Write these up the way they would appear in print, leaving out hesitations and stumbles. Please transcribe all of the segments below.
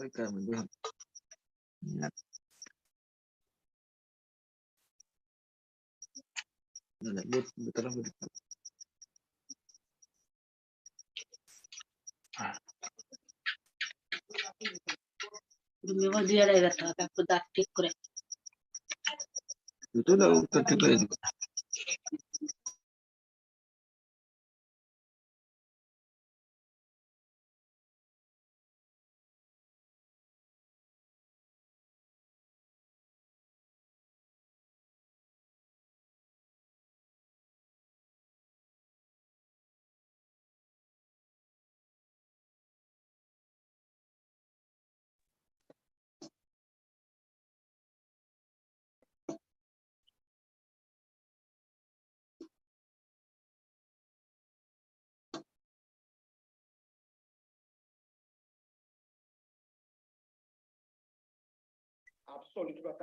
Mereka melihat. Ingat. Betul. dia रहेगा था आपको दांत ठीक करे Itu udah tercoba itu.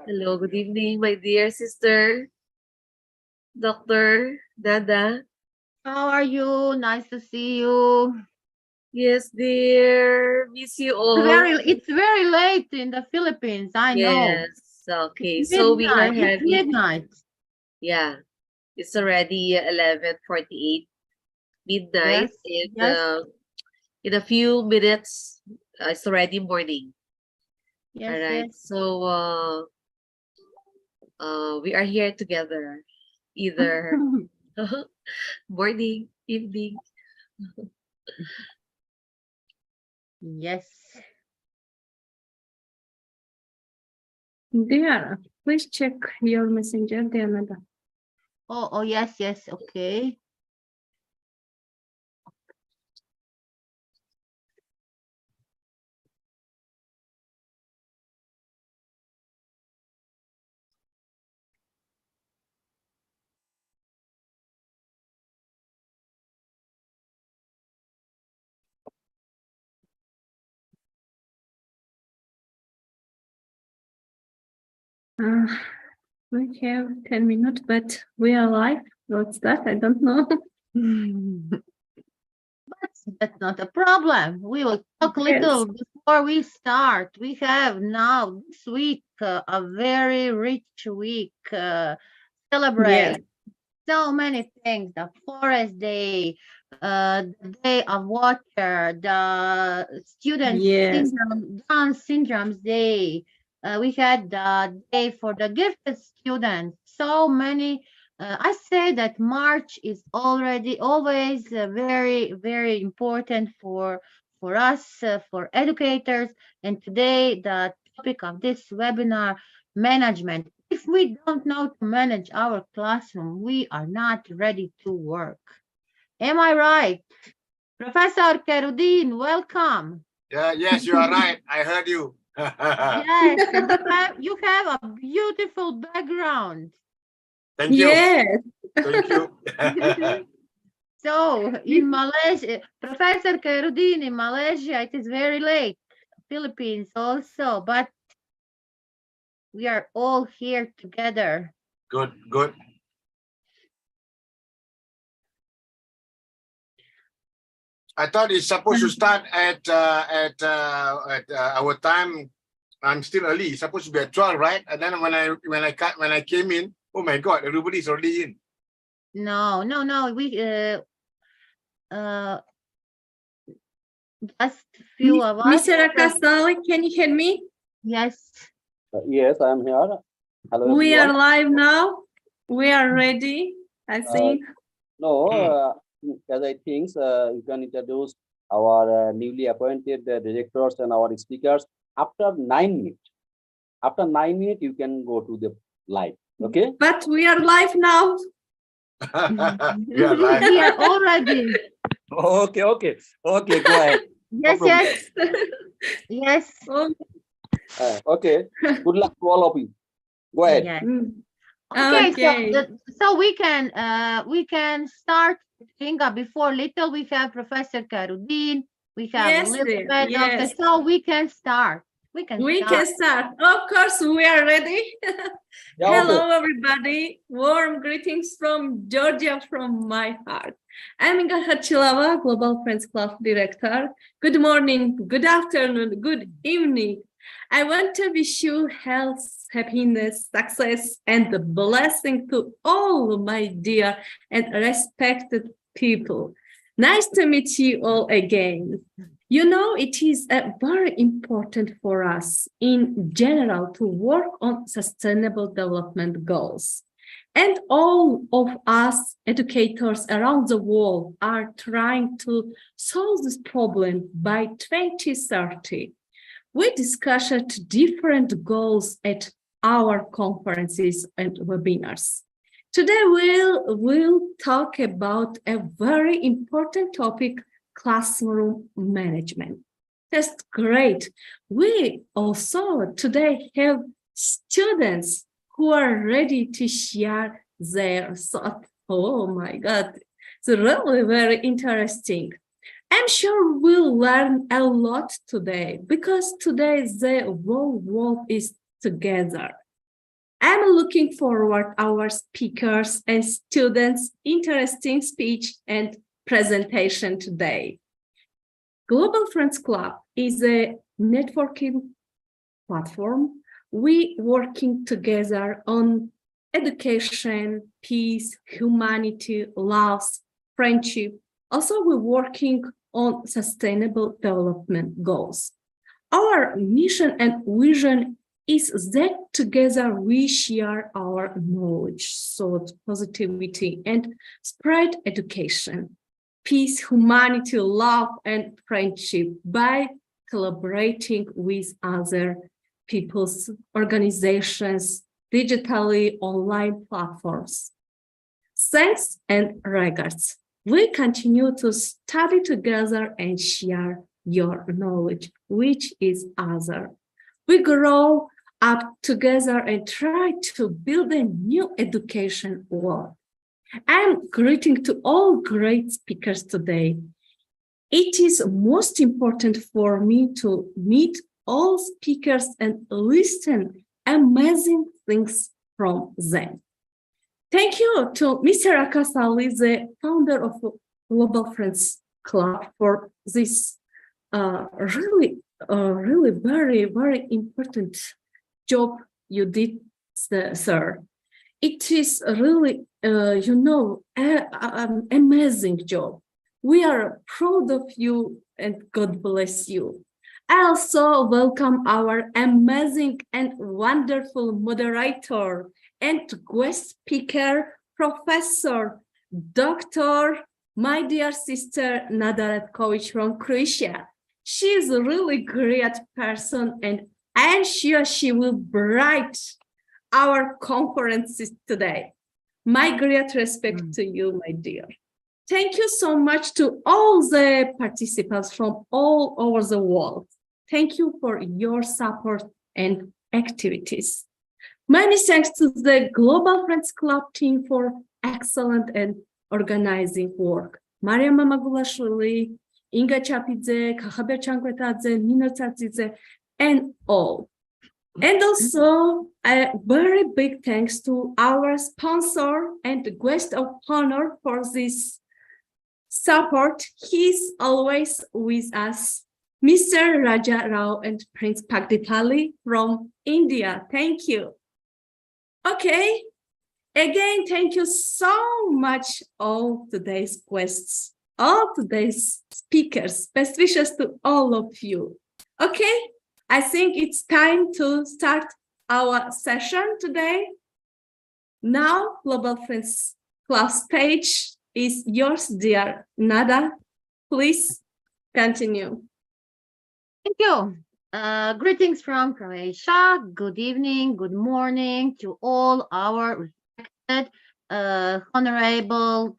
Hello, good evening, my dear sister, Dr. Dada. How are you? Nice to see you. Yes, dear. Miss you all. It's very late in the Philippines. I know. Yes. Okay. So we are It's having. midnight. Yeah. It's already 11:48 midnight. Yes. In a few minutes, it's already morning. Yes. All right. Yes. So we are here together, either morning, evening. Yes. Dear, please check your messenger, Diana. Oh, yes. Okay. We have 10 minutes, but we are live. What's that? I don't know. That's not a problem. We will talk a little before we start. We have now this week a very rich week. Celebrate so many things. The Forest Day, the Day of Water, the Student Syndrome, Down Syndrome's Day. We had the Day for the Gifted Students. So many. I say that March is always very, very important for us, for educators. And today the topic of this webinar, management. If we don't know to manage our classroom, we are not ready to work. Am I right? Professor Kerudin, welcome. Yes, you are right. I heard you. Yes, you have a beautiful background. Thank you. Yes. Thank you. So in Malaysia, Professor Kerudin, in Malaysia, it is very late. Philippines also, but we are all here together. Good. I thought it's supposed to start at our time. I'm still early. It's supposed to be at 12, right? And then when I came in, oh my God, everybody's already in. No. We just few of us. Mr. Akasali, can you hear me? Yes. Yes, I am here. Hello. We everyone. are live now. We are ready, I think. No, as I think you can introduce our newly appointed directors and our speakers after 9 minutes. After 9 minutes, you can go to the live. Okay. But we are live now. We are live. We are already. Okay. Go ahead. Yes. Yes. Okay. Good luck to all of you. Go ahead. Yes. Okay. So we can start. Inga, before little we have Professor Kerudin, we have Yes, Elizabeth. yes. So we can start. We can We start. can start. Of course, we are ready. Yeah, Hello, everybody. Warm greetings from Georgia, from my heart. I'm Inga Hachilava, Global Friends Club Director. Good morning, good afternoon, good evening. I want to wish you health, happiness, success, and the blessing to all my dear and respected people. Nice to meet you all again. You know, it is very important for us in general to work on sustainable development goals. And all of us educators around the world are trying to solve this problem by 2030. We discussed different goals at our conferences and webinars. Today we'll talk about a very important topic, classroom management. That's great. We also today have students who are ready to share their thoughts. Oh my God, it's really very interesting. I'm sure we'll learn a lot today because today the whole world is together. I'm looking forward our speakers and students' interesting speech and presentation today. Global Friends Club is a networking platform. We working together on education, peace, humanity, love, friendship. Also, we're working on sustainable development goals. Our mission and vision is that together we share our knowledge, thought, positivity, and spread education, peace, humanity, love, and friendship by collaborating with other people's organizations, digitally online platforms. Thanks and regards. We continue to study together and share your knowledge, which is other. We grow up together and try to build a new education world. I'm greeting to all great speakers today. It is most important for me to meet all speakers and listen amazing things from them. Thank you to Mr. Akasali, the founder of Global Friends Club, for this really very, very important job you did, sir. It is really, an amazing job. We are proud of you and God bless you. I also welcome our amazing and wonderful moderator and guest speaker, Professor Dr. my dear sister Nada Ratkovic from Croatia. She is a really great person and I'm sure she will bright our conferences today. My great respect to you, my dear. Thank you so much to all the participants from all over the world. Thank you for your support and activities. Many thanks to the Global Friends Club team for excellent and organizing work. Maria Mamagulashvili, Inga Chapidze, Kahaber Chankvetadze, Nino Tsatsidze, and all. And also a very big thanks to our sponsor and guest of honor for this support. He's always with us, Mr. Raja Rao and Prince Pagdipali from India. Thank you. Okay, again, thank you so much all today's guests, all today's speakers. Best wishes to all of you. Okay, I think it's time to start our session today. Now, Global Friends Club stage is yours, dear Nada. Please continue. Thank you. Greetings from Croatia. Good evening, good morning to all our respected, honorable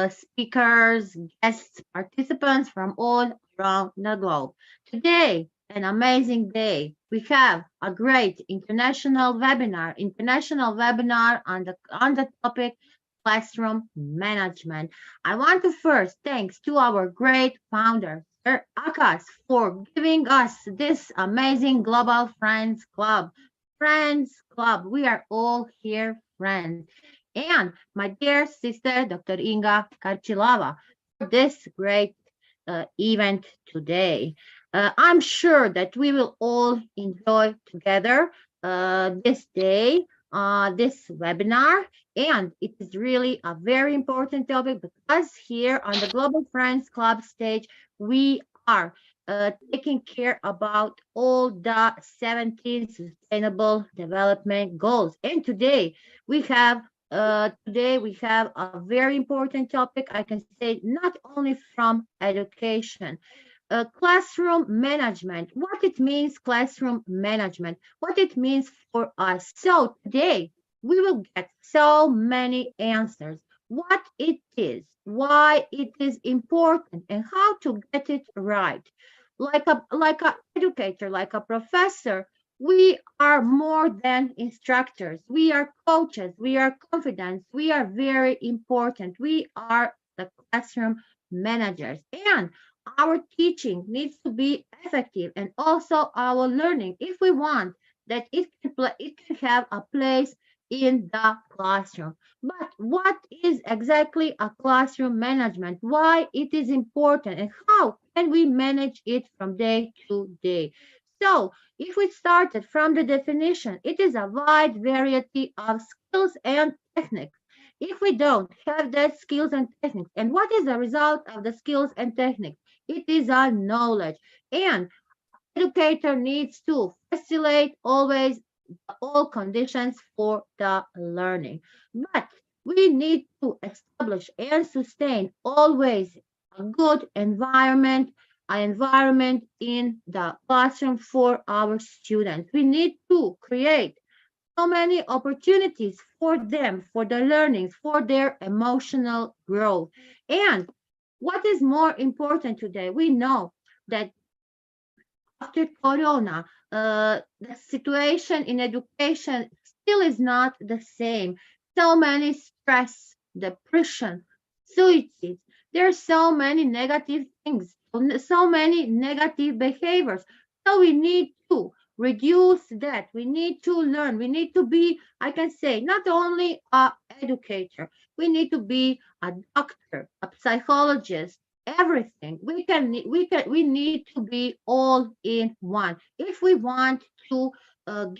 speakers, guests, participants from all around the globe. Today, an amazing day. We have a great international webinar on the topic classroom management. I want to first thanks to our great founders, Dr. Akas for giving us this amazing Global Friends Club. Friends Club, we are all here friends. And my dear sister, Dr. Inga Karchilava, for this great event today. I'm sure that we will all enjoy together this day, this webinar, and it is really a very important topic because here on the Global Friends Club stage, we are taking care about all the 17 Sustainable Development Goals. And today we have a very important topic, I can say, not only from education. Classroom management, what it means, classroom management, what it means for us. So today we will get so many answers, what it is, why it is important, and how to get it right. Like a educator, like a professor, we are more than instructors. We are coaches, we are confidants, we are very important. We are the classroom managers. And our teaching needs to be effective, and also our learning, if we want that it can have a place in the classroom. But what is exactly a classroom management? Why it is important, and how can we manage it from day to day? So if we started from the definition, it is a wide variety of skills and techniques. If we don't have that skills and techniques, and what is the result of the skills and techniques? It is our knowledge. And educator needs to facilitate always all conditions for the learning. But we need to establish and sustain always a good environment, an environment in the classroom for our students. We need to create so many opportunities for them, for their learning, for their emotional growth. And what is more important today? We know that after Corona, the situation in education still is not the same. So many stress, depression, suicides. There are so many negative things, so many negative behaviors. So we need to reduce that. We need to learn. We need to be, I can say, not only an educator. We need to be a doctor, a psychologist, everything. We need to be all in one if we want to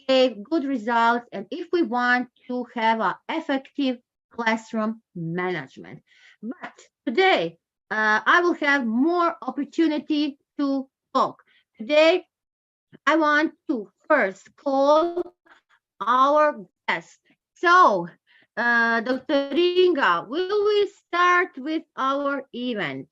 give good results, and if we want to have an effective classroom management. But today I will have more opportunity to talk. Today I want to first call our guest. So Dr. Inga, will we start with our event?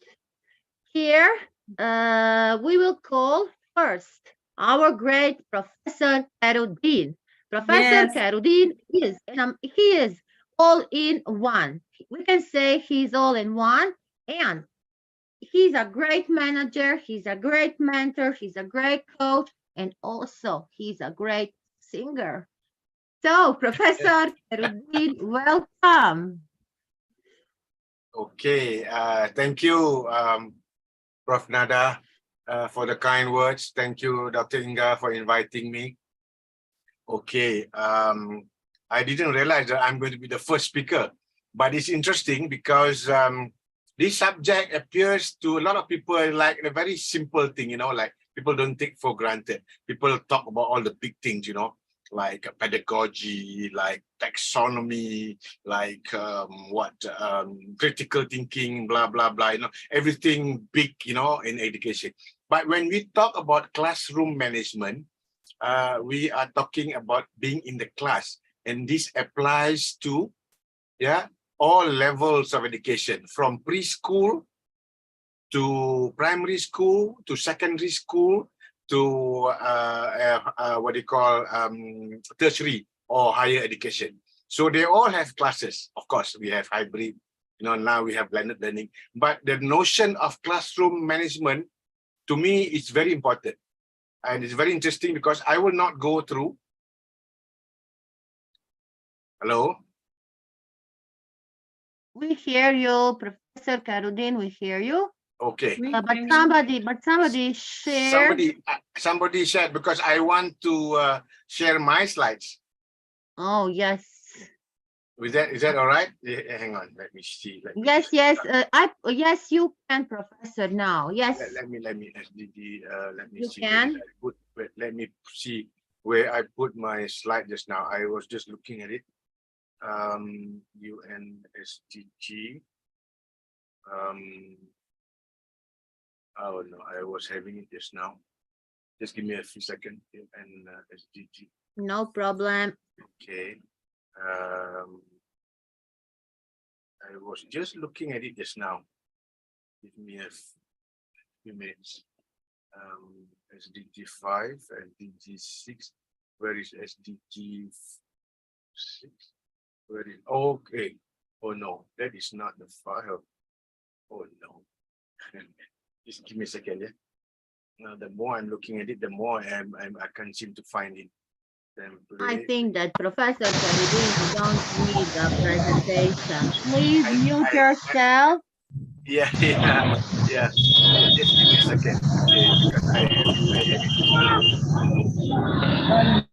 Here, we will call first our great Professor Karudin. Professor Yes. Karudin he is all in one. We can say he's all in one, and he's a great manager, he's a great mentor, he's a great coach, and also he's a great singer. So, Professor Karudin, welcome. Okay, thank you, Prof. Nada, for the kind words. Thank you, Dr. Inga, for inviting me. Okay, I didn't realize that I'm going to be the first speaker, but it's interesting because this subject appears to a lot of people like a very simple thing, you know, like people don't take for granted. People talk about all the big things, you know, like pedagogy, like taxonomy, like critical thinking, blah, blah, blah, you know, everything big, you know, in education. But when we talk about classroom management, we are talking about being in the class. And this applies to, all levels of education, from preschool to primary school, to secondary school, to tertiary or higher education. So they all have classes. Of course, we have hybrid, you know, now we have blended learning. But the notion of classroom management, to me, is very important. And it's very interesting because I will not go through. Hello? We hear you, Professor Karudin, we hear you. Okay. We But can- somebody shared. Somebody shared because I want to share my slides. Oh, yes. Is that all right? Hang on, let me see. Let me Yes, just- yes. Yes, you can, Professor, now. Yes. Let me SDD. Let me You see. can. Where did I put, wait, let me see where I put my slide just now. I was just looking at it. UNSDG. Oh no, I was having it just now. Just give me a few seconds. And SDG. No problem. Okay. I was just looking at it just now. Give me a few minutes. SDG 5, SDG 6. Where is SDG 6? Where is, okay. Oh no, that is not the file. Oh no. Just give me a second, yeah. Now the more I'm looking at it, the more I can't seem to find it. I Template. think that Professor Karudin, you don't need a presentation. Please mute I- yourself. Yeah. Just give me a second, okay? Because I have it.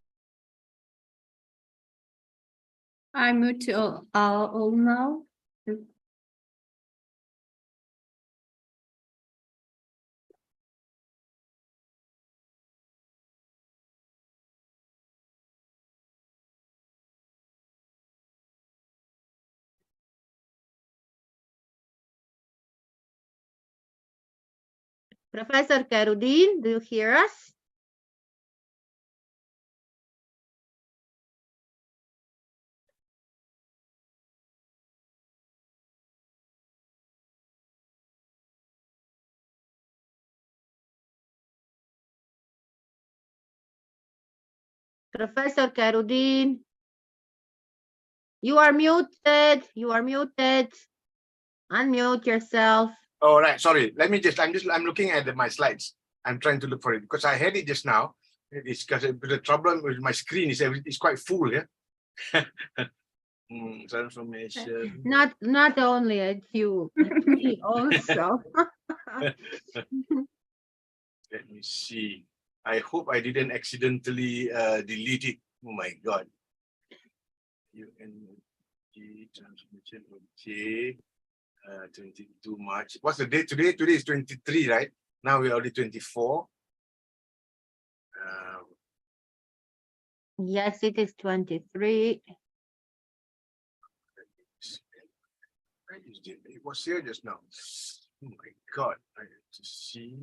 I mute all now. Professor Karudin, do you hear us? Professor Karudin, you are muted. You are muted. Unmute yourself. All right, sorry. Let me I'm looking at my slides. I'm trying to look for it because I had it just now. It's because the problem with my screen is it's quite full, yeah. Transformation. Not only at you, at me also. Let me see. I hope I didn't accidentally delete it. Oh my God. UNG transformation. Okay. 22 March. What's the date today? Today is 23, right? Now we're already 24. Yes, it is 23. It was here just now. Oh my God. I have to see.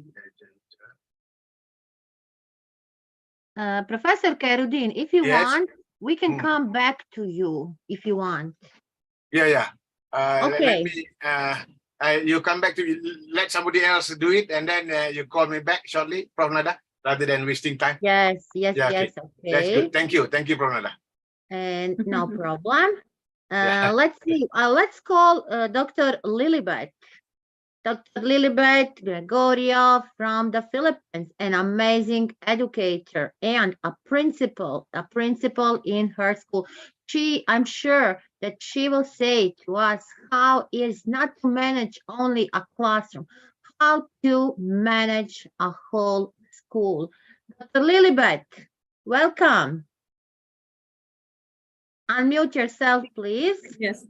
Professor Karudin, if you Yes. want, we can Hmm. come back to you if you want. Yeah. Okay. Let me, you come back to let somebody else do it and then you call me back shortly, Prof. Nada, rather than wasting time. Yes, yes, Yeah, okay. yes. That's Okay. good. Thank you, Prof. Nada. And no problem. Yeah. Let's see. Let's call Dr. Lilibet. Dr. Lilibet Gregorio from the Philippines, an amazing educator and a principal in her school. I'm sure that she will say to us how it is not to manage only a classroom, how to manage a whole school. Dr. Lilibet, welcome. Unmute yourself, please. Yes.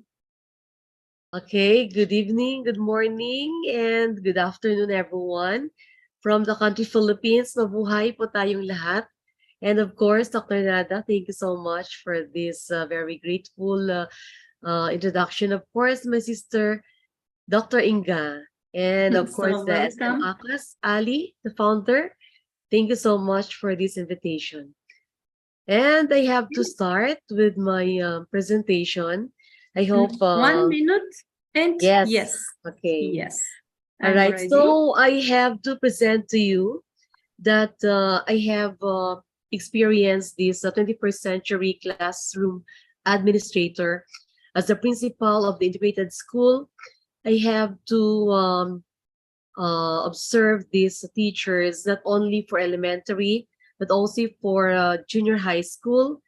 Okay, good evening, good morning, and good afternoon, everyone. From the country Philippines, mabuhay po tayong lahat. And of course, Dr. Nada, thank you so much for this very grateful introduction. Of course, my sister, Dr. Inga, and of So course, the SM welcome. ACAS, Ali, the founder. Thank you so much for this invitation. And I have to start with my presentation. I hope 1 minute and yes. yes. Okay. Yes. All I'm right. ready. So I have to present to you that I have experienced this 21st century classroom administrator as the principal of the integrated school. I have to observe these teachers not only for elementary but also for junior high school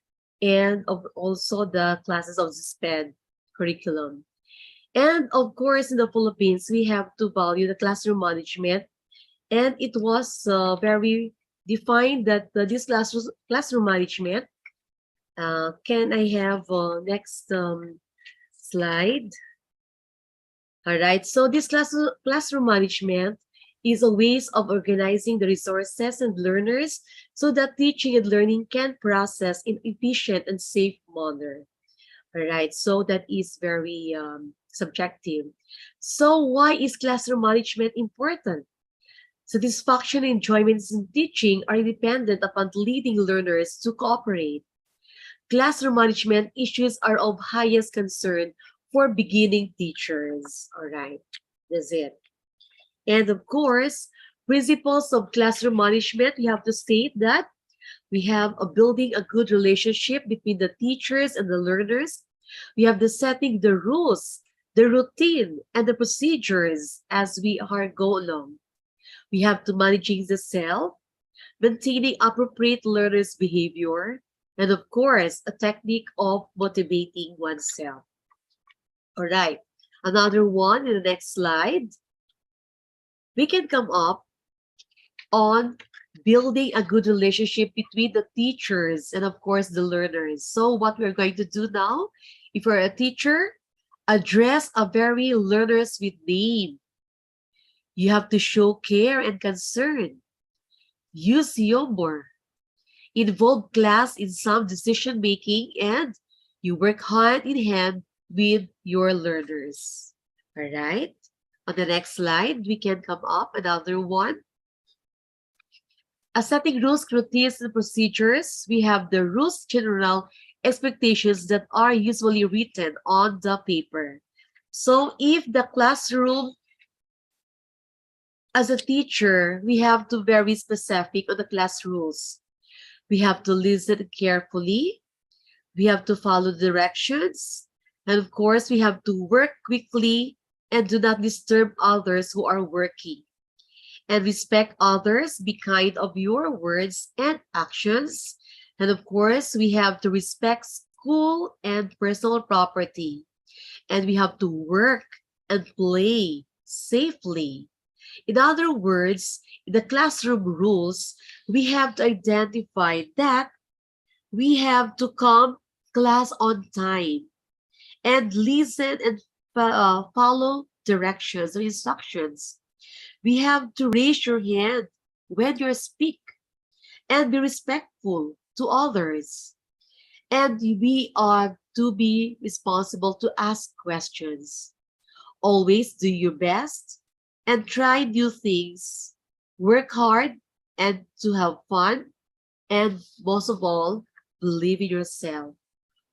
and also the classes of the SPED curriculum. And of course, in the Philippines, we have to value the classroom management. And it was very defined that this classroom management, can I have next slide? All right, so this classroom management is a ways of organizing the resources and learners so that teaching and learning can process in efficient and safe manner. All right, so that is very subjective. So why is classroom management important? Satisfaction and enjoyment in teaching are dependent upon leading learners to cooperate. Classroom management issues are of highest concern for beginning teachers. All right, that's it. And of course, principles of classroom management, we have to state that we have a building a good relationship between the teachers and the learners. We have the setting the rules, the routine, and the procedures as we are go along. We have to managing the self, maintaining appropriate learners' behavior, and of course, a technique of motivating oneself. All right, another one in the next slide. We can come up on building a good relationship between the teachers and of course the learners. So what we're going to do now, if you're a teacher, address a very learners with name. You have to show care and concern. Use humor. Involve class in some decision making, and you work hand in hand with your learners. All right. On the next slide, we can come up another one. Setting rules, routines, and procedures, we have the rules, general expectations that are usually written on the paper. So if the classroom, as a teacher, we have to be very specific on the class rules. We have to listen carefully. We have to follow directions. And of course, we have to work quickly and do not disturb others who are working. And respect others, be kind of your words and actions. And of course, we have to respect school and personal property. And we have to work and play safely. In other words, in the classroom rules, we have to identify that we have to come class on time and listen and follow directions or instructions. We have to raise your hand when you speak and be respectful to others. And we are to be responsible to ask questions. Always do your best and try new things. Work hard and to have fun. And most of all, believe in yourself.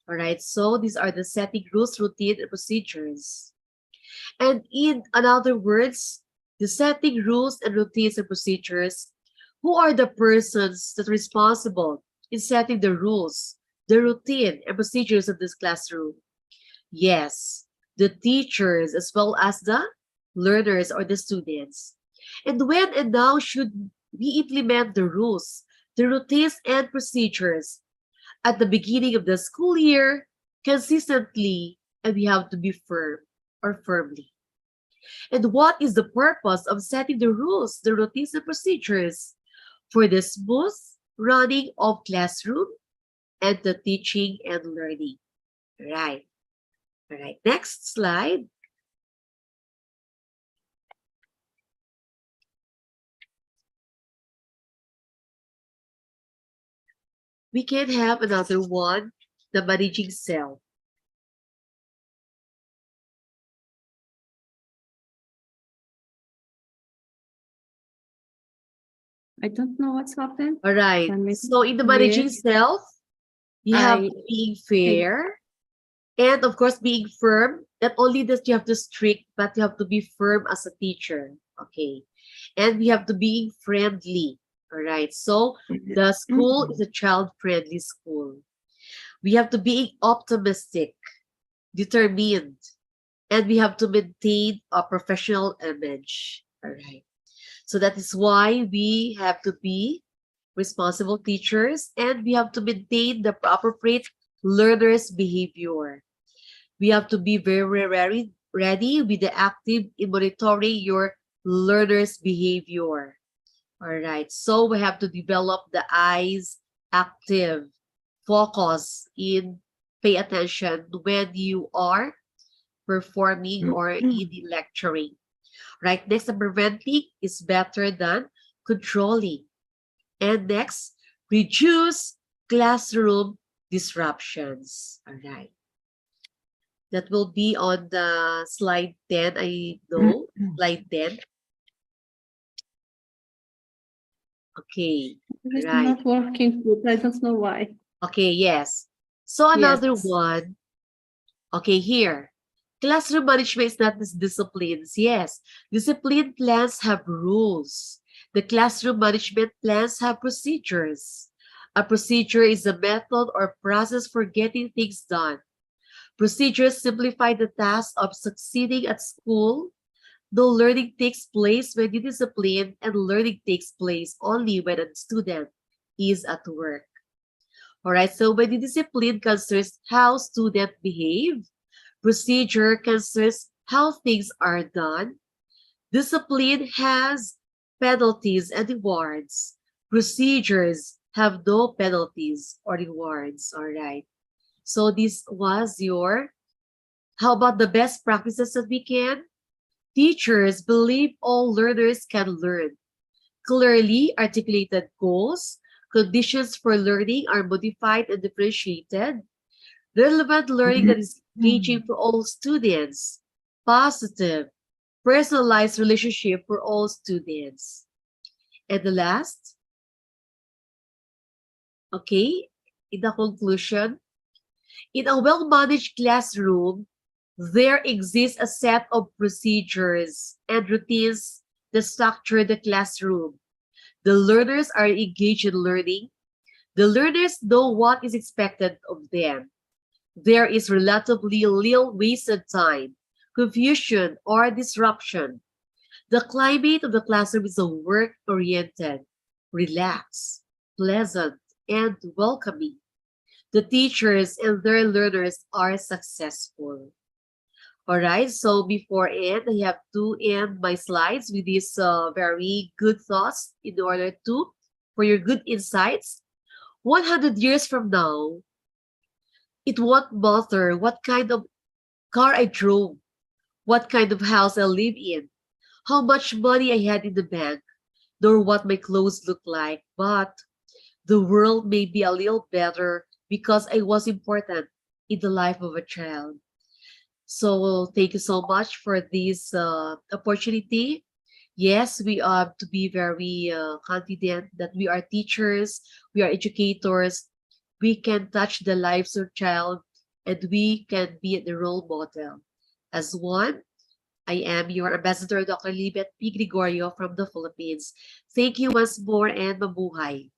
All right, so these are the setting rules, routine, and procedures. And in other words, the setting rules and routines and procedures, who are the persons that are responsible in setting the rules, the routine, and procedures of this classroom? Yes, the teachers as well as the learners or the students. And when and how should we implement the rules, the routines, and procedures? At the beginning of the school year, consistently, and we have to be firm or firmly. And what is the purpose of setting the rules, the routines, and procedures? For the smooth running of classroom and the teaching and learning. Right. All right, next slide. We can have another one, the managing self. I don't know what's happened. All right. Can we- So in the managing Yes. self, you have I being fair and of course being firm. Not only that you have to strict, but you have to be firm as a teacher. Okay. And we have to be friendly. All right. So the school is a child-friendly school. We have to be optimistic, determined, and we have to maintain a professional image. All right. So that is why we have to be responsible teachers and we have to maintain the appropriate learners' behavior. We have to be very, very ready with the active in monitoring your learner's behavior. All right, so we have to develop the eyes active, focus in, pay attention when you are performing or in the lecturing. Right, next, the preventing is better than controlling. And next, reduce classroom disruptions. All right. That will be on the slide 10, I know. Slide 10. Okay, It's right. not working good. I don't know why. Okay, yes. So another Yes. one. Okay, here. Classroom management is not just disciplines. Yes, discipline plans have rules. The classroom management plans have procedures. A procedure is a method or process for getting things done. Procedures simplify the task of succeeding at school. Though learning takes place when you discipline, and learning takes place only when a student is at work. All right, so when you discipline concerns how students behave, procedure concerns how things are done. Discipline has penalties and rewards. Procedures have no penalties or rewards. All right. So this was your, how about the best practices that we can? Teachers believe all learners can learn. Clearly articulated goals, conditions for learning are modified and differentiated. Relevant learning that is engaging for all students. Positive, personalized relationship for all students. And the last, okay, in the conclusion, in a well-managed classroom, there exists a set of procedures and routines that structure the classroom. The learners are engaged in learning. The learners know what is expected of them. There is relatively little wasted time, confusion, or disruption. The climate of the classroom is a work-oriented, relaxed, pleasant, and welcoming. The teachers and their learners are successful. All right, so before end, I have to end my slides with these very good thoughts in order to, for your good insights. 100 years from now, it won't matter what kind of car I drove, what kind of house I live in, how much money I had in the bank, nor what my clothes look like, but the world may be a little better because I was important in the life of a child. So thank you so much for this opportunity. Yes, we are to be very confident that we are teachers, we are educators, we can touch the lives of child, and we can be the role model. As one, I am your ambassador, Dr. Libet P. Gregorio from the Philippines. Thank you once more, and mabuhay.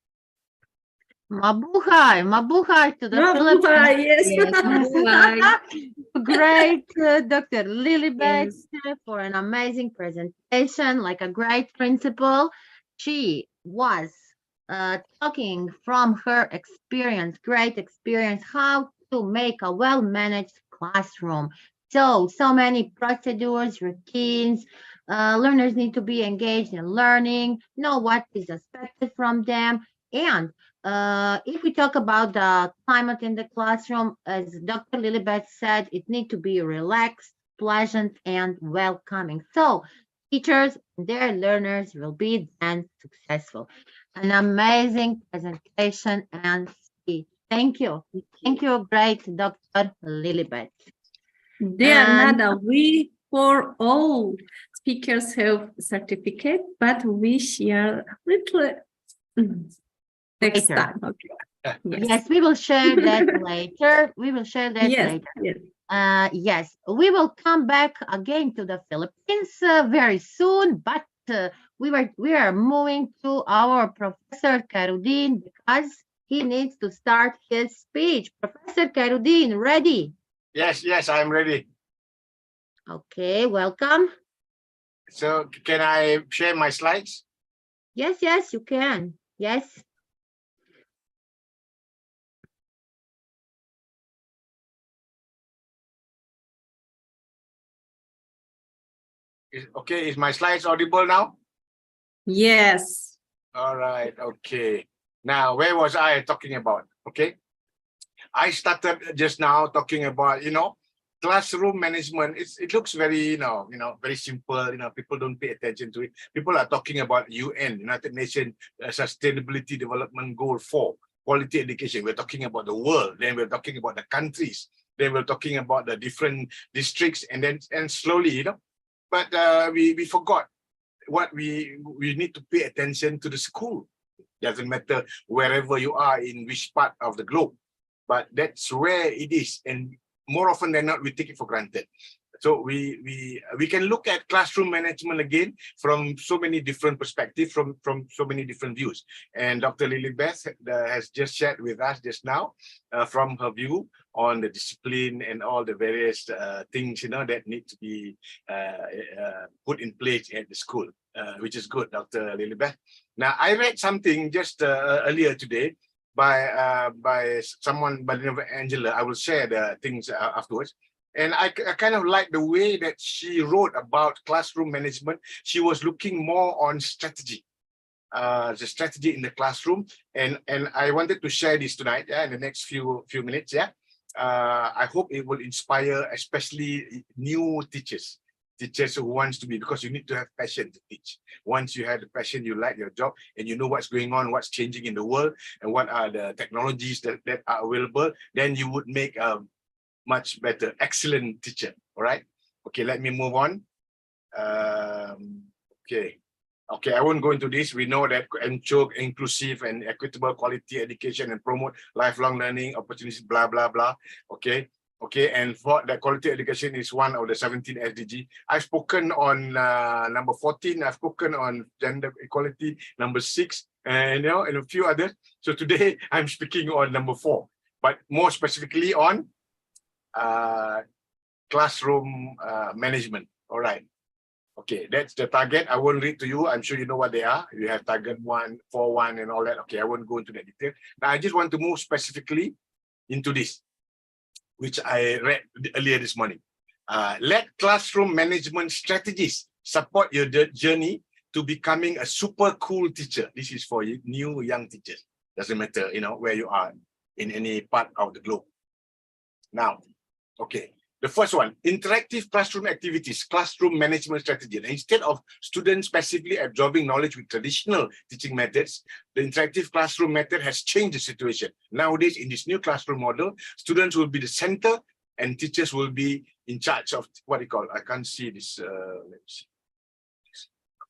Mabuhay, mabuhay to the Philippines. Mabuhay, yes. Yes, mabuhay. Great, Dr. Lilibet, Yes. for an amazing presentation, like a great principal. She was talking from her experience, great experience, how to make a well-managed classroom. So many procedures, routines. Learners need to be engaged in learning, know what is expected from them, and if we talk about the climate in the classroom, as Dr. Lilibet said, it needs to be relaxed, pleasant, and welcoming. So teachers, their learners will be then successful. An amazing presentation and speech. Thank you. Thank you, great Dr. Lilibet. Dear And- Nada, we for all speakers have certificate, but we share little next Later. time. Okay. Yes, we will share that later. We will share that Yes, later. yes. Yes, we will come back again to the Philippines very soon, but we are moving to our Professor Karudin because he needs to start his speech. Professor Karudin, ready? Yes, yes, I'm ready. Okay, welcome. So can I share my slides? Yes, yes, you can. Yes. Okay, is my slides audible now? Yes. All right, okay. Now, where was I talking about? Okay. I started just now talking about, classroom management. It looks very, very simple. People don't pay attention to it. People are talking about UN, United Nations Sustainability Development Goal 4, quality education. We're talking about the world. Then we're talking about the countries. Then we're talking about the different districts, and slowly, But we forgot what we need to pay attention to the school. Doesn't matter wherever you are in which part of the globe, but that's where it is, and more often than not we take it for granted. So we can look at classroom management again from so many different perspectives, from so many different views. And Dr. Lilibeth has just shared with us just now from her view on the discipline and all the various things that need to be put in place at the school, which is good, Dr. Lilibeth. Now, I read something just earlier today by someone by the name of Angela. I will share the things afterwards. And I kind of like the way that she wrote about classroom management. She was looking more on strategy, the strategy in the classroom. And I wanted to share this tonight, in the next few minutes. I hope it will inspire, especially new teachers who wants to be, because you need to have passion to teach. Once you have the passion, you like your job, and you know what's going on, what's changing in the world, and what are the technologies that are available, then you would make much better, excellent teacher. All right. Okay, let me move on. Okay, I won't go into this. We know that ensure inclusive and equitable quality education and promote lifelong learning opportunities, blah, blah, blah. Okay, and for the quality education is one of the 17 SDG. I've spoken on number 14. I've spoken on gender equality, number 6, and and a few others. So today I'm speaking on number 4, but more specifically on classroom management. All right. Okay, that's the target. I won't read to you. I'm sure you know what they are. You have target 1, 4.1 and all that. Okay, I won't go into that detail. Now I just want to move specifically into this, which I read earlier this morning. Let classroom management strategies support your journey to becoming a super cool teacher. This is for new young teachers. Doesn't matter, where you are in any part of the globe. Now, okay, the first one, interactive classroom activities, classroom management strategy. And instead of students passively absorbing knowledge with traditional teaching methods, the interactive classroom method has changed the situation. Nowadays, in this new classroom model, students will be the center and teachers will be in charge of what they call, I can't see this, let me see.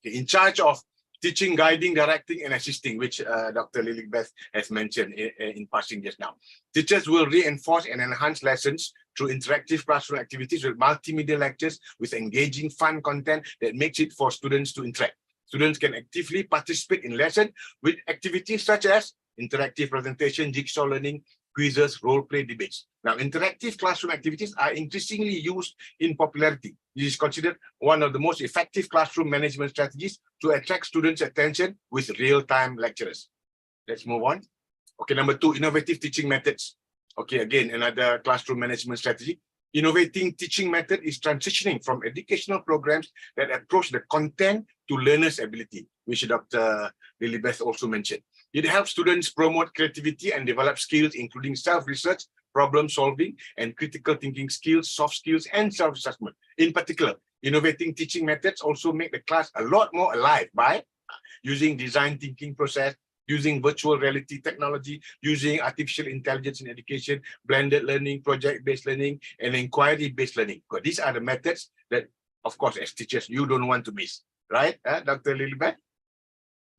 Okay, in charge of teaching, guiding, directing, and assisting, which Dr. Lilibeth has mentioned in passing just now. Teachers will reinforce and enhance lessons through interactive classroom activities with multimedia lectures with engaging, fun content that makes it for students to interact. Students can actively participate in lessons with activities such as interactive presentation, jigsaw learning, quizzes, role-play debates. Now, interactive classroom activities are increasingly used in popularity. This is considered one of the most effective classroom management strategies to attract students' attention with real-time lecturers. Let's move on. Okay, number 2, innovative teaching methods. Okay, again, another classroom management strategy. Innovating teaching method is transitioning from educational programs that approach the content to learners' ability, which Dr. Lilibeth also mentioned. It helps students promote creativity and develop skills, including self-research, problem solving, and critical thinking skills, soft skills, and self-assessment. In particular, innovating teaching methods also make the class a lot more alive by using design thinking process, using virtual reality technology, using artificial intelligence in education, blended learning, project-based learning, and inquiry-based learning. Because these are the methods that, of course, as teachers, you don't want to miss. Right, Dr. Lilibeth?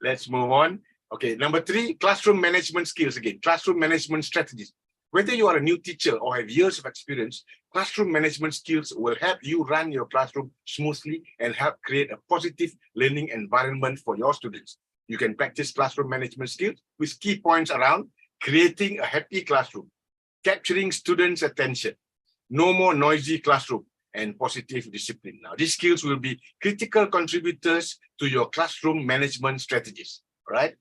Let's move on. Okay, number 3, classroom management skills again, classroom management strategies. Whether you are a new teacher or have years of experience, classroom management skills will help you run your classroom smoothly and help create a positive learning environment for your students. You can practice classroom management skills with key points around creating a happy classroom, capturing students' attention, no more noisy classroom, and positive discipline. Now, these skills will be critical contributors to your classroom management strategies. All right,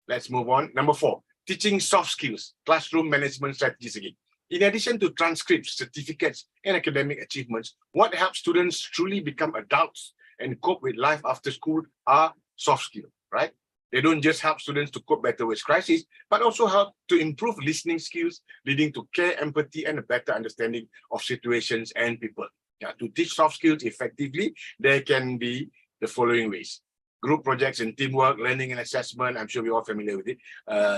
let's move on. Number 4, teaching soft skills, classroom management strategies again. In addition to transcripts, certificates, and academic achievements, what helps students truly become adults and cope with life after school are soft skills, right? They don't just help students to cope better with crisis, but also help to improve listening skills, leading to care, empathy, and a better understanding of situations and people. Yeah, to teach soft skills effectively, there can be the following ways: group projects and teamwork, learning and assessment. I'm sure we're all familiar with it.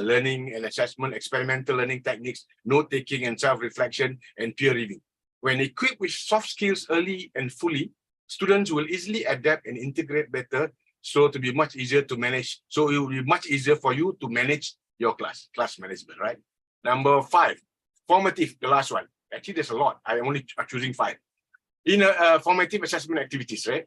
Learning and assessment, experimental learning techniques, note-taking and self-reflection, and peer review. When equipped with soft skills early and fully, students will easily adapt and integrate better, so to be much easier to manage. So it will be much easier for you to manage your class management, right? Number 5, formative, the last one. Actually, there's a lot. I only choosing 5. In a formative assessment activities, right?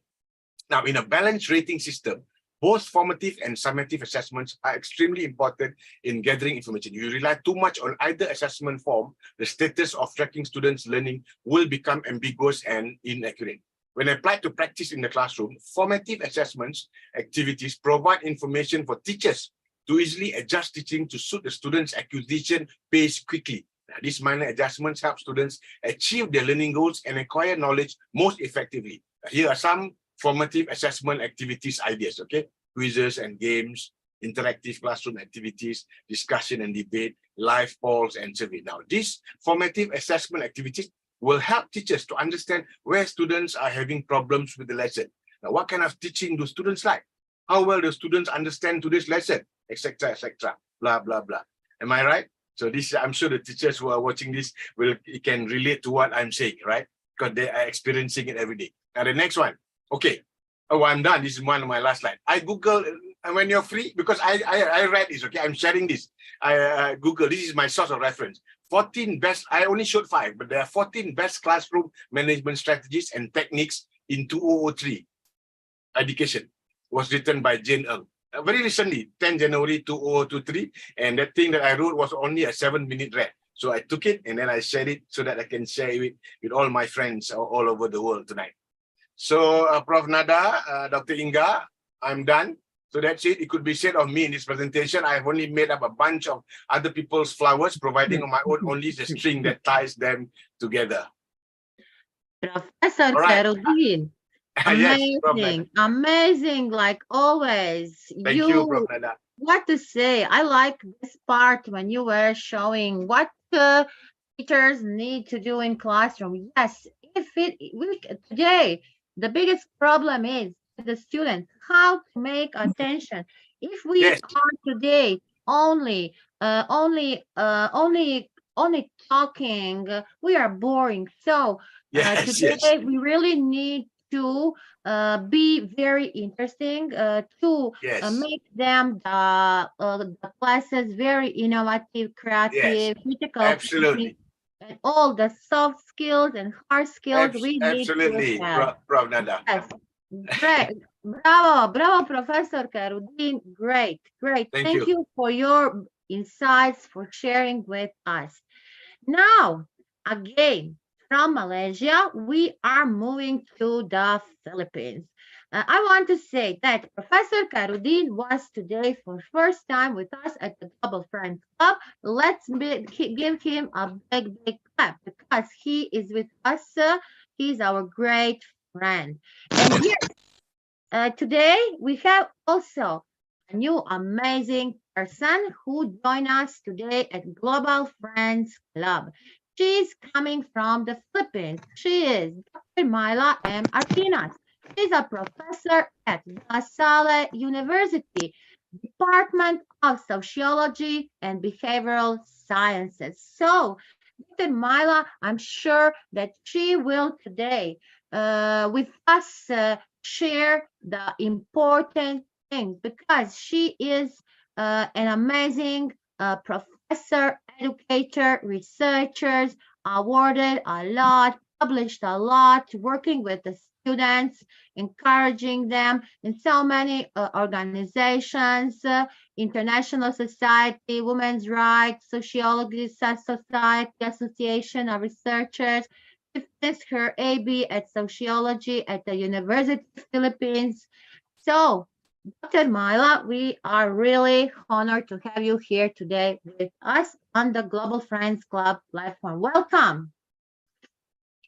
Now, in a balanced rating system, both formative and summative assessments are extremely important in gathering information. You rely too much on either assessment form, the status of tracking students' learning will become ambiguous and inaccurate. When applied to practice in the classroom, formative assessments activities provide information for teachers to easily adjust teaching to suit the students' acquisition pace quickly. Now, these minor adjustments help students achieve their learning goals and acquire knowledge most effectively. Here are some formative assessment activities ideas, okay? Quizzes and games, interactive classroom activities, discussion and debate, live polls and survey. Now, these formative assessment activities will help teachers to understand where students are having problems with the lesson. Now, what kind of teaching do students like? How well do students understand today's lesson, etc., blah, blah, blah. Am I right? So this, I'm sure the teachers who are watching this can relate to what I'm saying, right? Because they are experiencing it every day. Now, the next one. Okay. Oh, I'm done. This is one of my last slide. I Google, and when you're free, because I read this, okay? I'm sharing this. I Google, this is my source of reference. 14 best, I only showed 5, but there are 14 best classroom management strategies and techniques in 2003. Education was written by Jane Ng. Very recently, 10 January 2023, and that thing that I wrote was only a 7-minute read. So I took it and then I shared it so that I can share it with all my friends all over the world tonight. So Prof. Nada, Dr. Inga, I'm done. So that's it. It could be said of me in this presentation. I've only made up a bunch of other people's flowers, providing on my own only the string that ties them together. Professor All right. Khairudin, Yes, Prof. Nada. amazing, amazing, like always. Thank you, Prof. Nada. What to say? I like this part when you were showing what teachers need to do in classroom. Yes, today, the biggest problem is the students, how to make attention. If we Yes. are today only talking, we are boring. So Yes, today yes. we really need to be very interesting to Yes. make them the classes very innovative, creative, critical Absolutely. thinking, and all the soft skills and hard skills we need Absolutely, to have. Prof. Nada. Yes, great. Bravo, Professor Khairudin. Great. Thank you. You for your insights, for sharing with us. Now, again, from Malaysia, we are moving to the Philippines. I want to say that Professor Khairudin was today for first time with us at the Global Friends Club. Let's give him a big clap because he is with us. He's our great friend. And here, today we have also a new amazing person who joined us today at Global Friends Club. She's coming from the Philippines. She is Dr. Myla M. Artinas. She's a professor at La Salle University, Department of Sociology and Behavioral Sciences. So, Dr. Myla, I'm sure that she will today with us share the important things because she is an amazing professor, educator, researchers, awarded a lot, published a lot, working with the students, encouraging them in so many organizations, International Society, Women's Rights, Sociology Society, Association of Researchers. She finished her AB at Sociology at the University of the Philippines. So, Dr. Myla, we are really honored to have you here today with us on the Global Friends Club platform. Welcome.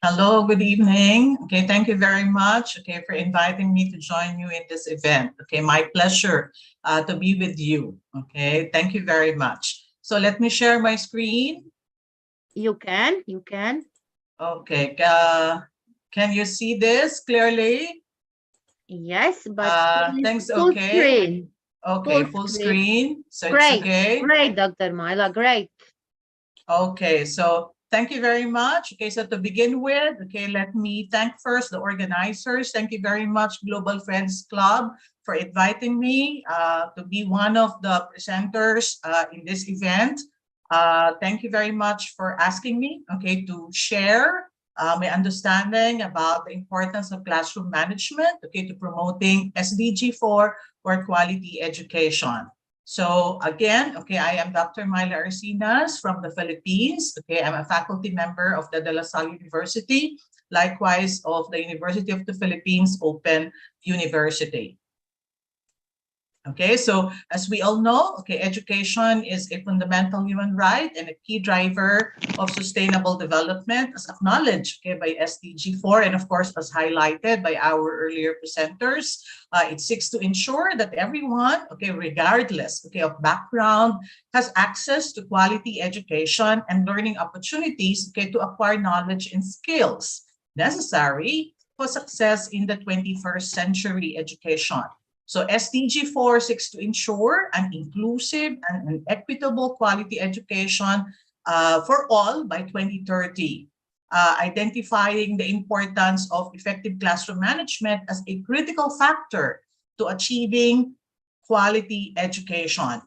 Hello, good evening. Okay, thank you very much, okay, for inviting me to join you in this event. Okay, my pleasure to be with you. Okay, thank you very much. So let me share my screen. You can. Okay, can you see this clearly? Yes, but Thanks, full okay. screen. Okay, Full full screen. screen. So it's Great. okay. Great, Dr. Myla. Great. Okay, so thank you very much. Okay, so to begin with, okay, let me thank first the organizers. Thank you very much, Global Friends Club, for inviting me to be one of the presenters in this event. Thank you very much for asking me, okay, to share my understanding about the importance of classroom management, okay, to promoting SDG 4 for quality education. So again, okay, I am Dr. Myla Arcinas from the Philippines. Okay, I'm a faculty member of the De La Salle University, likewise of the University of the Philippines Open University. Okay, so as we all know, okay, education is a fundamental human right and a key driver of sustainable development as acknowledged, okay, by SDG 4 and of course as highlighted by our earlier presenters. It seeks to ensure that everyone, okay, regardless, okay, of background, has access to quality education and learning opportunities, okay, to acquire knowledge and skills necessary for success in the 21st century education. So SDG 4 seeks to ensure an inclusive and an equitable quality education for all by 2030, identifying the importance of effective classroom management as a critical factor to achieving quality education.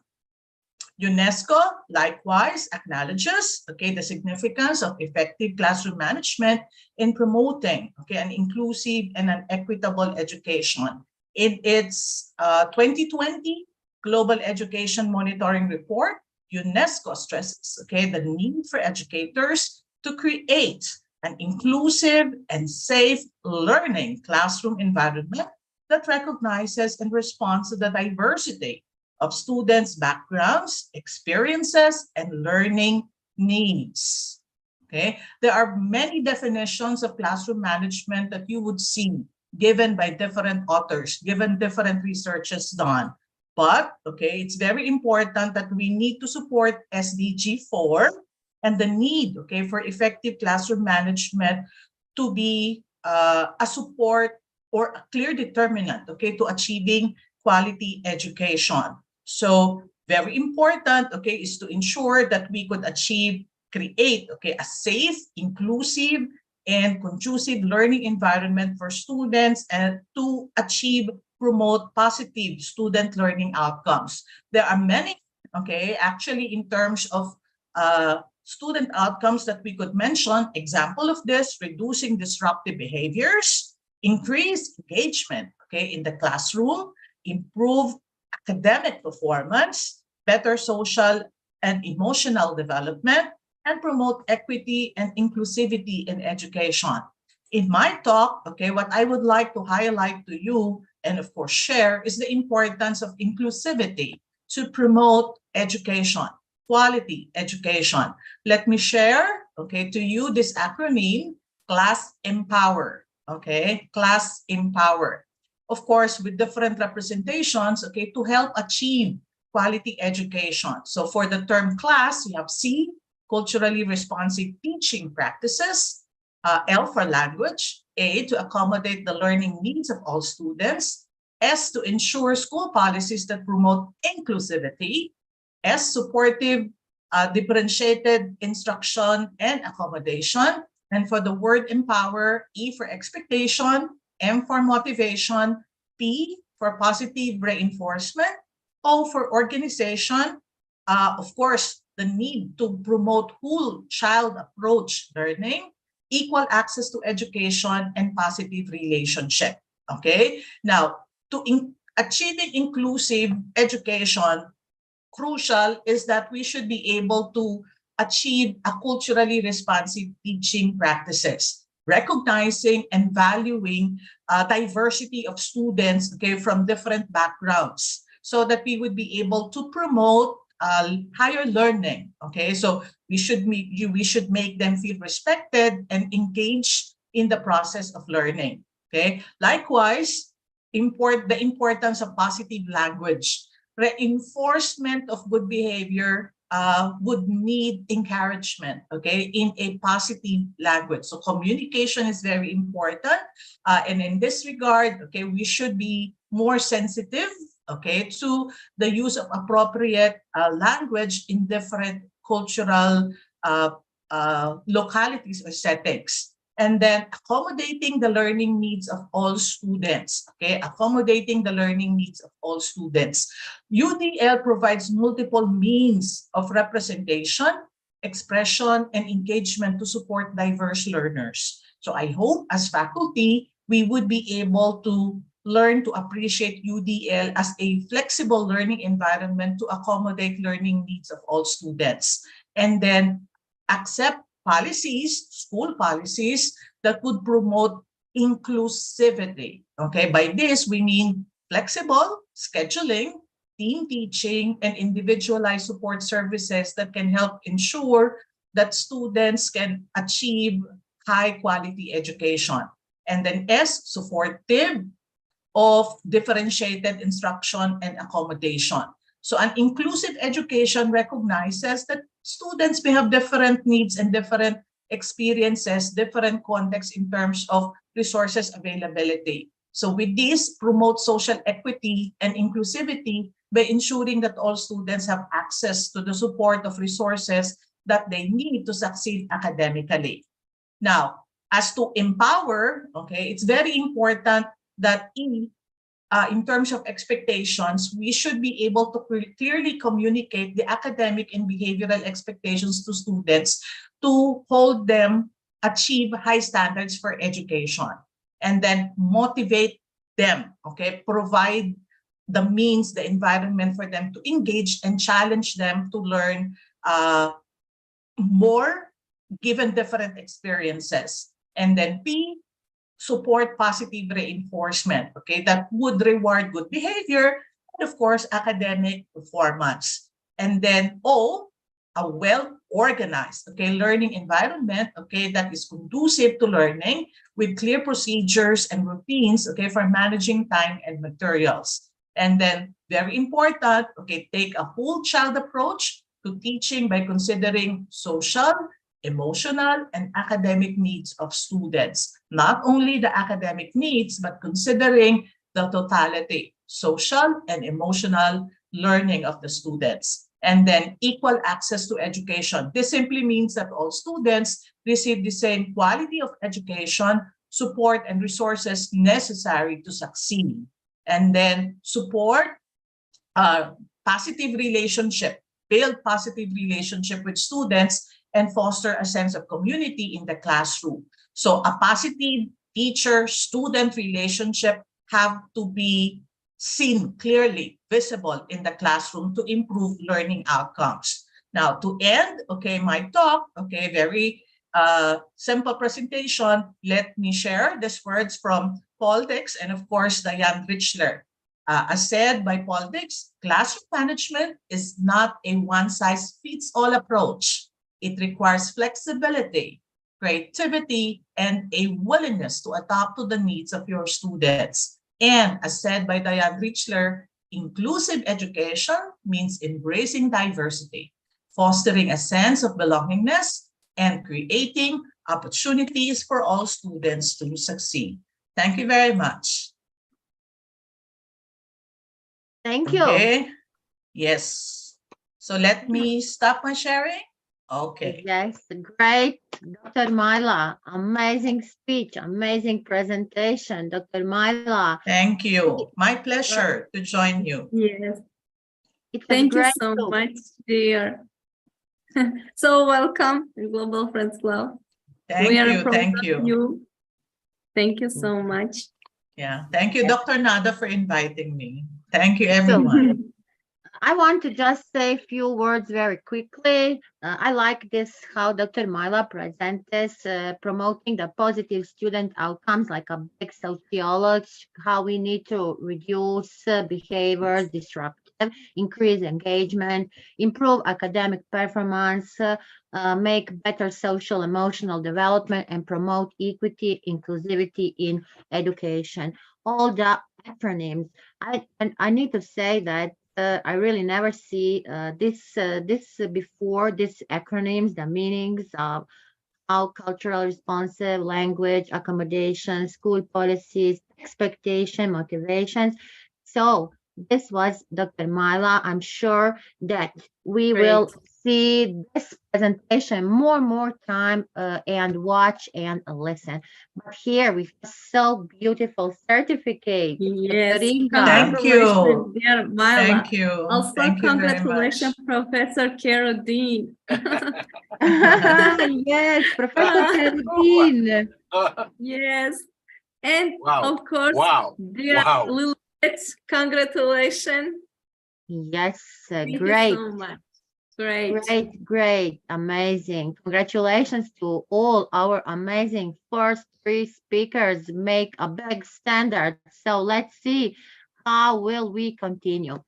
UNESCO likewise acknowledges, okay, the significance of effective classroom management in promoting, okay, an inclusive and an equitable education. In its 2020 Global Education Monitoring Report, UNESCO stresses, okay, the need for educators to create an inclusive and safe learning classroom environment that recognizes and responds to the diversity of students' backgrounds, experiences, and learning needs. Okay, there are many definitions of classroom management that you would see given by different authors, given different researches done. But, okay, it's very important that we need to support SDG 4 and the need, okay, for effective classroom management to be a support or a clear determinant, okay, to achieving quality education. So very important, okay, is to ensure that we could create, okay, a safe, inclusive, and conducive learning environment for students and to promote positive student learning outcomes. There are many, okay, actually in terms of student outcomes that we could mention. Example of this, reducing disruptive behaviors, increase engagement, okay, in the classroom, improve academic performance, better social and emotional development, and promote equity and inclusivity in education. In my talk, okay, what I would like to highlight to you and of course share is the importance of inclusivity to promote education, quality education. Let me share, okay, to you this acronym, Class Empower, okay, Class Empower. Of course, with different representations, okay, to help achieve quality education. So for the term class, you have C, culturally responsive teaching practices, L for language, A, to accommodate the learning needs of all students, S, to ensure school policies that promote inclusivity, S, supportive, differentiated instruction and accommodation, and for the word empower, E for expectation, M for motivation, P for positive reinforcement, O for organization, of course, the need to promote whole child approach learning, equal access to education, and positive relationship. Okay, now achieving inclusive education, crucial is that we should be able to achieve a culturally responsive teaching practices, recognizing and valuing diversity of students, okay, from different backgrounds, so that we would be able to promote higher learning. Okay, so we should make them feel respected and engaged in the process of learning. Okay, likewise, the importance of positive language. Reinforcement of good behavior would need encouragement, okay, in a positive language. So communication is very important. And in this regard, okay, we should be more sensitive, okay, to the use of appropriate language in different cultural localities or settings. And then accommodating the learning needs of all students, okay? Accommodating the learning needs of all students. UDL provides multiple means of representation, expression, and engagement to support diverse learners. So I hope as faculty, we would be able to learn to appreciate UDL as a flexible learning environment to accommodate learning needs of all students. And then accept policies, school policies that would promote inclusivity. Okay, by this we mean flexible scheduling, team teaching, and individualized support services that can help ensure that students can achieve high quality education. And then S, supportive of differentiated instruction and accommodation. So an inclusive education recognizes that students may have different needs and different experiences, different contexts in terms of resources availability. So with this, promote social equity and inclusivity by ensuring that all students have access to the support of resources that they need to succeed academically. Now, as to empower, okay, it's very important that in terms of expectations, we should be able to clearly communicate the academic and behavioral expectations to students to hold them achieve high standards for education, and then motivate them, okay, provide the means, the environment for them to engage and challenge them to learn more given different experiences. And then P, support positive reinforcement, okay, that would reward good behavior and of course academic performance. And then O, a well-organized, okay, learning environment, okay, that is conducive to learning with clear procedures and routines, okay, for managing time and materials. And then very important, okay, take a whole child approach to teaching by considering social, emotional, and academic needs of students. Not only the academic needs, but considering the totality, social and emotional learning of the students. And then equal access to education. This simply means that all students receive the same quality of education, support, and resources necessary to succeed. And then support positive relationship, build positive relationship with students, and foster a sense of community in the classroom. So a positive teacher-student relationship have to be seen clearly, visible in the classroom to improve learning outcomes. Now, to end, okay, my talk, okay, very simple presentation, let me share these words from Paul Dix and of course, Diane Richler. As said by Paul Dix, classroom management is not a one-size-fits-all approach. It requires flexibility, creativity, and a willingness to adapt to the needs of your students. And as said by Diane Richler, inclusive education means embracing diversity, fostering a sense of belongingness, and creating opportunities for all students to succeed. Thank you very much. Thank you. Okay. Yes. So let me stop my sharing. Okay. Yes, great, Dr. Myla. Amazing speech, amazing presentation, Dr. Myla. Thank you. My pleasure to join you. Yes, It was thank you great so to- much, dear. So welcome to Global Friends Club. Thank We are you. proud Thank of you. Thank you so much. Yeah. Thank you, Dr. Nada, for inviting me. Thank you, everyone. I want to just say a few words very quickly. I like this, how Dr. Myla presents this, promoting the positive student outcomes like a big sociology, how we need to reduce behaviors, disrupt increase engagement, improve academic performance, make better social emotional development, and promote equity, inclusivity in education. All the acronyms. I need to say that I really never see this before. These acronyms, the meanings of how cultural responsive, language, accommodation, school policies, expectation, motivations. So this was Dr. Myla. I'm sure that we will see this presentation more time and watch and listen. But here we have so beautiful certificate. Yes, Dr. Inga. Thank you. congratulations, dear Myla. Thank you. Also, Thank you very congratulations, much. Professor Kerodin. Yes, Professor Kerodin. Yes, and Wow. of course, Wow. dear Wow. Lilith, congratulations. Yes, Thank great. you so much. Great. Great, amazing. Congratulations to all our amazing first three speakers. Make a big standard. So let's see how will we continue.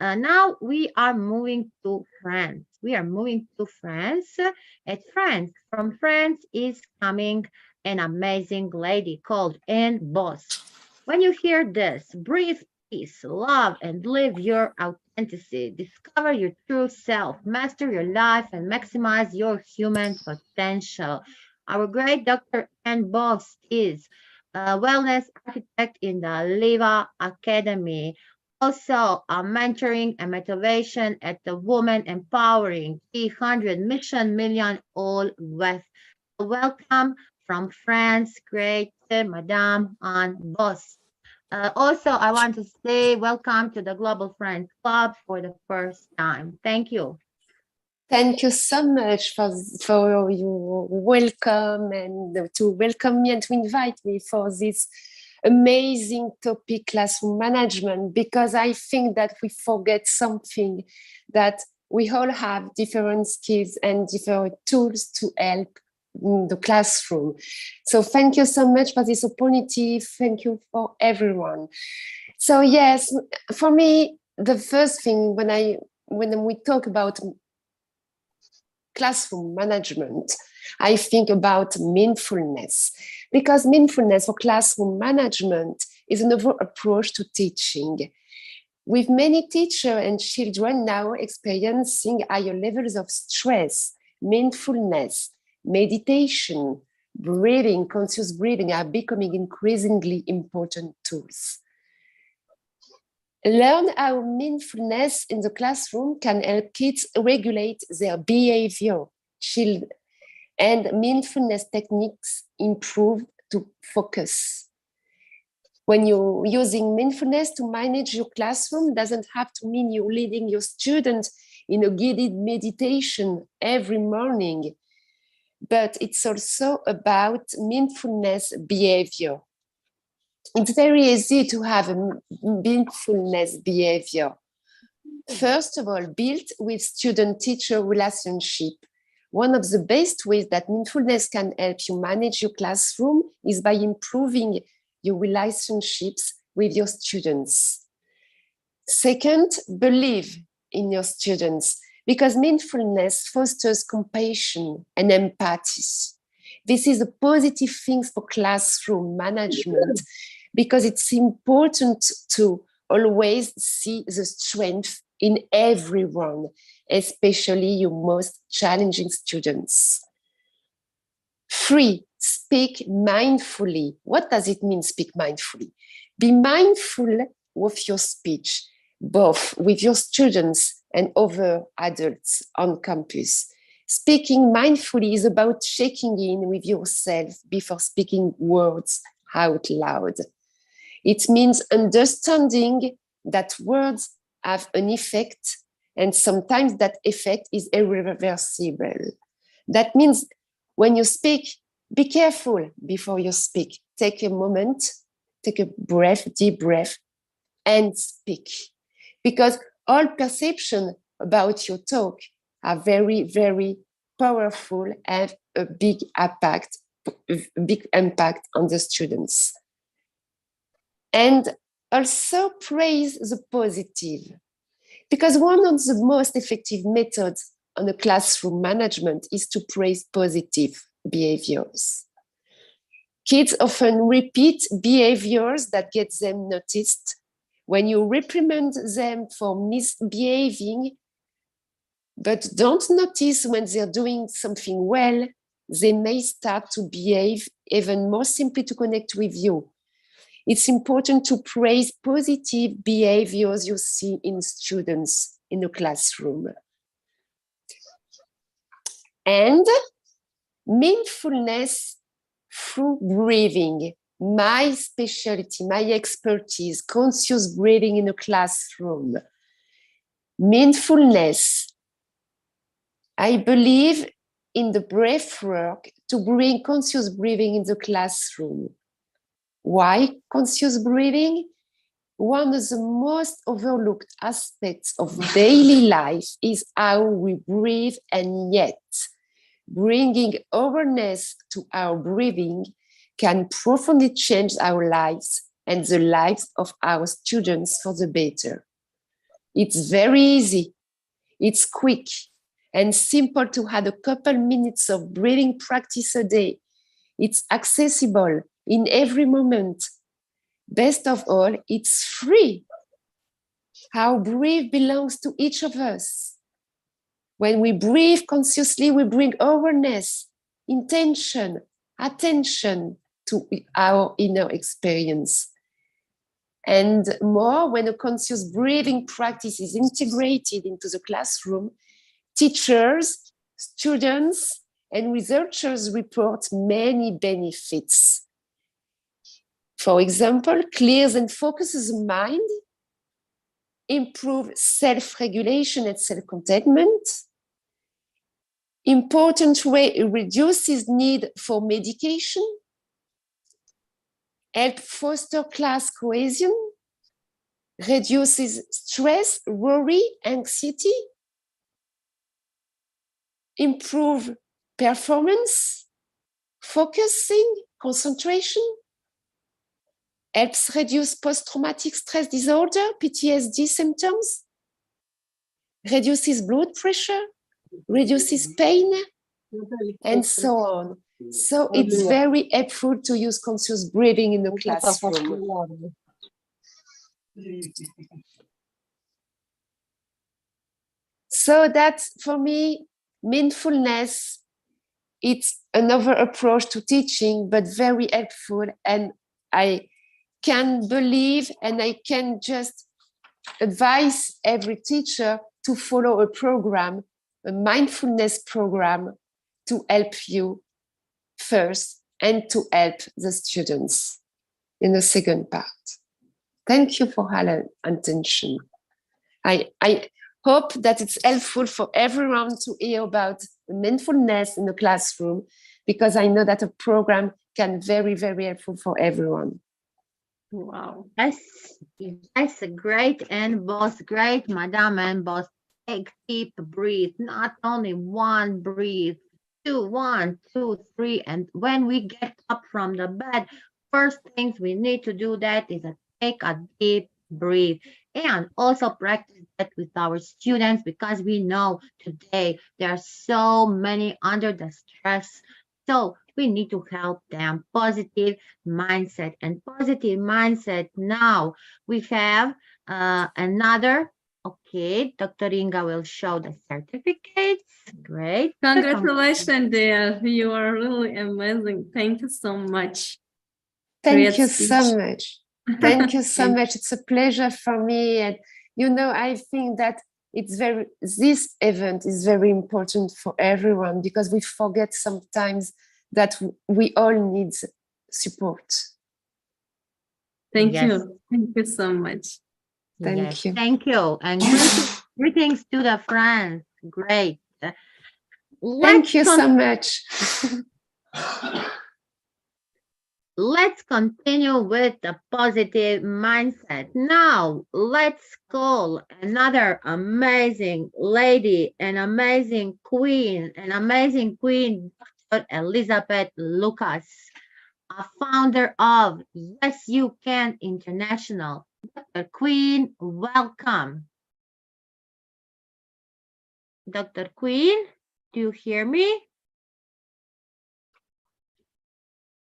Now we are moving to France. We are moving to France. At France, from France is coming an amazing lady called Anne Boss. When you hear this, breathe peace, love, and live your authenticity. Discover your true self, master your life, and maximize your human potential. Our great Dr. Anne Boss is a wellness architect in the Liva Academy. Also, a mentoring and motivation at the Women Empowering 300 Mission Million All With. Welcome from France, great Madame Anne Boss. Also, I want to say welcome to the Global Friends Club for the first time. Thank you. Thank you so much for your welcome and to welcome me and to invite me for this amazing topic, classroom management, because I think that we forget something, that we all have different skills and different tools to help in the classroom. So thank you so much for this opportunity. Thank you for everyone. So yes, for me, the first thing when we talk about classroom management, I think about mindfulness, because mindfulness for classroom management is another approach to teaching. With many teachers and children now experiencing higher levels of stress, mindfulness, meditation, breathing, conscious breathing are becoming increasingly important tools. Learn how mindfulness in the classroom can help kids regulate their behavior, and mindfulness techniques improve to focus. When you're using mindfulness to manage your classroom, doesn't have to mean you're leading your students in a guided meditation every morning, but it's also about mindfulness behavior. It's very easy to have a mindfulness behavior. First of all, built with student-teacher relationship. One of the best ways that mindfulness can help you manage your classroom is by improving your relationships with your students. Second, believe in your students, because mindfulness fosters compassion and empathy. This is a positive thing for classroom management, because it's important to always see the strength in everyone, especially your most challenging students. 3, speak mindfully. What does it mean, speak mindfully? Be mindful of your speech, both with your students and other adults on campus. Speaking mindfully is about checking in with yourself before speaking words out loud. It means understanding that words have an effect, and sometimes that effect is irreversible. That means when you speak, be careful before you speak. Take a moment, take a breath, deep breath, and speak. Because all perception about your talk are very, very powerful and a big impact on the students. And also praise the positive. Because one of the most effective methods on a classroom management is to praise positive behaviors. Kids often repeat behaviors that get them noticed. When you reprimand them for misbehaving, but don't notice when they're doing something well, they may start to behave even more simply to connect with you. It's important to praise positive behaviors you see in students in the classroom. And mindfulness through breathing, my specialty, my expertise, conscious breathing in the classroom. Mindfulness, I believe in the breath work to bring conscious breathing in the classroom. Why conscious breathing? One of the most overlooked aspects of daily life is how we breathe, and yet bringing awareness to our breathing can profoundly change our lives and the lives of our students for the better. It's very easy, it's quick and simple to have a couple minutes of breathing practice a day. It's accessible in every moment. Best of all, it's free. Our breath belongs to each of us. When we breathe consciously, we bring awareness, intention, attention to our inner experience. And more, when a conscious breathing practice is integrated into the classroom, teachers, students, and researchers report many benefits. For example, clears and focuses the mind, improves self-regulation and self-contentment. Important way, it reduces need for medication, help foster class cohesion, reduces stress, worry, anxiety, improve performance, focusing, concentration, helps reduce post-traumatic stress disorder, PTSD symptoms, reduces blood pressure, reduces pain, and so on. So it's very helpful to use conscious breathing in the classroom. So that's, for me, mindfulness, it's another approach to teaching, but very helpful. And I can believe, and I can just advise every teacher to follow a program, a mindfulness program, to help you first and to help the students in the second part. Thank you for your attention. I hope that it's helpful for everyone to hear about mindfulness in the classroom, because I know that a program can be very, very helpful for everyone. Wow. That's great, and both great, Madame, and both take deep breathe, not only one breathe, two, 1, 2, 3, and when we get up from the bed, first things we need to do that is take a deep breathe, and also practice that with our students, because we know today there are so many under the stress. So we need to help them. Positive mindset, and positive mindset. Now we have another. Okay, Dr. Inga will show the certificates. Great. Congratulations, dear. You are really amazing. Thank you so much. Thank Great you speech. so much. Thank you so much. It's a pleasure for me. And you know, I think that this event is very important for everyone, because we forget sometimes that we all need support. Thank Yes. you. Thank you so much. Thank Yes, you. Thank you. And greetings to the friends. Great. Thank you so much. Let's continue with the positive mindset. Now, let's call another amazing lady, an amazing queen, Dr. Elizabeth Lucas, a founder of Yes You Can International. Dr. Queen, welcome. Dr. Queen, do you hear me?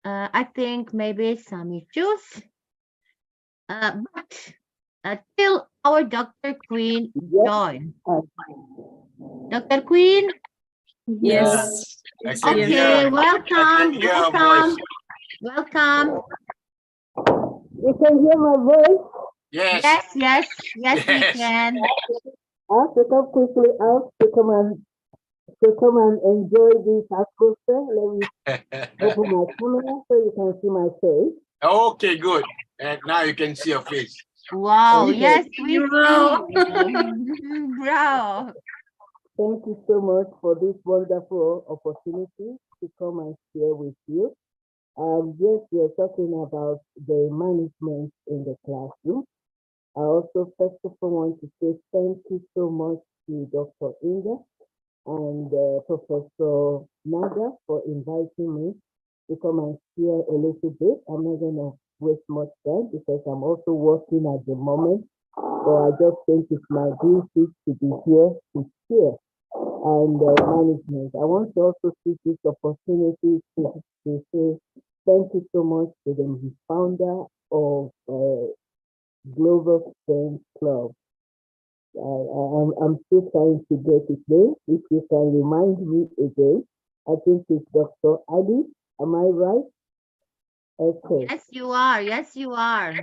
I think maybe some issues. But till our Dr. Queen join. Dr. Queen, Yes. I can okay, hear. I welcome, can hear her voice. welcome. You can hear my voice. Yes. Yes, we Yes. can. I have to come quickly out to come and enjoy this atmosphere. Let me open my camera so you can see my face. Okay, good. And now you can see your face. Wow, Okay. yes, we Wow. see. Bro. Thank you so much for this wonderful opportunity to come and share with you. Yes, we're talking about the management in the classroom. I also first of all want to say thank you so much to Dr. Inga and Professor Naga for inviting me to come and share a little bit. I'm not going to waste much time because I'm also working at the moment. So I just think it's my duty to be here to share and management. I want to also take this opportunity to say thank you so much to the founder of Global Friends Club. I'm still trying to get it there. If you can remind me again, I think it's Dr. Ali. Am I right? Okay. Yes, you are. Yes, you are.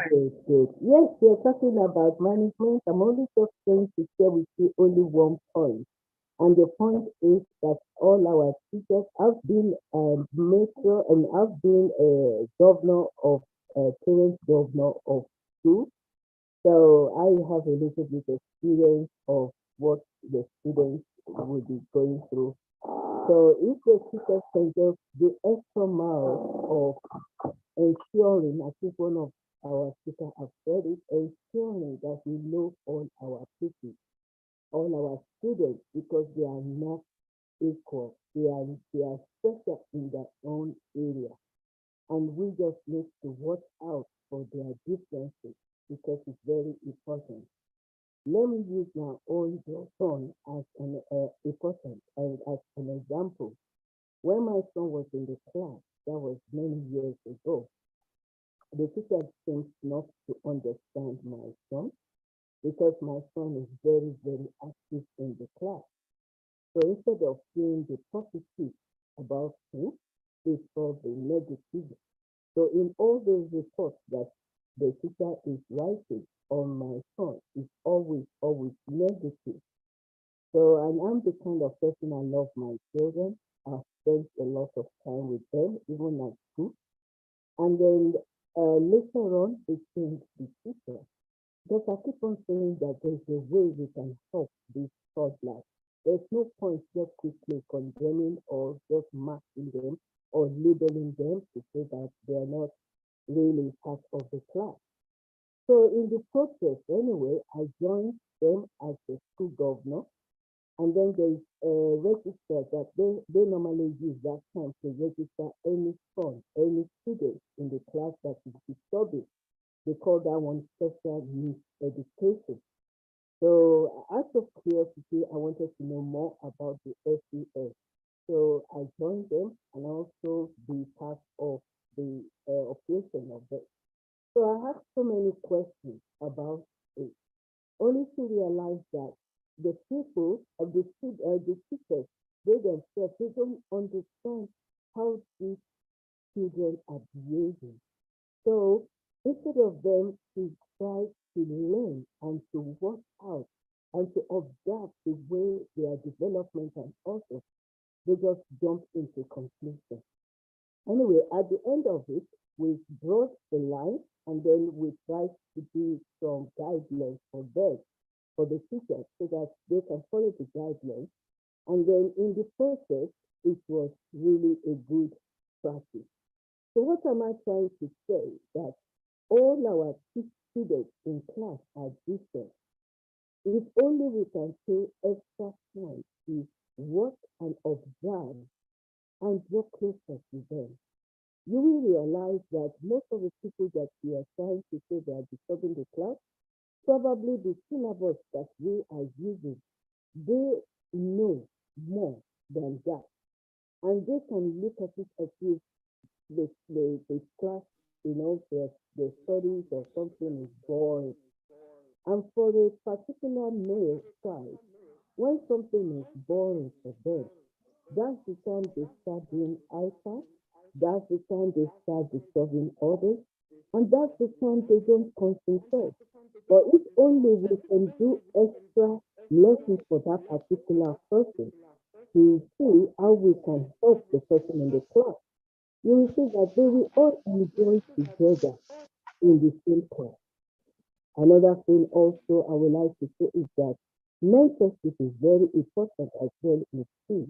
Good, good. Yes, we're talking about management. I'm only just going to share with you only one point. And the point is that all our teachers have been major and have been a governor of current governor of school. So I have a little bit experience of what the students will be going through. So if the teachers can just do extra mile of ensuring, I think one of our speakers have said it, ensuring that we know all our people, all our students, because they are not equal. They are special in their own area. And we just need to watch out for their differences because it's very important. Let me use my own son as an important as an example. When my son was in the class, that was many years ago, the teacher seems not to understand my son because my son is very, very active in the class. So instead of seeing the positive about him, they saw the negative. So in all those reports that the teacher is writing on my son, it's always, always negative. So and I'm the kind of person I love my children. I spend a lot of time with them, even at school. And then later on, they changed the teacher. Because I keep on saying that there's a way we can help these toddlers. There's no point just quickly condemning or just marking them or labeling them to say that they're not really part of the class. So in the process, anyway, I joined them as the school governor. And then there's a register that they normally use that time to register any son, any student in the class that is disturbing. They call that one special needs education. So out of curiosity, I wanted to know more about the SES. So I joined them and also be part of the operation of it. So I have so many questions about it, only to realize that the people of the teachers, they themselves, they don't understand how these children are behaving. So instead of them to try to learn and to work out and to observe the way their development and also, they just jump into conclusion. Anyway, at the end of it, we brought the line and then we tried to do some guidelines for them, for the teachers, so that they can follow the guidelines. And then in the process, it was really a good practice. So what am I trying to say? That all our students in class are different. If only we can take extra time to work and observe and draw closer to them, you will realize that most of the people that we are trying to say they are disturbing the class, probably the syllabus that we are using they know more than that. And they can look at it as if the class, the studies or something is boring. And for a particular male child, when something is boring for them, that's the time they start doing iPad, that's the time they start disturbing others, and that's the time they don't concentrate. But if only we can do extra lessons for that particular person, to see how we can help the person in the class, you will see that they will all enjoy together in the same class. Another thing also I would like to say is that mentorship is very important as well in school.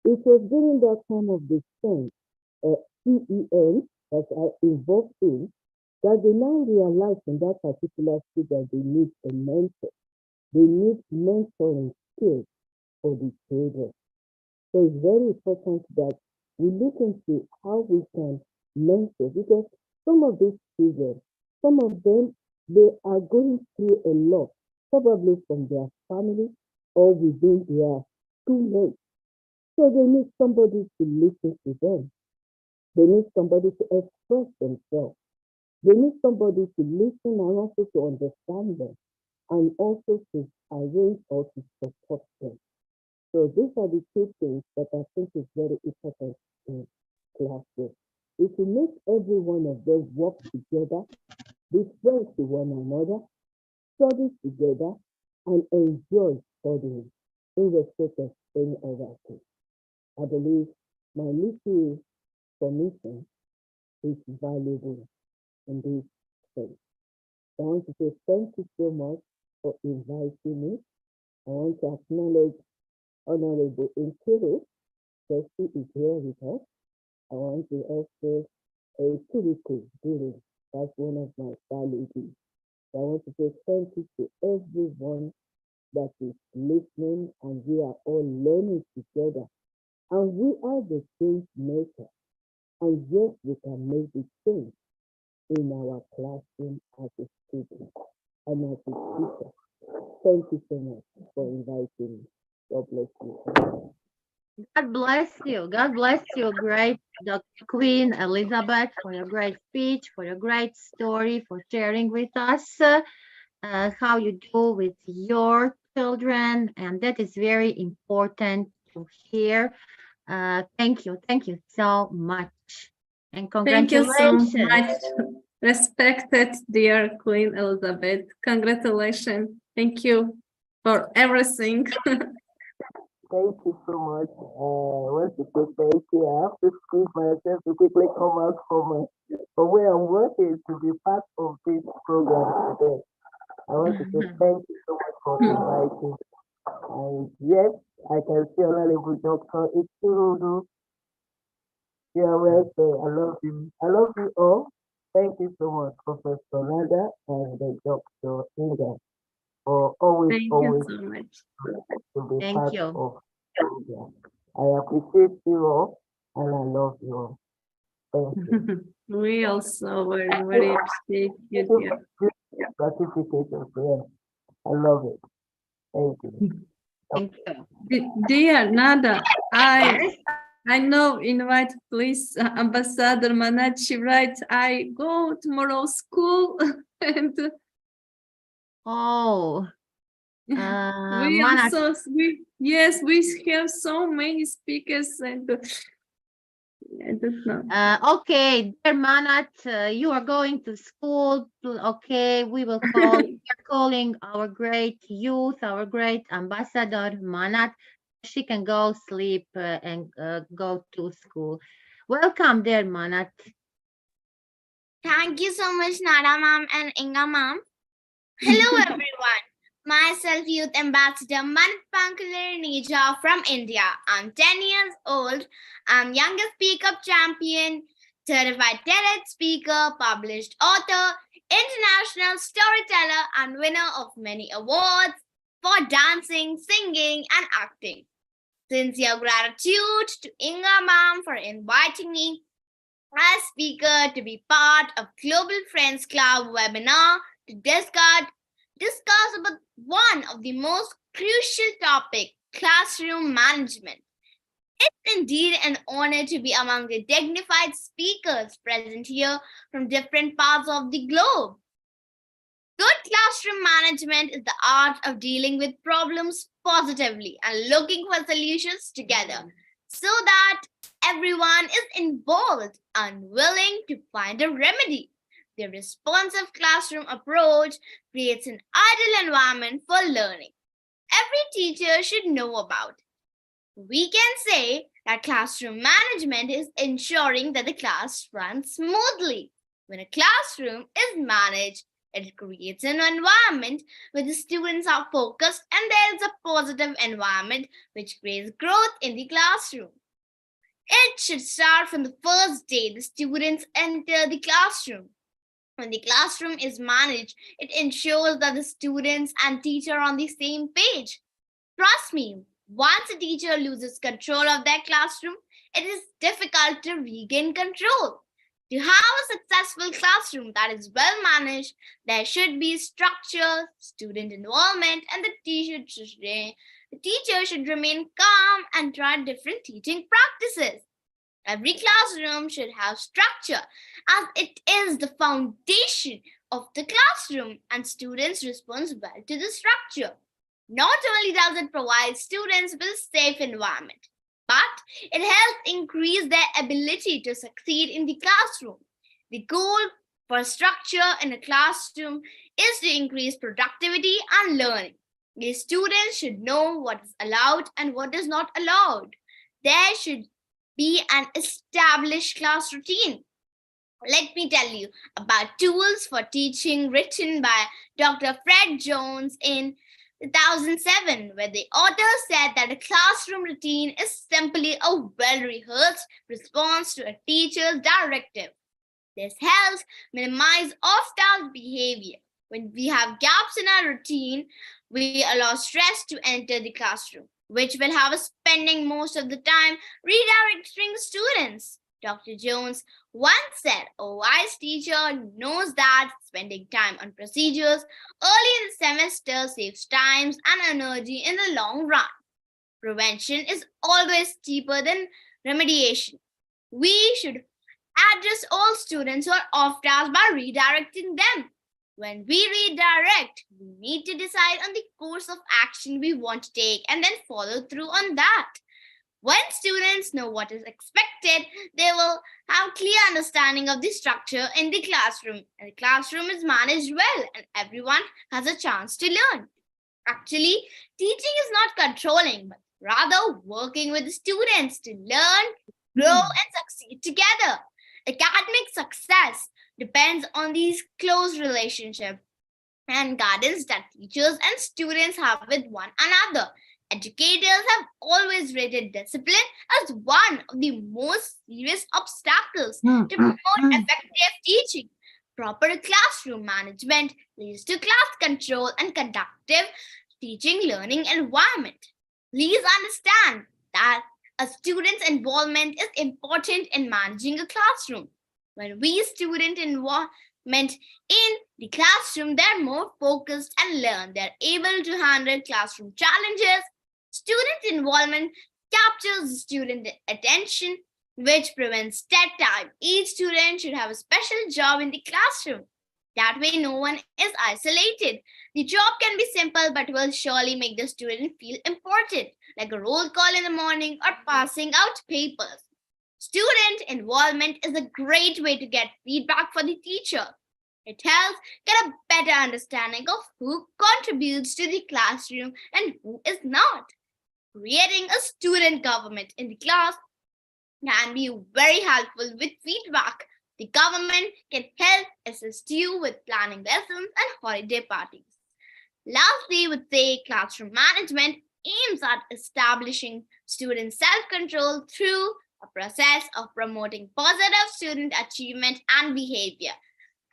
It was during that time of the STEM, CEN, that I involved in, that they now realize in that particular school that they need a mentor. They need mentoring skills for the children. So it's very important that we look into how we can mentor, because some of these children, some of them, they are going through a lot, probably from their family or within their schoolmates. So they need somebody to listen to them. They need somebody to express themselves. They need somebody to listen and also to understand them, and also to arrange or to support them. So these are the two things that I think is very important in classroom. If you make every one of them work together, be friends to one another, study together, and enjoy studying, irrespective of any other thing. I believe my little submission is valuable in this space. I want to say thank you so much for inviting me. I want to acknowledge Honorable Inkiru, Bessie is here with us. I want to also Kirikou Duru, that's one of my colleagues. I want to say thank you to everyone that is listening, and we are all learning together. And we are the change maker. And yes, we can make the change in our classroom as a student and as a teacher. Thank you so much for inviting me. God bless you. God bless you. God bless you, great Dr. Queen Elizabeth, for your great speech, for your great story, for sharing with us how you do with your children. And that is very important to hear. Thank you. Thank you so much. And Thank you congratulations. so much, respected dear Queen Elizabeth. Congratulations. Thank you for everything. Thank you so much. I want to say thank you. I have to squeeze myself to quickly come out from where I'm working to be part of this program today. I want to say thank you so much for inviting. And yes, I can see Honorable Dr. Ichirudu. Yeah, well, so I love you. I love you all. Thank you so much, Professor Nada and Dr. Inga, for always Thank you always so much. to be Thank part you. of program. I appreciate you all and I love you all. Thank you. We also very appreciate you, dear. Certificate of prayer. I love it. Thank you. Thank you. Dear Nada, Yes. I know, invite please Ambassador Manat. She writes, I go tomorrow school and Oh, we Manat, also we have so many speakers and I don't know. okay, dear Manat, you are going to school. Okay, we will call. We are calling our great youth, our great ambassador Manat. She can go sleep and go to school. Welcome, dear Manat. Thank you so much, Nada ma'am and Inga ma'am. Hello, everyone. Myself, Youth Ambassador Manat Pankaler Nija from India. I'm 10 years old. I'm youngest Speak Up champion, certified TED speaker, published author, international storyteller, and winner of many awards for dancing, singing, and acting. Sincere gratitude to Inga ma'am for inviting me as speaker to be part of Global Friends Club webinar to discuss discuss about one of the most crucial topic, classroom management. It's indeed an honor to be among the dignified speakers present here from different parts of the globe. Good classroom management is the art of dealing with problems positively and looking for solutions together so that everyone is involved and willing to find a remedy. The responsive classroom approach creates an ideal environment for learning. Every teacher should know about it. We can say that classroom management is ensuring that the class runs smoothly. When a classroom is managed, it creates an environment where the students are focused and there is a positive environment which creates growth in the classroom. It should start from the first day the students enter the classroom. When the classroom is managed, it ensures that the students and teacher are on the same page. Trust me, once a teacher loses control of their classroom, it is difficult to regain control. To have a successful classroom that is well managed, there should be structure, student involvement, and the teacher should remain calm and try different teaching practices. Every classroom should have structure as it is the foundation of the classroom and students respond well to the structure. Not only does it provide students with a safe environment, but it helps increase their ability to succeed in the classroom. The goal for structure in a classroom is to increase productivity and learning. The students should know what is allowed and what is not allowed. There should be an established class routine. Let me tell you about tools for teaching written by Dr. Fred Jones in 2007, where the author said that a classroom routine is simply a well-rehearsed response to a teacher's directive. This helps minimize off-task behavior. When we have gaps in our routine, we allow stress to enter the classroom, which will have us spending most of the time redirecting students. Dr. Jones once said, a wise teacher knows that spending time on procedures early in the semester saves time and energy in the long run. Prevention is always cheaper than remediation. We should address all students who are off task by redirecting them. When we redirect, we need to decide on the course of action we want to take and then follow through on that. When students know what is expected, they will have clear understanding of the structure in the classroom, and the classroom is managed well and everyone has a chance to learn. Actually, teaching is not controlling, but rather working with the students to learn, grow, and succeed together. Academic success depends on these close relationships and guidance that teachers and students have with one another. Educators have always rated discipline as one of the most serious obstacles to promote effective teaching. Proper classroom management leads to class control and conducive teaching learning environment. Please understand that a student's involvement is important in managing a classroom. When we student involvement in the classroom, they're more focused and learn. They're able to handle classroom challenges. Student involvement captures the student attention, which prevents dead time. Each student should have a special job in the classroom. That way, no one is isolated. The job can be simple, but will surely make the student feel important, like a roll call in the morning or passing out papers. Student involvement is a great way to get feedback for the teacher. It helps get a better understanding of who contributes to the classroom and who is not. Creating a student government in the class can be very helpful with feedback. The government can help assist you with planning lessons and holiday parties. Lastly, I would say classroom management aims at establishing student self-control through a process of promoting positive student achievement and behavior.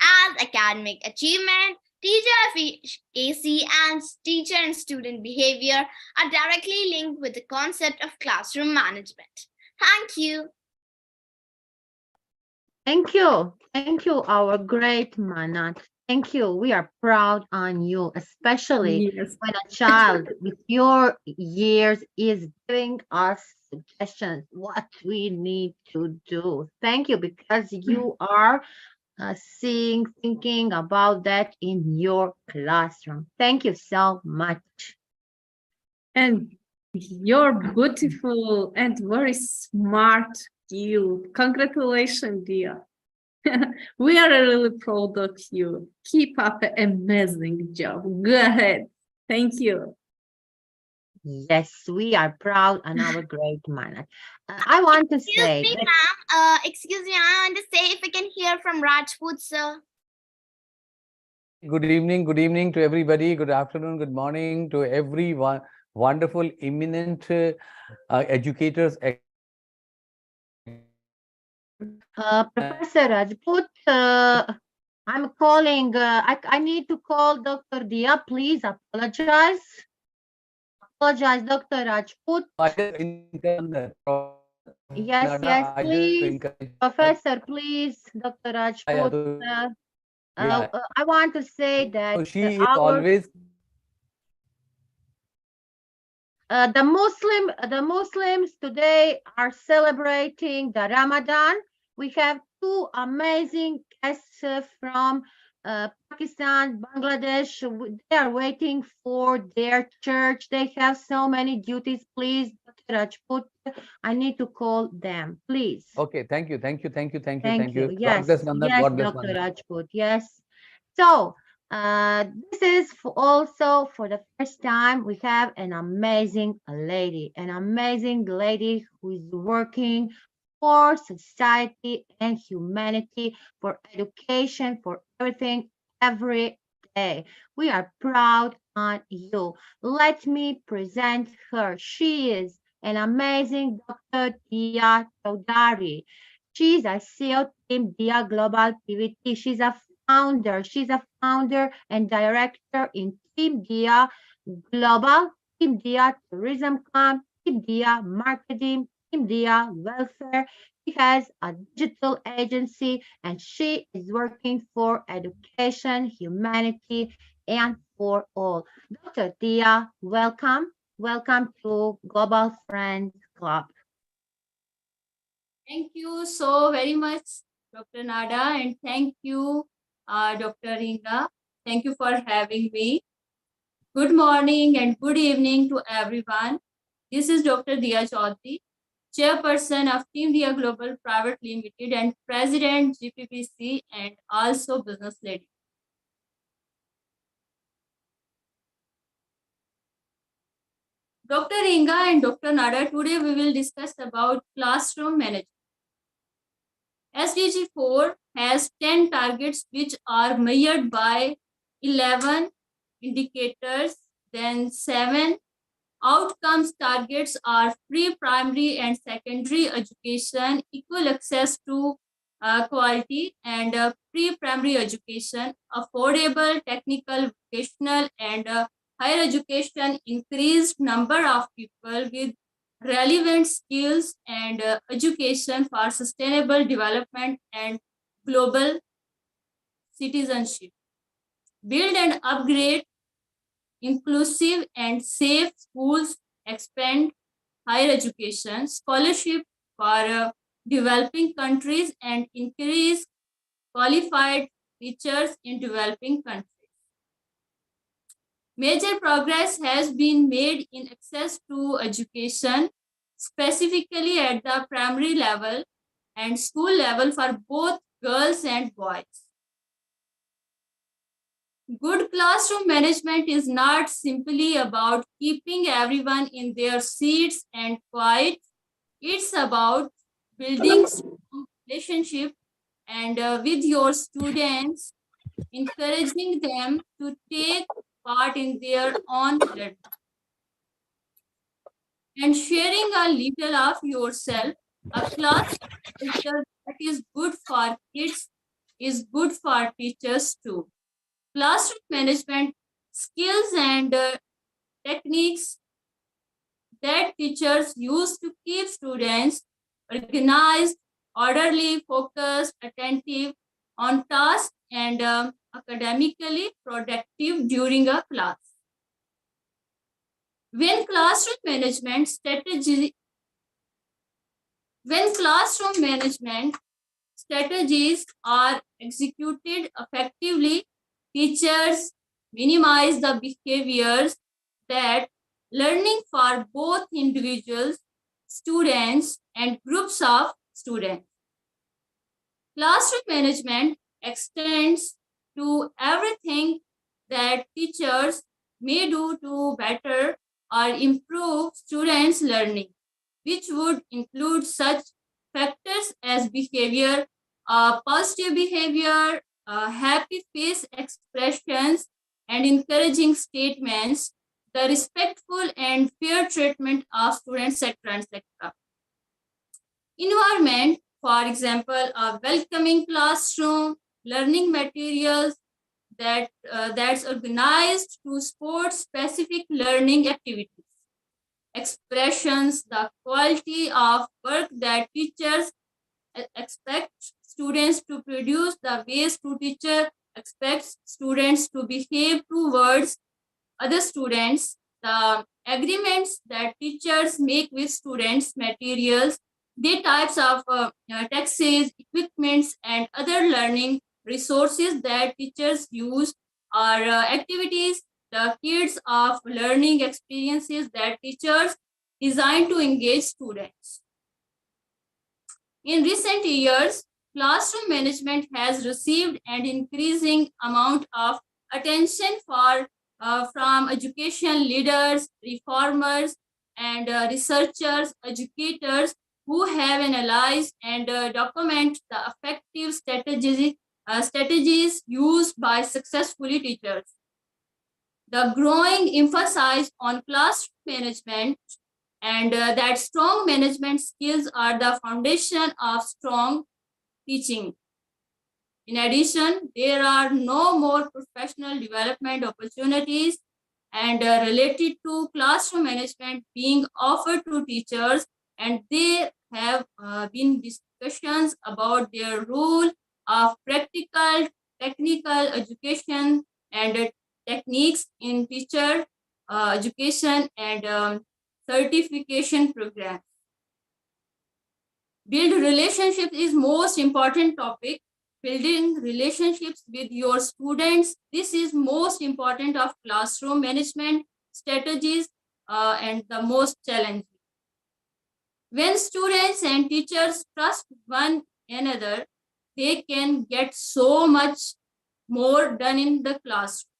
As academic achievement, teacher efficacy, and teacher and student behavior are directly linked with the concept of classroom management. Thank you. Thank you. Thank you, our great Manat. Thank you. We are proud on you, especially Yes. when a child with your years is giving us suggestions what we need to do. Thank you because you are seeing, thinking about that in your classroom. Thank you so much. And you're beautiful and very smart, you. Congratulations, dear. We are really proud of you. Keep up an amazing job. Go ahead. Thank you. Yes, we are proud on our great manner. I want to Excuse say me, that ma'am. Excuse me. I want to say if we can hear from Rajput, sir. Good evening to everybody. Good afternoon, good morning to everyone. Wonderful, eminent educators. Professor Rajput, I'm calling, I need to call Dr. Dia. Please apologize. Apologize, Dr. Rajput. Yes, please. Professor, please, Dr. Rajput. I want to say that She is always the Muslims today are celebrating the Ramadan. We have two amazing guests from Pakistan, Bangladesh. They are waiting for their church. They have so many duties. Please, Dr. Rajput, I need to call them, please. okay. Thank you. Yes, God bless Nanda. yes, God bless Dr. Nanda. Rajput. Yes. So this is also for the first time we have an amazing lady who is working for society and humanity, for education, for everything, every day. We are proud on you. Let me present her. She is an amazing Dr. Dia Chaudhary. She's a SEO Team Dia Global PVT. She's a founder and director in Team Dia Global, Team Dia Tourism Camp, Team Dia Marketing, Team Dia Welfare. She has a digital agency and she is working for education, humanity, and for all. Dr. Dia, welcome. Welcome to Global Friends Club. Thank you so very much, Dr. Nada, and thank you, Dr. Inga. Thank you for having me. Good morning and good evening to everyone. This is Dr. Dia Chaudhary, Chairperson of Team Dia Global Private Limited and President GPPC and also Business Lady. Dr. Inga and Dr. Nada, today we will discuss about classroom management. SDG 4 has 10 targets which are measured by 11 indicators. Then 7 outcomes targets are pre-primary and secondary education, equal access to quality and pre-primary education, affordable, technical, vocational, and higher education, increased number of people with relevant skills and education for sustainable development and global citizenship. Build and upgrade inclusive and safe schools, expand higher education, scholarship for developing countries, and increase qualified teachers in developing countries. Major progress has been made in access to education, specifically at the primary level and school level for both girls and boys. Good classroom management is not simply about keeping everyone in their seats and quiet. It's about building strong relationship and with your students, encouraging them to take part in their own learning, and sharing a little of yourself. A class culture that is good for kids is good for teachers too. Classroom management skills and techniques that teachers use to keep students organized, orderly, focused, attentive on tasks, and academically productive during a class. When classroom management strategies are executed effectively, teachers minimize the behaviors that learning for both individuals, students, and groups of students. Classroom management extends to everything that teachers may do to better or improve students' learning, which would include such factors as behavior, positive behavior, happy face expressions, and encouraging statements, the respectful and fair treatment of students, etc., etc. Environment, for example, a welcoming classroom, learning materials that's organized to support specific learning activities, expressions, the quality of work that teachers expect students to produce, the ways to teacher expects students to behave towards other students, the agreements that teachers make with students, materials, the types of taxes, equipments, and other learning resources that teachers use, or activities, the kids of learning experiences that teachers design to engage students. In recent years, classroom management has received an increasing amount of attention from education leaders, reformers, and researchers, educators who have analyzed and document the effective strategies used by successfully teachers. The growing emphasis on classroom management and that strong management skills are the foundation of strong teaching. In addition, there are no more professional development opportunities and related to classroom management being offered to teachers, and there have been discussions about their role of practical, technical education and techniques in teacher education and certification programs. Build relationships is most important topic. Building relationships with your students, this is most important of classroom management strategies and the most challenging. When students and teachers trust one another, they can get so much more done in the classroom.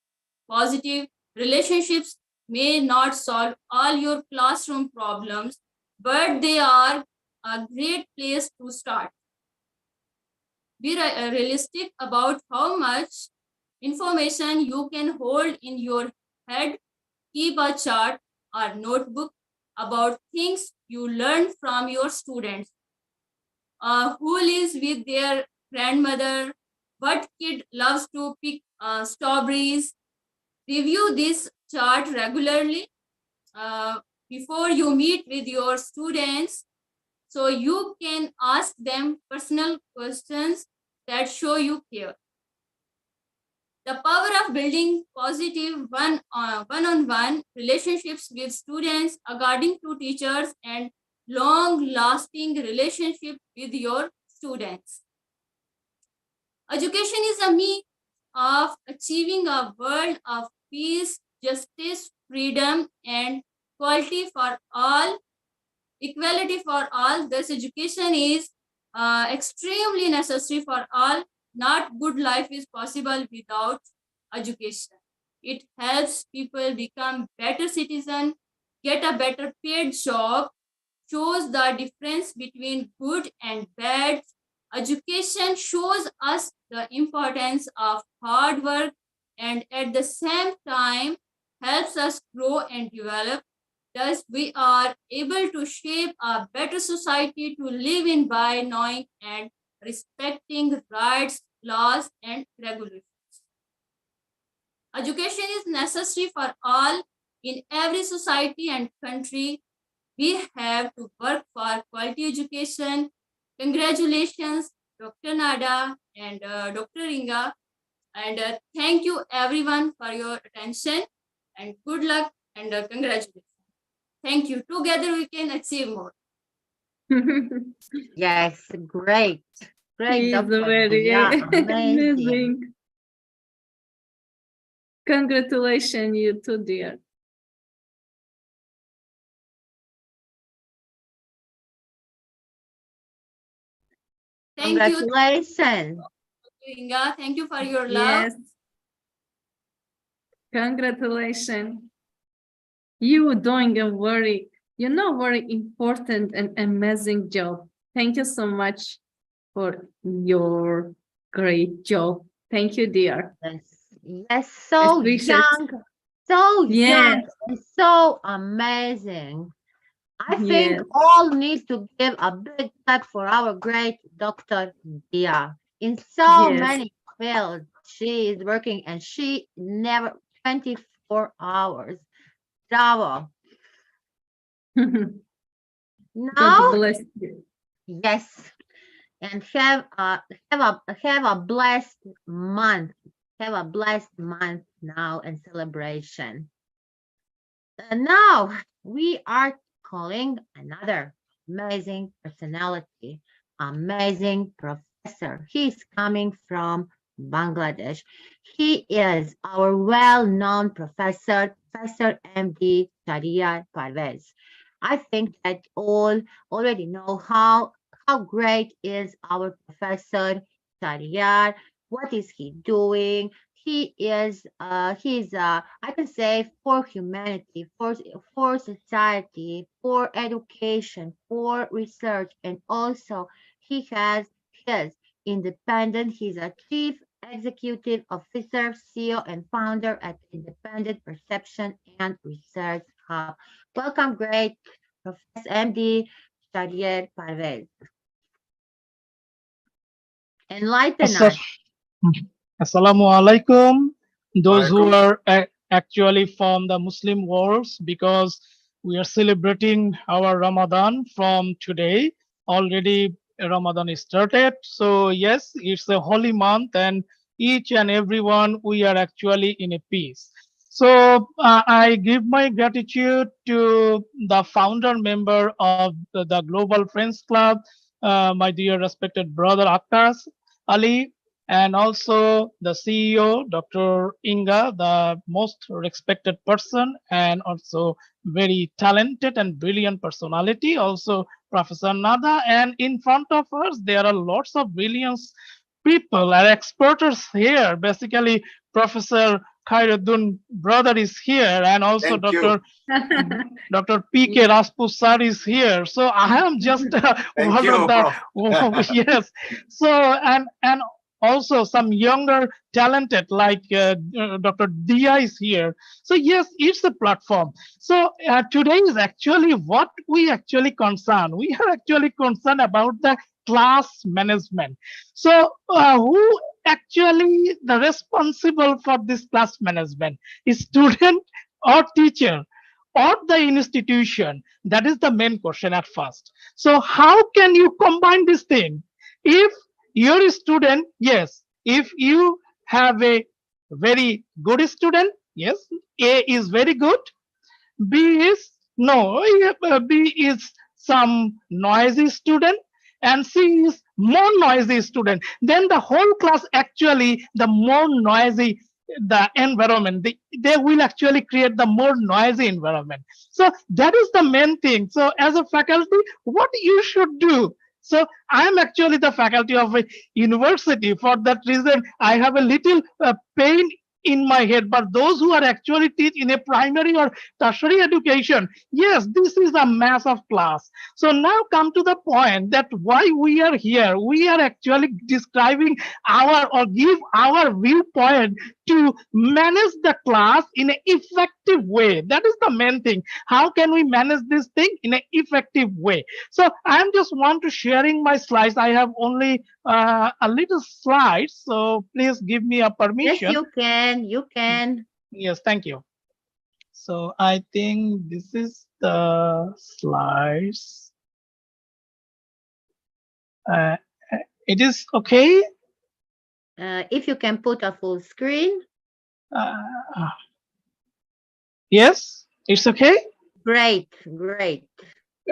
Positive relationships may not solve all your classroom problems, but they are a great place to start. Be realistic about how much information you can hold in your head. Keep a chart or notebook about things you learn from your students. Who lives with their grandmother? What kid loves to pick strawberries? Review this chart regularly before you meet with your students, so you can ask them personal questions that show you care. The power of building positive one-on-one relationships with students, according to teachers, and long-lasting relationship with your students. Education is a means of achieving a world of peace, justice, freedom, and equality for all. Thus, education is extremely necessary for all. Not good life is possible without education. It helps people become better citizens, get a better paid job, shows the difference between good and bad. Education shows us the importance of hard work and at the same time helps us grow and develop. Thus, we are able to shape a better society to live in by knowing and respecting rights, laws, and regulations. Education is necessary for all in every society and country. We have to work for quality education. Congratulations, Dr. Nada and Dr. Inga, And thank you everyone for your attention, and good luck and congratulations. Thank you. Together we can achieve more. Yes, great. Great, He's Dr. very Dia, amazing. amazing. Congratulations, you too, dear. Thank you, Congratulations. Inga. Thank you for your love. Yes. Congratulations. You doing a very, very important and amazing job. Thank you so much for your great job. Thank you, dear. Yes, yes, so wishes. young, so Yes. young, and so amazing. I think Yes. all need to give a big clap for our great Dr. Dia. In so Yes. many fields, she is working and she never 24 hours. Bravo. God Now, bless you. yes, and have a blessed month. Have a blessed month now and celebration. And now we are calling another amazing personality, amazing professor. He's coming from Bangladesh. He is our well-known professor, Professor MD Shahryar Parvez. I think that all already know how great is our Professor Shahryar. What is he doing? He is I can say for humanity, for society, for education, for research, and also he has his independent. He's a chief executive officer, CEO, and founder at Independent Perception and Research Hub. Welcome, great Professor MD Shahryar Parvez. Enlighten us. Assalamu alaikum. Those who Alaikum. are actually from the Muslim world, because we are celebrating our Ramadan from today. Already Ramadan is started. So yes, it's a holy month, and each and everyone we are actually in a peace. So I give my gratitude to the founder member of the Global Friends Club, my dear respected brother Akas Ali, and also the CEO, Dr. Inga, the most respected person and also very talented and brilliant personality. Also, Professor Nada, and in front of us, there are lots of brilliant people and experts here. Basically, Professor Khairuddin brother is here, and also Thank you. Dr. P.K. Rajput sir is here. So I am just Thank one you, of the yes. So and also some younger talented like Dr. Dia is here. So yes, it's a platform. So today is actually what we actually concern. We are actually concerned about the class management. So who actually the responsible for this class management? Is student or teacher or the institution? That is the main question at first. So how can you combine this thing? If you're a student, yes, if you have a very good student, yes, A is very good, B is no, B is some noisy student, and C is more noisy student. Then the whole class actually the more noisy the environment, they will actually create the more noisy environment. So that is the main thing. So as a faculty, what you should do? So I am actually the faculty of a university. For that reason, I have a little pain in my head. But those who are actually teach in a primary or tertiary education, yes, this is a mass of class. So now come to the point that why we are here. We are actually describing our or give our viewpoint to manage the class in an effective way. That is the main thing. How can we manage this thing in an effective way? So I am just want to sharing my slides. I have only a little slide, so please give me a permission. Yes, you can. You can. Yes, thank you. So I think this is the slides. It is okay. If you can put a full screen. Yes, it's okay. Great, great.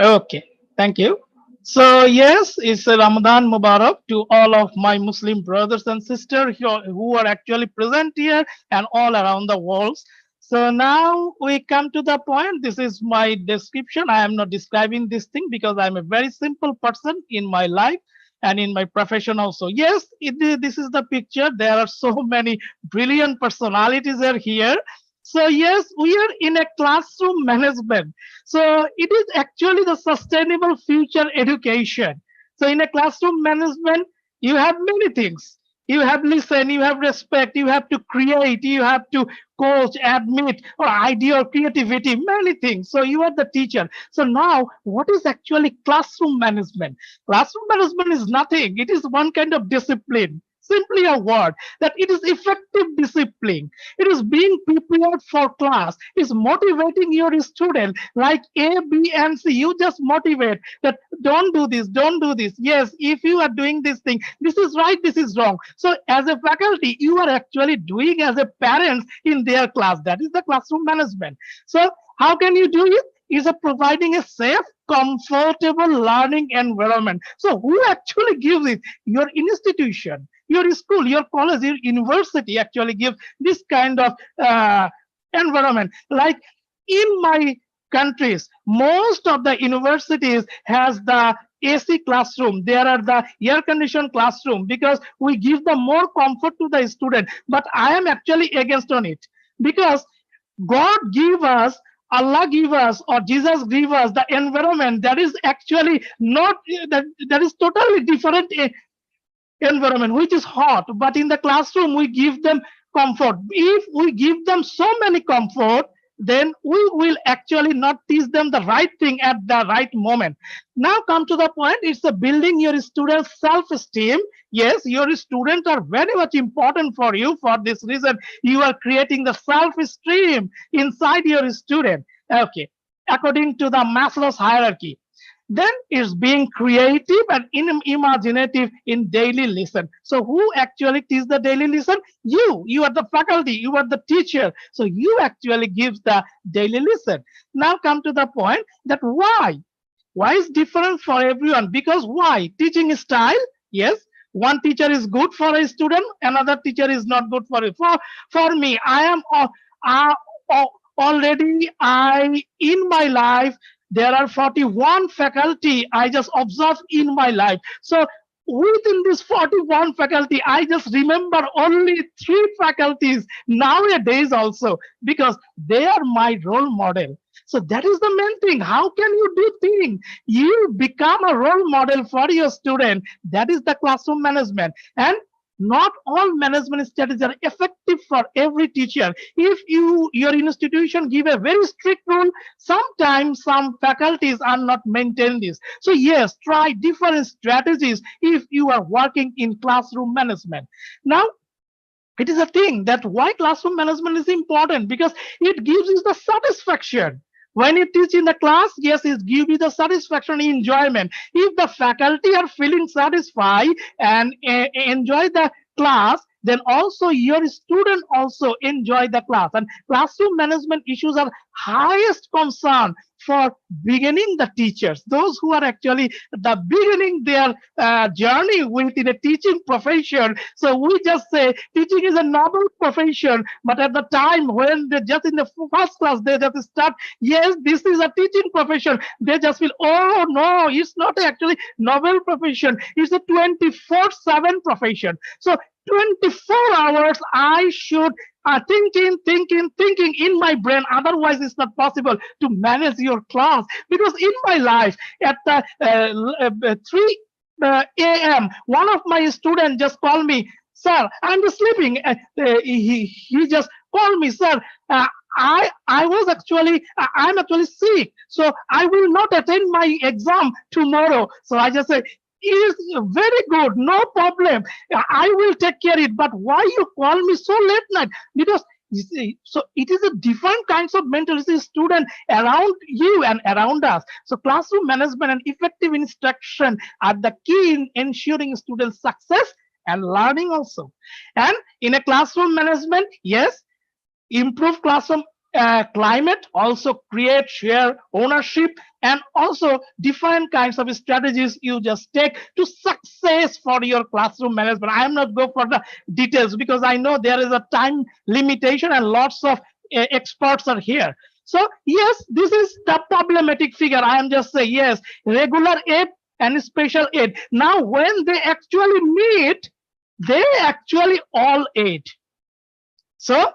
Okay, thank you. So yes, it's a Ramadan Mubarak to all of my Muslim brothers and sisters who are actually present here and all around the world. So now we come to the point. This is my description. I am not describing this thing because I'm a very simple person in my life and in my profession also. Yes, this is the picture. There are so many brilliant personalities are here. So yes, we are in a classroom management. So it is actually the sustainable future education. So in a classroom management, you have many things. You have listen, you have respect, you have to create, you have to coach, admit, or idea or creativity, many things. So you are the teacher. So now, what is actually classroom management? Classroom management is nothing. It is one kind of discipline. Simply a word that it is effective discipline. It is being prepared for class. It's motivating your student like A, B, and C. You just motivate that don't do this, don't do this. Yes, if you are doing this thing, this is right, this is wrong. So as a faculty, you are actually doing as a parent in their class. That is the classroom management. So how can you do it? Is a providing a safe, comfortable learning environment. So who actually gives it? Your institution, your school, your college, your university actually give this kind of environment. Like in my countries, most of the universities has the AC classroom. There are the air conditioned classroom because we give the more comfort to the student. But I am actually against on it because God give us, Allah give us, or Jesus give us the environment that is actually not that is totally different environment, which is hot. But in the classroom, we give them comfort. If we give them so many comfort, then we will actually not teach them the right thing at the right moment. Now come to the point, it's a building your students' self-esteem. Yes, your students are very much important for you. For this reason, you are creating the self-esteem inside your student. Okay, according to the Maslow's hierarchy. Then it's being creative and imaginative in daily lesson. So who actually teach the daily lesson? You are the faculty, you are the teacher. So you actually give the daily lesson. Now come to the point that why? Why is different for everyone? Because why? Teaching style, yes. One teacher is good for a student, another teacher is not good for it. For me, I am already in my life there are 41 faculty I just observed in my life. So within this 41 faculty, I just remember only 3 faculties nowadays also because they are my role model. So that is the main thing. How can you do things? You become a role model for your student. That is the classroom management. And not all management strategies are effective for every teacher. If your institution give a very strict rule, sometimes some faculties are not maintain this. So yes, try different strategies if you are working in classroom management. Now, it is a thing that why classroom management is important because it gives you the satisfaction. When you teach in the class, yes, it gives you the satisfaction, enjoyment. If the faculty are feeling satisfied and enjoy the class, then also your student also enjoy the class. And classroom management issues are highest concern for beginning the teachers, those who are actually the beginning their journey within a teaching profession. So we just say teaching is a noble profession, but at the time when they just in the first class, they just start, yes, this is a teaching profession. They just feel, oh no, it's not actually noble profession. It's a 24/7 profession. So 24 hours I should thinking in my brain. Otherwise, it's not possible to manage your class. Because in my life, at 3 a.m., one of my students just called me, sir, I'm just sleeping. He just called me, sir. I'm actually sick, so I will not attend my exam tomorrow. So I just said, it is very good, no problem. I will take care of it. But why you call me so late night? Because you see, so it is a different kinds of mentality student around you and around us. So classroom management and effective instruction are the key in ensuring student success and learning also. And in a classroom management, yes, improve classroom climate, also create share ownership, and also different kinds of strategies you just take to success for your classroom management. I am not go for the details because I know there is a time limitation and lots of experts are here. So yes, this is the problematic figure. I am just saying, yes, regular aid and special aid. Now when they actually meet, they actually all aid. So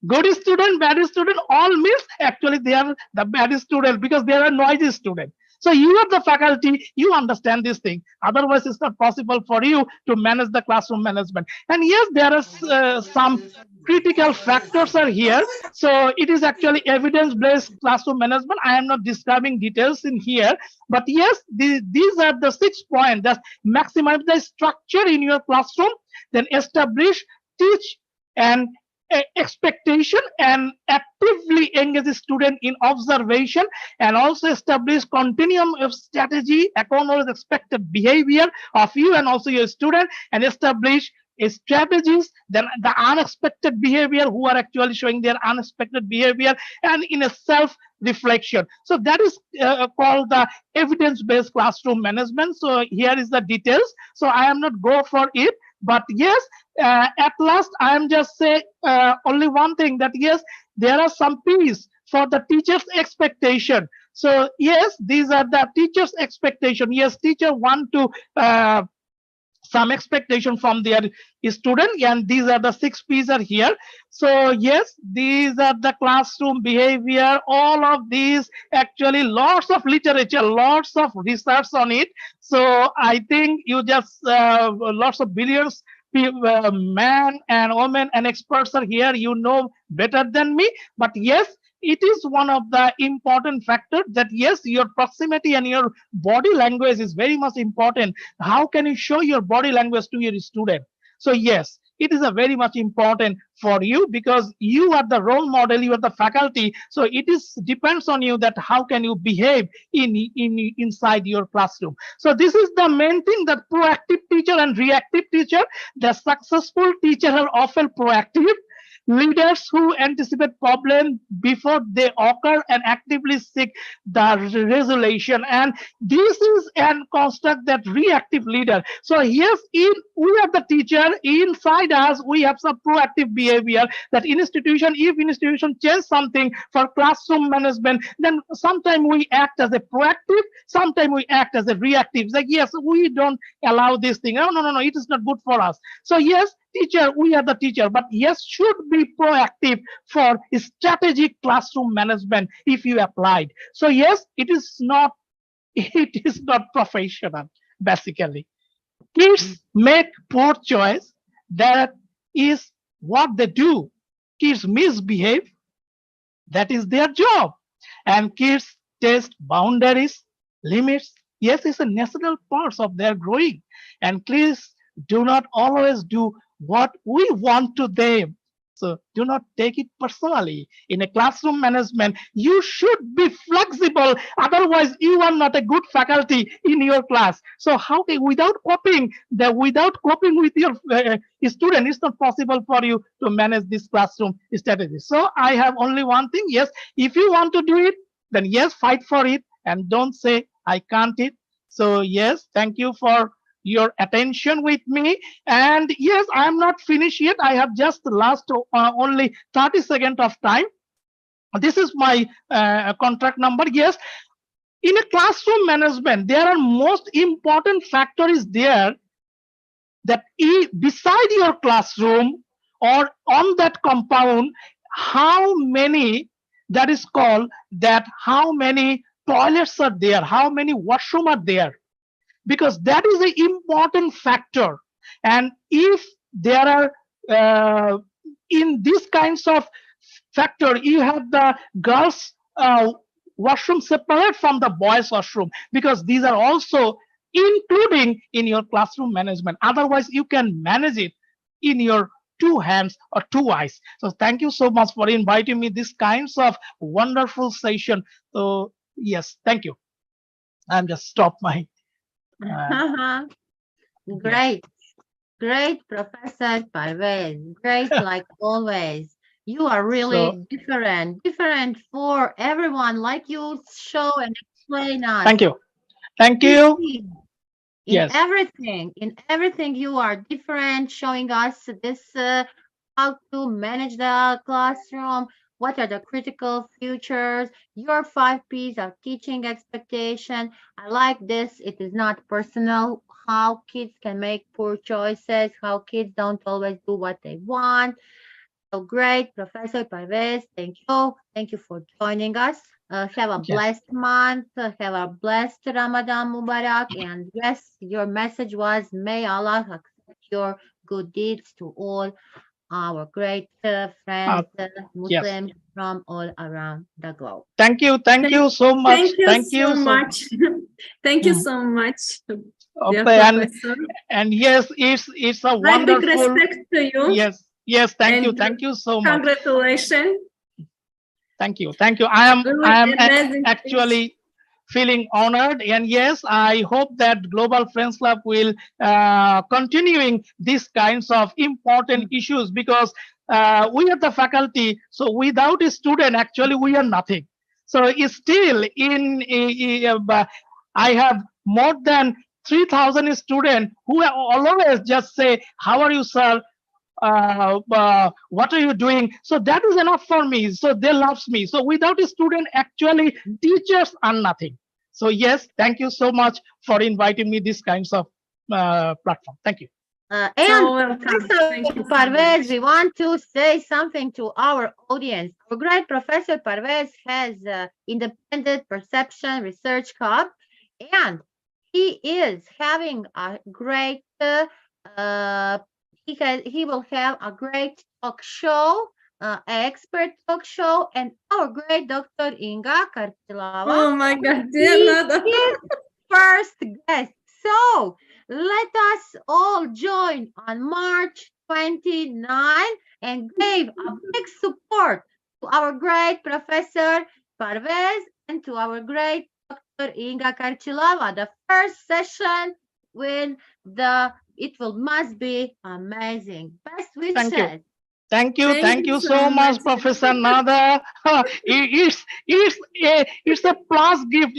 good student, bad student, all means actually they are the bad student because they are a noisy student. So you are the faculty, you understand this thing. Otherwise, it's not possible for you to manage the classroom management. And yes, there are some critical factors are here. So it is actually evidence-based classroom management. I am not describing details in here, but yes, these are the 6 points. Just maximize the structure in your classroom, then establish, teach, and expectation, and actively engage the student in observation, and also establish continuum of strategy, acknowledge expected behavior of you and also your student, and establish strategies, then the unexpected behavior, who are actually showing their unexpected behavior, and in a self reflection. So that is called the evidence-based classroom management. So here is the details. So I am not go for it, but yes, at last I am just say only one thing, that yes, there are some P's for the teacher's expectation. So yes, these are the teacher's expectation. Yes, teacher want to some expectation from their student, and these are the 6 P's are here. So yes, these are the classroom behavior. All of these actually lots of literature, lots of research on it. So I think you just lots of billions men and women and experts are here. You know better than me, but yes, it is one of the important factors that yes, your proximity and your body language is very much important. How can you show your body language to your student? So yes, it is a very much important for you because you are the role model, you are the faculty. So it is depends on you that how can you behave inside your classroom. So this is the main thing, that proactive teacher and reactive teacher. The successful teacher are often proactive. Leaders who anticipate problems before they occur and actively seek the resolution. And this is an construct that reactive leader. So yes, we are the teacher. Inside us, we have some proactive behavior. That institution, if institution change something for classroom management, then sometimes we act as a proactive, sometimes we act as a reactive. Like yes, we don't allow this thing. No, it is not good for us. So yes, teacher, we are the teacher, but yes, should be proactive for strategic classroom management if you applied. So yes, it is not professional. Basically, kids make poor choice. That is what they do. Kids misbehave. That is their job. And kids test boundaries, limits. Yes, it's a natural part of their growing. And kids do not always do what we want to them. So do not take it personally. In a classroom management, you should be flexible. Otherwise, you are not a good faculty in your class. So how without coping with your student, it's not possible for you to manage this classroom strategy. So I have only one thing. Yes, if you want to do it, then yes, fight for it, and don't say I can't it. So yes, thank you for your attention with me. And yes, I am not finished yet. I have just last only 30 seconds of time. This is my contract number. Yes, in a classroom management, there are most important factor is there that beside your classroom or on that compound, how many, that is called that how many toilets are there, how many washroom are there, because that is an important factor. And if there are in these kinds of factor, you have the girls washroom separate from the boys washroom, because these are also including in your classroom management. Otherwise you can manage it in your 2 hands or 2 eyes. So thank you so much for inviting me this kinds of wonderful session. So yes, thank you. I'm just stop my Great. Great, Professor Parvez. Great, like always. You are really So different for everyone, like you show and explain us. thank you. Thank We you. see Yes. in everything you are different, showing us this how to manage the classroom, what are the critical features, your 5 P's of teaching expectation. I like this. It is not personal, how kids can make poor choices, how kids don't always do what they want. So great, Professor Parvez. Thank you. Thank you for joining us. Have a Yes. blessed month. Have a blessed Ramadan Mubarak. And yes, your message was, may Allah accept your good deeds to all our great friends, Yes. Muslims from all around the globe. Thank you. Thank you so much. Thank you Thank so you so much. Thank you Mm. so much, dear Okay, Professor. and yes, it's a My big wonderful. respect to you. Yes. Thank you. And Thank you so much. congratulations. Thank you. I am Really amazing. actually feeling honored, and yes, I hope that Global Friends Club will continuing these kinds of important issues, because we are the faculty. So without a student, actually, we are nothing. So it's still I have more than 3,000 students who always just say, "How are you, sir? What are you doing?" So that is enough for me. So they loves me. So without a student, actually, teachers are nothing. So yes, thank you so much for inviting me this kinds of platform. Thank you. And welcome. Professor Thank you so Parvez, much. we want to say something to our audience. Our great Professor Parvez has Independent Perception Research Hub, and he is having a great, he will have a great talk show, expert talk show, and our great Dr. Inga Kartilava. Oh my God, He dear Nada. is first guest. So let us all join on March 29 and give a big support to our great Professor Parvez and to our great Dr. Inga Karchilava. The first session when it must be amazing. Best wishes. Thank you. Thank you so so much, much. Professor Nada. It's a plus gift.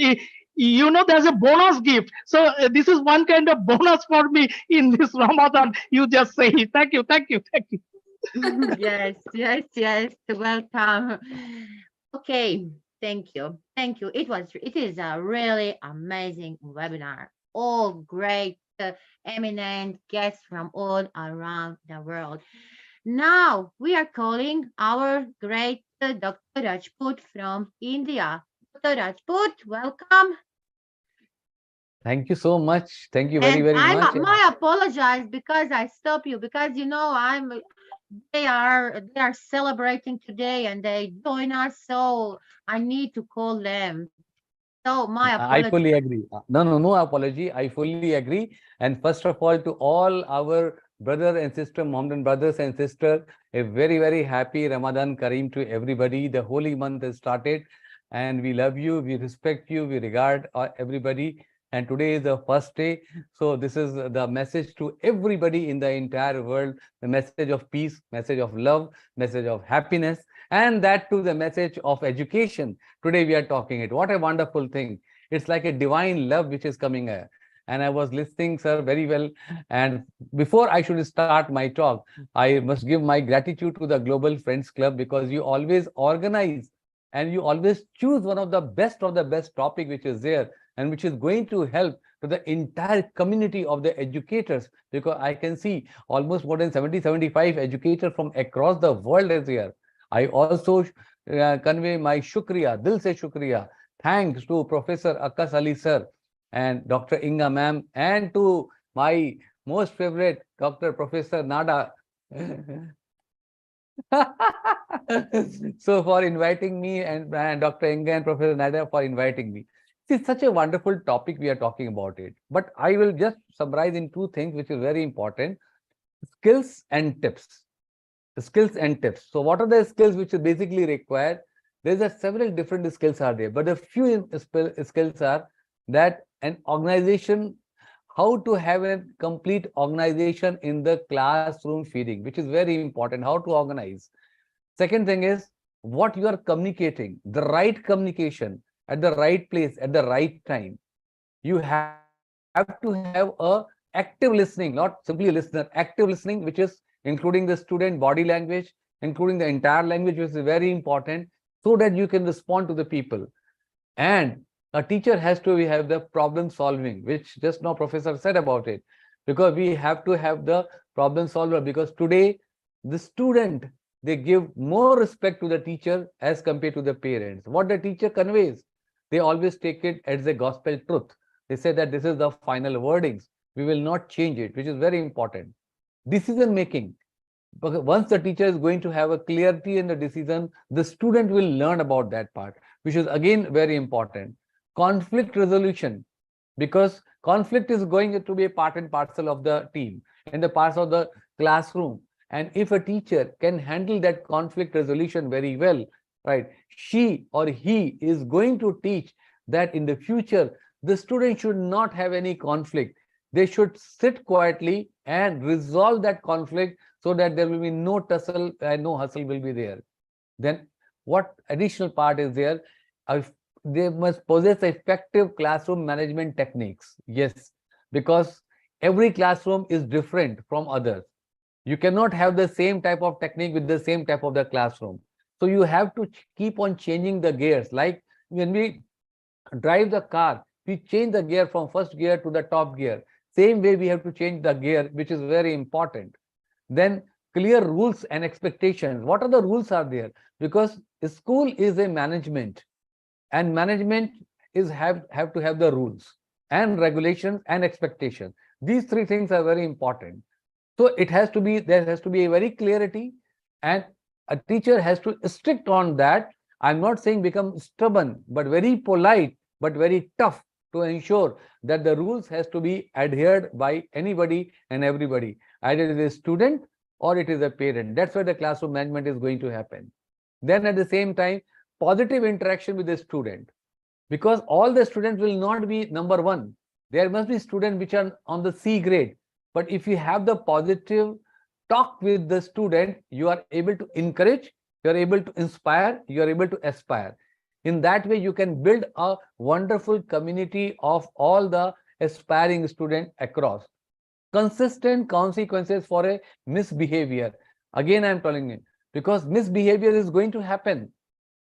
You know, there's a bonus gift. So this is one kind of bonus for me in this Ramadan. You just say, thank you. Yes. Welcome. Okay. Thank you. It is a really amazing webinar. All great, eminent guests from all around the world. Now we are calling our great Dr. Rajput from India. Dr. Rajput, welcome. Thank you so much. Thank you very, And very much. I apologize because I stop you, because they are celebrating today and they join us, so I need to call them. So my I apologies. fully agree. No apology. I fully agree. And first of all, to all our brothers and sisters, Mohammedan brothers and sisters, a very, very happy Ramadan Kareem to everybody. The holy month has started, and we love you, we respect you, we regard everybody. And today is the first day. So this is the message to everybody in the entire world, the message of peace, message of love, message of happiness, and that to the message of education. Today we are talking it. What a wonderful thing. It's like a divine love which is coming. And I was listening, sir, very well. And before I should start my talk, I must give my gratitude to the Global Friends Club, because you always organize and you always choose one of the best topic which is there and which is going to help to the entire community of the educators, because I can see almost more than 70-75 educators from across the world is here. I also convey my shukriya, dil se shukriya, thanks to Professor Akas Ali sir and Dr. Inga ma'am, and to my most favorite Dr. Professor Nada. So for inviting me, and Dr. Inga and Professor Nada for inviting me. It's such a wonderful topic we are talking about it. But I will just summarize in two things which is very important: skills and tips. Skills and tips. So what are the skills which is basically required? There's several different skills are there, but a few skills are that an organization, how to have a complete organization in the classroom feeding, which is very important, how to organize. Second thing is what you are communicating, the right communication at the right place at the right time. You have to have a active listening, not simply a listener, active listening, which is including the student body language, including the entire language, which is very important, so that you can respond to the people. And a teacher has to have the problem solving, which just now professor said about it, because we have to have the problem solver, because today the student, they give more respect to the teacher as compared to the parents. What the teacher conveys, they always take it as a gospel truth. They say that this is the final wordings, we will not change it, which is very important. Decision making, because once the teacher is going to have a clarity in the decision, the student will learn about that part, which is again very important. Conflict resolution, because conflict is going to be a part and parcel of the team and the parts of the classroom. And if a teacher can handle that conflict resolution very well, right, she or he is going to teach that in the future, the student should not have any conflict. They should sit quietly and resolve that conflict so that there will be no tussle and no hustle will be there. Then what additional part is there? They must possess effective classroom management techniques. Yes, because every classroom is different from others. You cannot have the same type of technique with the same type of the classroom. So you have to keep on changing the gears. Like when we drive the car, we change the gear from first gear to the top gear. Same way we have to change the gear, which is very important. Then clear rules and expectations. What are the rules are there? Because school is a management, and management is have to have the rules and regulations and expectations. These three things are very important. So it has to be, there has to be a very clarity, and a teacher has to strict on that. I'm not saying become stubborn, but very polite, but very tough to ensure that the rules has to be adhered by anybody and everybody, either it is a student or it is a parent. That's where the classroom management is going to happen. Then at the same time, positive interaction with the student, because all the students will not be number one. There must be students which are on the C grade. But if you have the positive talk with the student, you are able to encourage, you are able to inspire, you are able to aspire. In that way, you can build a wonderful community of all the aspiring students across. Consistent consequences for a misbehavior. Again, I'm telling you, because misbehavior is going to happen.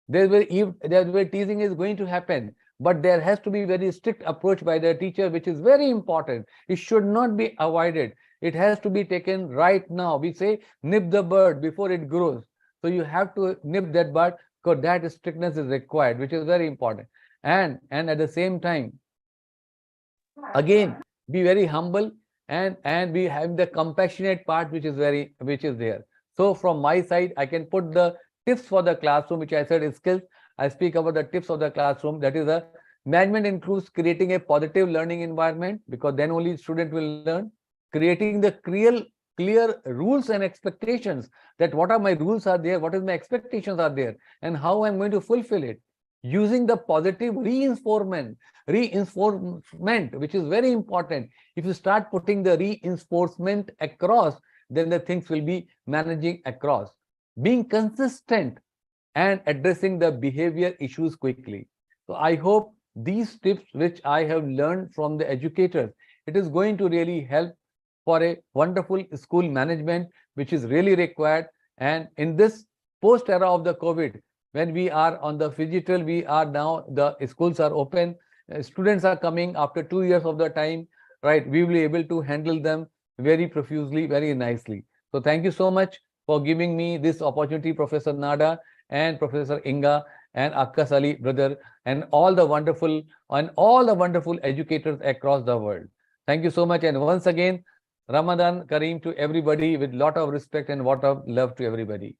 There will teasing is going to happen. But there has to be very strict approach by the teacher, which is very important. It should not be avoided. It has to be taken right now. We say, nip the bud before it grows. So you have to nip that bud, because that strictness is required, which is very important. And at the same time, again, be very humble, and we have the compassionate part, which is there. So from my side, I can put the tips for the classroom, which I said is skills. I speak about the tips of the classroom. That is, a management includes creating a positive learning environment, because then only student will learn. Creating the clear rules and expectations, that what are my rules are there, what is my expectations are there, and how I'm going to fulfill it. Using the positive reinforcement, which is very important. If you start putting the reinforcement across, then the things will be managing across. Being consistent and addressing the behavior issues quickly. So I hope these tips which I have learned from the educators, it is going to really help for a wonderful school management, which is really required. And in this post era of the COVID, when we are on the digital, we are now, the schools are open, students are coming after 2 years of the time, right? We will be able to handle them very profusely, very nicely. So thank you so much for giving me this opportunity, Professor Nada and Professor Inga and Akkas Ali brother, and all the wonderful educators across the world. Thank you so much. And once again, Ramadan Kareem to everybody, with lot of respect and lot of love to everybody.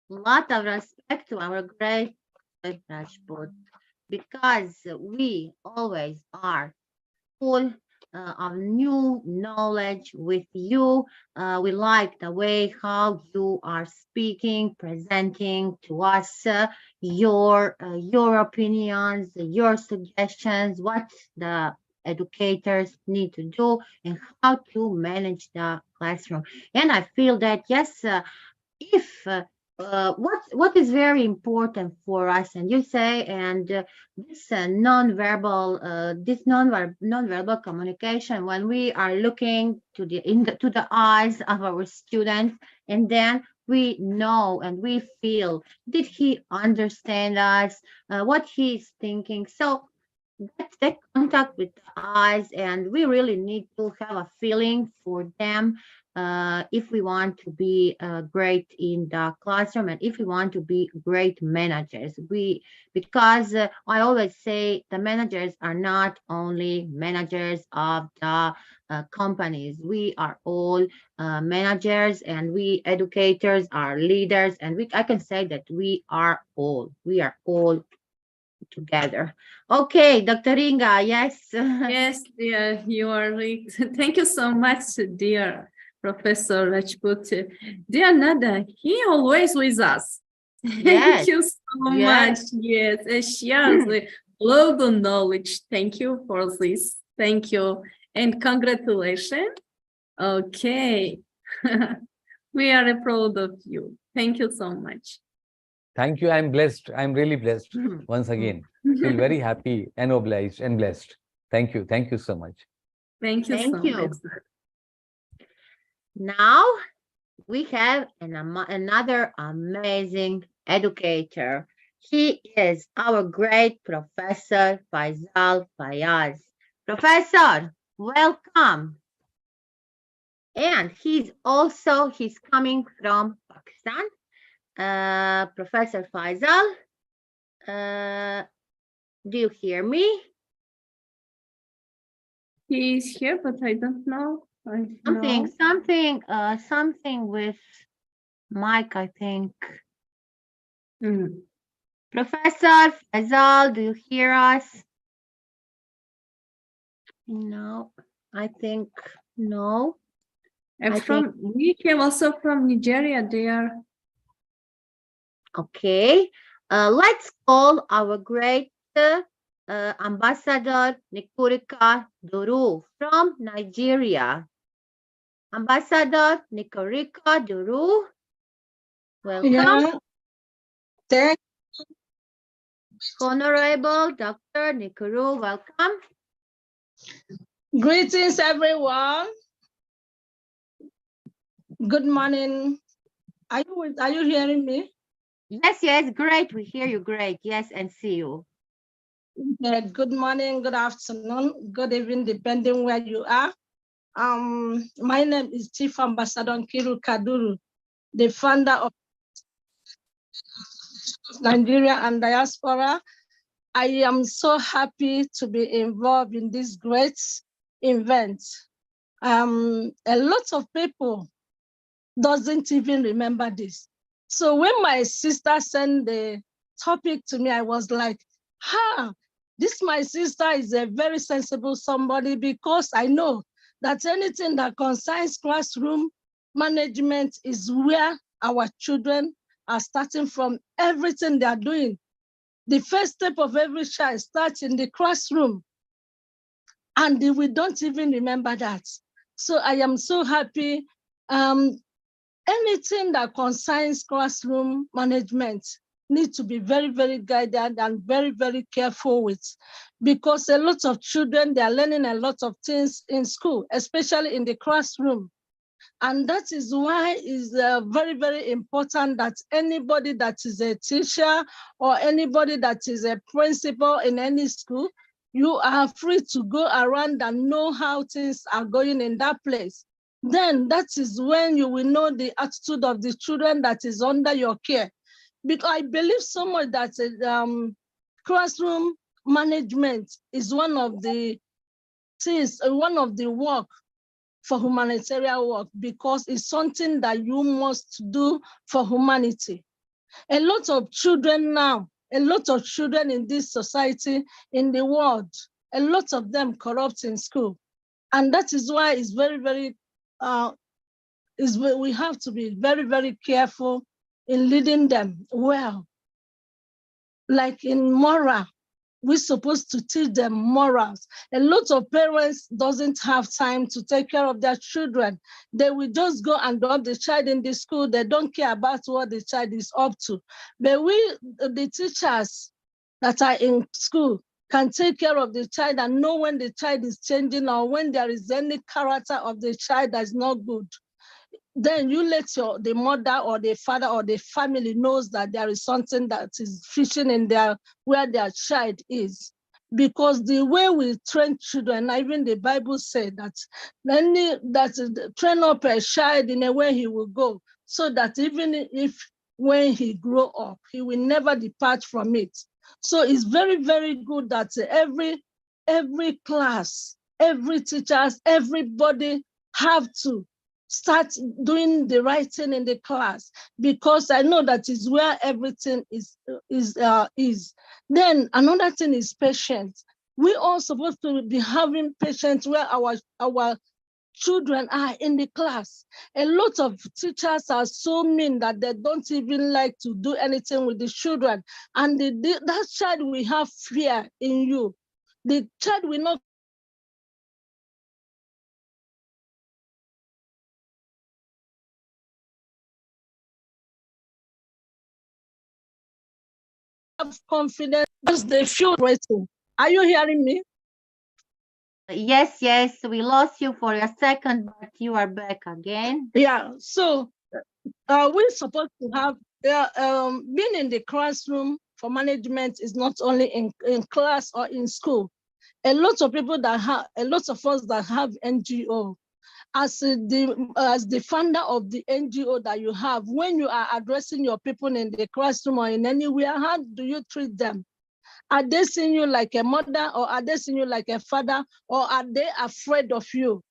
Lot of respect to our great Rajput, because we always are full of new knowledge with you. We like the way how you are speaking, presenting to us your opinions, your suggestions, what the educators need to do and how to manage the classroom. And I feel that, yes, if what is very important for us, and you say, and this nonverbal communication, when we are looking to the eyes of our students, and then we know and we feel, did he understand us, what he's thinking. So that's that contact with the eyes, and we really need to have a feeling for them if we want to be great in the classroom, and if we want to be great managers. Because I always say the managers are not only managers of the companies. We are all managers, and we educators are leaders, and I can say that we are all together. Okay, Dr. Inga, yes. Yes, dear, you are right. Thank you so much, dear Professor Rajput. Dear Nada, he always with us. Thank Yes. you so Yes. much. Yes, and shares the global knowledge. Thank you for this. Thank you. And congratulations. Okay. We are proud of you. Thank you so much. Thank you. I'm blessed. I'm really blessed once again. Feel very happy and obliged and blessed. Thank you. Thank you so much. Thank you Thank so you. much. Now we have another amazing educator. He is our great Professor Faisal Fayaz. Professor, welcome. And he's coming from Pakistan. Professor Faisal, do you hear me? He is here, but I don't know. Something with Mike, I think. Professor Faisal, do you hear us? No, I think no. And we came also from Nigeria there. Okay, let's call our great Ambassador Nikurika Duru from Nigeria. Ambassador Nikurika Duru, welcome. Yeah. Thank Honorable Dr. Nikuru, welcome. Greetings, everyone. Good morning. Are you hearing me? Yes, great. We hear you great. Yes, and see you. Good morning, good afternoon, good evening, depending where you are. My name is Chief Ambassador Nkiru Kaduru, the founder of Nigeria and Diaspora. I am so happy to be involved in this great event. A lot of people doesn't even remember this. So when my sister sent the topic to me, I was like, this my sister is a very sensible somebody, because I know that anything that concerns classroom management is where our children are starting from. Everything they are doing, the first step of every child starts in the classroom, and we don't even remember that. So I am so happy. Anything that concerns classroom management needs to be very, very guided and very, very careful with, because a lot of children, they are learning a lot of things in school, especially in the classroom. And that is why it's very, very important that anybody that is a teacher or anybody that is a principal in any school, you are free to go around and know how things are going in that place. Then that is when you will know the attitude of the children that is under your care. Because I believe so much that classroom management is one of the things, one of the work for humanitarian work, because it's something that you must do for humanity. A lot of children now, a lot of children in this society, in the world, a lot of them corrupt in school. And that is why it's very, very, we have to be very, very careful in leading them well. Like in moral, we're supposed to teach them morals. A lot of parents doesn't have time to take care of their children. They will just go and drop the child in the school. They don't care about what the child is up to. But we, the teachers that are in school, can take care of the child and know when the child is changing or when there is any character of the child that is not good. Then you let the mother or the father or the family knows that there is something that is fishing in there where their child is. Because the way we train children, even the Bible said that train up a child in a way he will go, so that even if when he grow up, he will never depart from it. So it's very, very good that every class, every teachers, everybody have to start doing the right thing in the class, because I know that is where everything is. Then another thing is patience. We all supposed to be having patience where our children are in the class. A lot of teachers are so mean that they don't even like to do anything with the children. And that child will have fear in you. The child will not have confidence because they feel threatened. Are you hearing me? Yes, yes, we lost you for a second, but you are back again. Yeah, so we're supposed to have, being in the classroom for management is not only in class or in school. A lot of people that have, a lot of us that have NGO, as the founder of the NGO that you have, when you are addressing your people in the classroom or in anywhere, how do you treat them? Are they seeing you like a mother, or are they seeing you like a father, or are they afraid of you?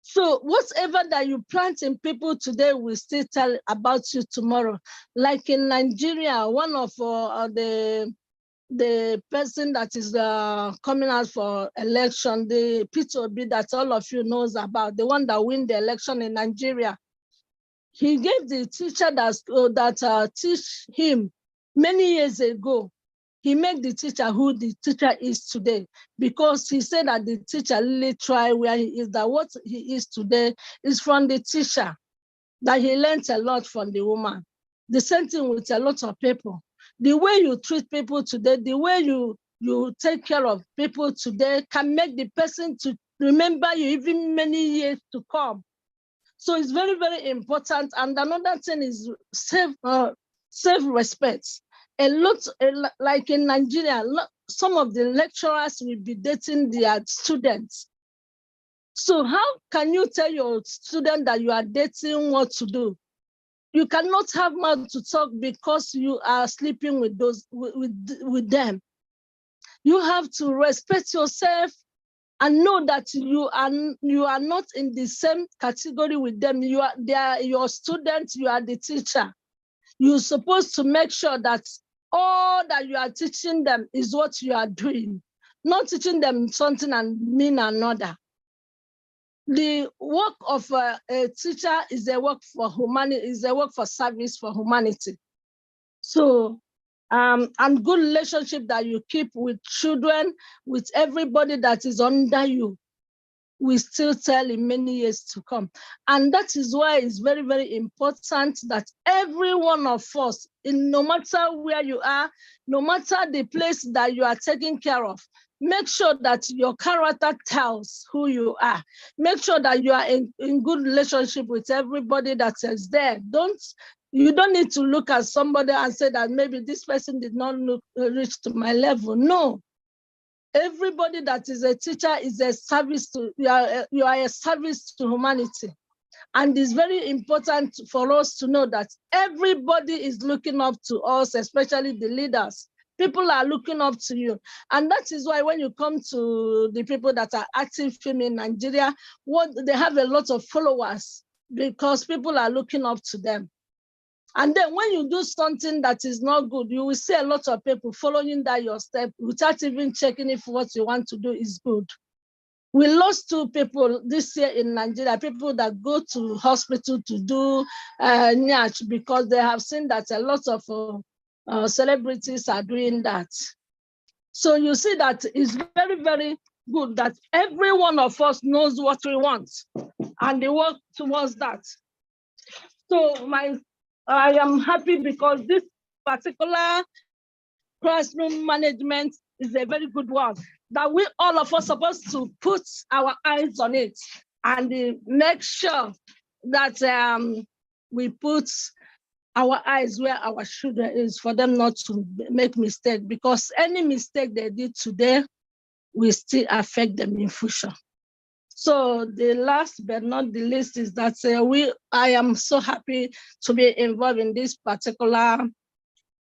So whatever that you plant in people today will still tell about you tomorrow. Like in Nigeria, one of the person that is coming out for election, the Peter Obi that all of you knows about, the one that win the election in Nigeria, he gave the teacher that teach him many years ago. He made the teacher who the teacher is today, because he said that the teacher really tried where he is, that what he is today is from the teacher, that he learned a lot from the woman. The same thing with a lot of people. The way you treat people today, the way you take care of people today can make the person to remember you even many years to come. So it's very, very important. And another thing is self-respect. A lot, like in Nigeria, some of the lecturers will be dating their students. So how can you tell your student that you are dating what to do? You cannot have mouth to talk because you are sleeping with with them. You have to respect yourself and know that you are not in the same category with them. They are your students, you are the teacher. You're supposed to make sure that all that you are teaching them is what you are doing, not teaching them something and mean another. The work of a teacher is a work for humanity, is a work for service for humanity. So, and good relationship that you keep with children, with everybody that is under you, we still tell in many years to come. And that is why it's very, very important that every one of us, no matter where you are, no matter the place that you are taking care of, make sure that your character tells who you are. Make sure that you are in good relationship with everybody that is there. You don't need to look at somebody and say that maybe this person did not reach to my level. No. Everybody that is a teacher is a service to, you are a service to humanity. And it's very important for us to know that everybody is looking up to us, especially the leaders. People are looking up to you. And that is why when you come to the people that are active film in Nigeria, they have a lot of followers because people are looking up to them. And then when you do something that is not good, you will see a lot of people following that your step without even checking if what you want to do is good. We lost 2 people this year in Nigeria, people that go to hospital to do NIACH because they have seen that a lot of celebrities are doing that. So you see that it's very, very good that every one of us knows what we want and they work towards that. So I am happy because this particular classroom management is a very good one that we all of us supposed to put our eyes on it and make sure that we put our eyes where our children is for them not to make mistake, because any mistake they did today will still affect them in future. So the last but not the least is that I am so happy to be involved in this particular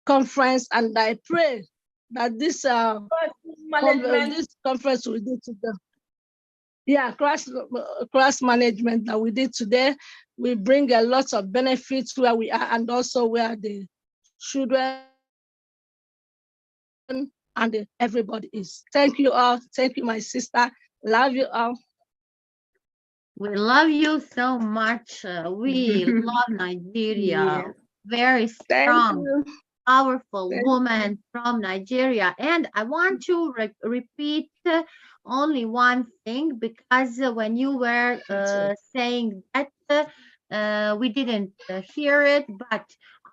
conference, and I pray that this conference we did today, class management that we did today, will bring a lot of benefits where we are and also where the children and everybody is. Thank you all. Thank you, my sister. Love you all. We love you so much. We love Nigeria. Yes. Very strong, powerful woman from Nigeria. And I want to repeat only one thing, because when you were saying that, we didn't hear it, but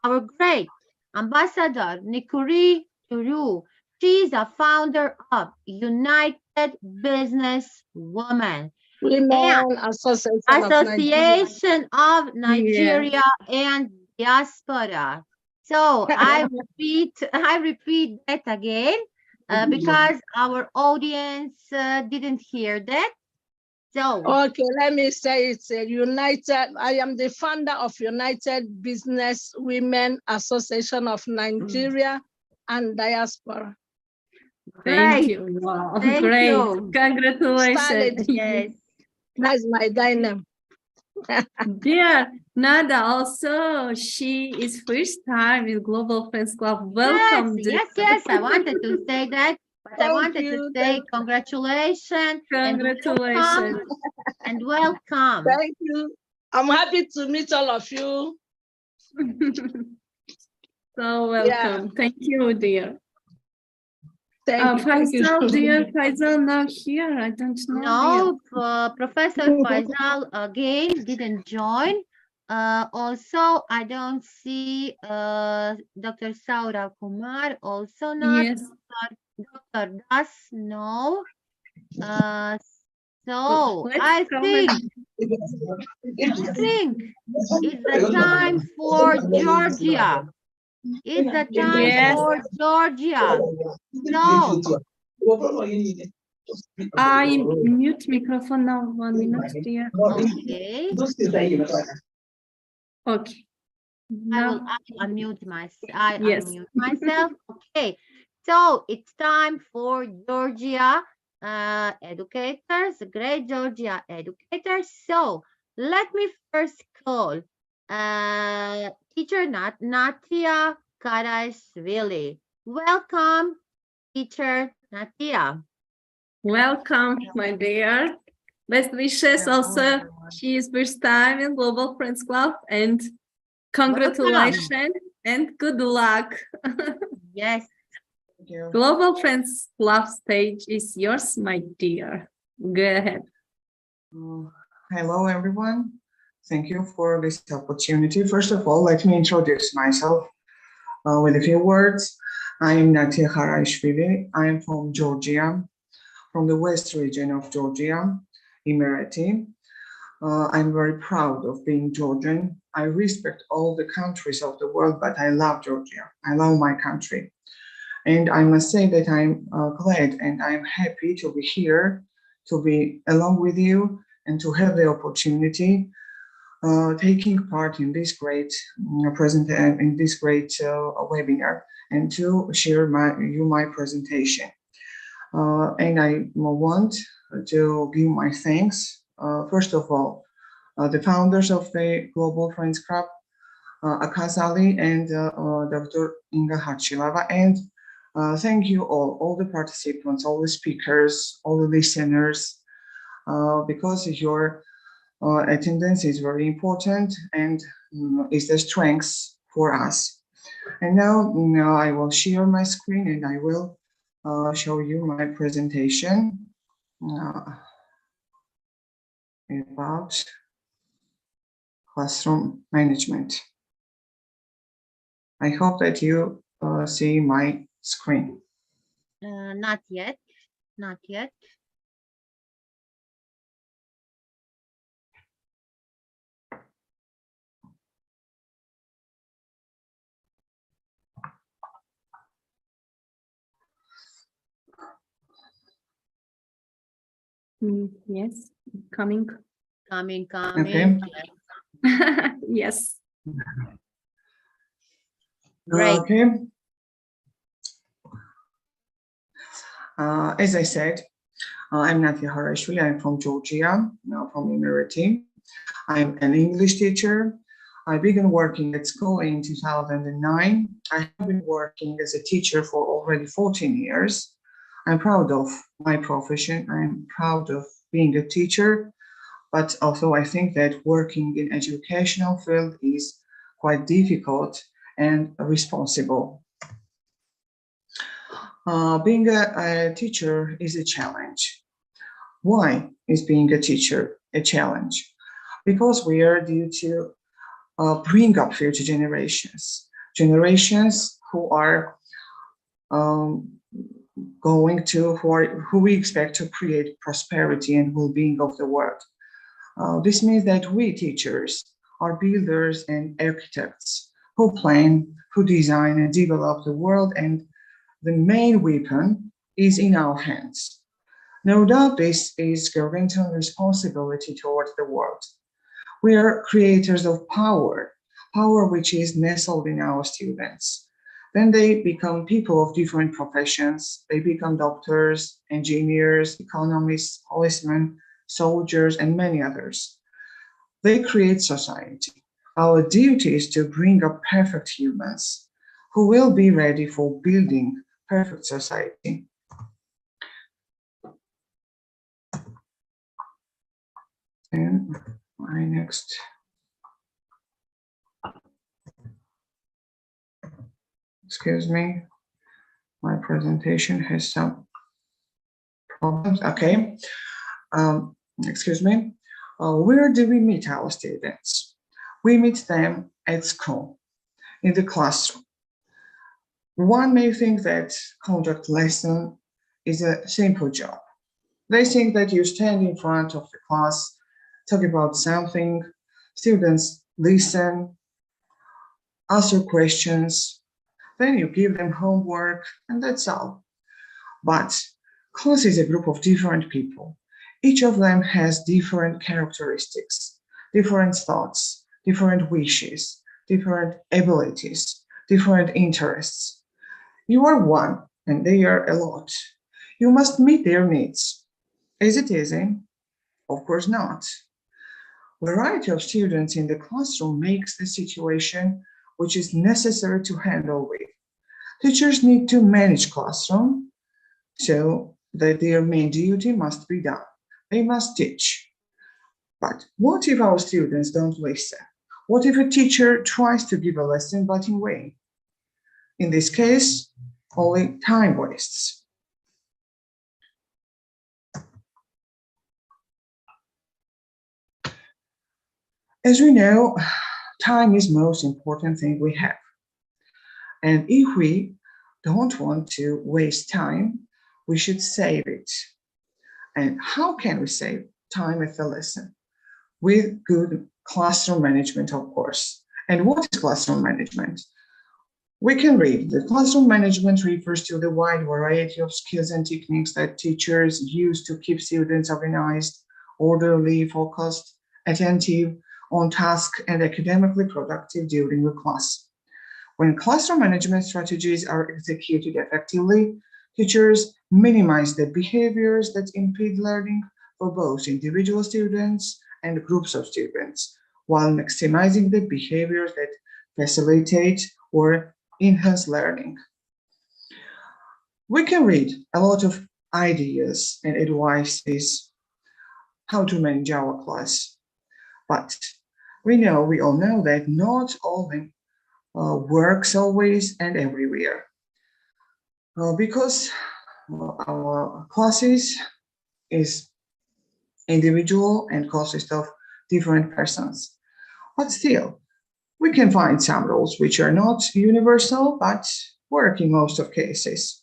our great ambassador, Nikuri Turu, she's a founder of United Business Women. Women Association of Nigeria and Diaspora. So I repeat that again because our audience didn't hear that. So okay, let me say it's United. I am the founder of United Business Women Association of Nigeria and Diaspora. Thank you. Wow, Thank great. you. Congratulations. Yes. That's my dynam. Dear Nada, also, she is first time in Global Friends Club. Welcome. Yes. I wanted to say that, but I wanted to say congratulations. Congratulations. And welcome. Thank you. I'm happy to meet all of you. So welcome. Thank you, dear. Thank you. Faisal, dear Faisal, now here. I don't know. No, Professor Faisal again didn't join. Also, I don't see Dr. Saura Kumar, also not. Yes. Dr. Das, no. So I think it's the time for Georgia. It's the time for Georgia. No. I mute microphone now. 1 minute, dear. Okay. Okay. I will unmute myself. Unmute myself. Okay. So it's time for Georgia educators, great Georgia educators. So let me first call teacher Natia Karaishvili. Welcome, teacher Natia. Welcome, my dear. Best wishes also. She is first time in Global Friends Club, and congratulations and good luck. Yes. Global Friends Club stage is yours, my dear. Go ahead. Hello, everyone. Thank you for this opportunity. First of all, let me introduce myself with a few words. I am Natia Karaishvili. I am from Georgia, from the west region of Georgia, Emirati. I'm very proud of being Georgian. I respect all the countries of the world, but I love Georgia. I love my country. And I must say that I'm glad and I'm happy to be here, to be along with you, and to have the opportunity taking part in this great webinar, and to share my presentation. And I want to give my thanks, first of all, the founders of the Global Friends Club, Akazali and Dr. Inga Hatchilava, and thank you all the participants, all the speakers, all the listeners, because your attendance is very important and is the strength for us. And now I will share my screen and I will show you my presentation about classroom management. I hope that you see my screen. Not yet. Not yet. Yes, coming. Coming. Okay. Yes. Great. Okay. As I said, I'm Natia Harashvili. I'm from Georgia, now from Emirati. I'm an English teacher. I began working at school in 2009. I have been working as a teacher for already 14 years. I'm proud of my profession. I'm proud of being a teacher, but also I think that working in educational field is quite difficult and responsible. Being a teacher is a challenge. Why is being a teacher a challenge? Because we are due to bring up future generations who are who we expect to create prosperity and well-being of the world. This means that we teachers are builders and architects who plan, who design and develop the world, and the main weapon is in our hands. No doubt this is governmental responsibility towards the world. We are creators of power which is nestled in our students. Then they become people of different professions. They become doctors, engineers, economists, policemen, soldiers, and many others. They create society. Our duty is to bring up perfect humans who will be ready for building perfect society. And my next. Excuse me, my presentation has some problems. Okay, excuse me. Where do we meet our students? We meet them at school, in the classroom. One may think that conduct lesson is a simple job. They think that you stand in front of the class, talk about something, students listen, answer questions, then you give them homework, and that's all. But class is a group of different people. Each of them has different characteristics, different thoughts, different wishes, different abilities, different interests. You are one, and they are a lot. You must meet their needs. Is it easy? Of course not. Variety of students in the classroom makes the situation which is necessary to handle with. Teachers need to manage classroom so that their main duty must be done. They must teach. But what if our students don't listen? What if a teacher tries to give a lesson but in vain? In this case, only time wastes. As we know, time is the most important thing we have. And if we don't want to waste time, we should save it. And how can we save time at the lesson? With good classroom management, of course. And what is classroom management? We can read that classroom management refers to the wide variety of skills and techniques that teachers use to keep students organized, orderly, focused, attentive, on task, and academically productive during the class. When classroom management strategies are executed effectively, teachers minimize the behaviors that impede learning for both individual students and groups of students, while maximizing the behaviors that facilitate or enhance learning. We can read a lot of ideas and advices how to manage our class, but we all know that not all of them works always and everywhere. Because our classes is individual and consists of different persons. But still, we can find some rules which are not universal, but work in most of cases.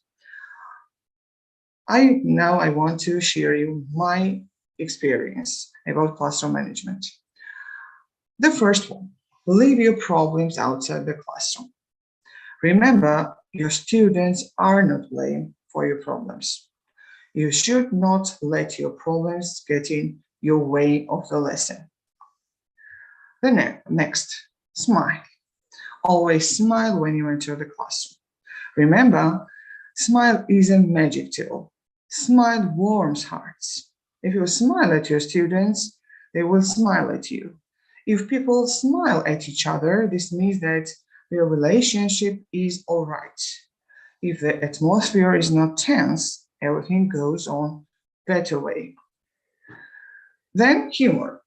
Now I want to share you my experience about classroom management. The first one, leave your problems outside the classroom. Remember, your students are not blamed for your problems. You should not let your problems get in your way of the lesson. The next, smile. Always smile when you enter the classroom. Remember, smile is a magic tool. Smile warms hearts. If you smile at your students, they will smile at you. If people smile at each other, this means that their relationship is all right. If the atmosphere is not tense, everything goes on better way. Then humor.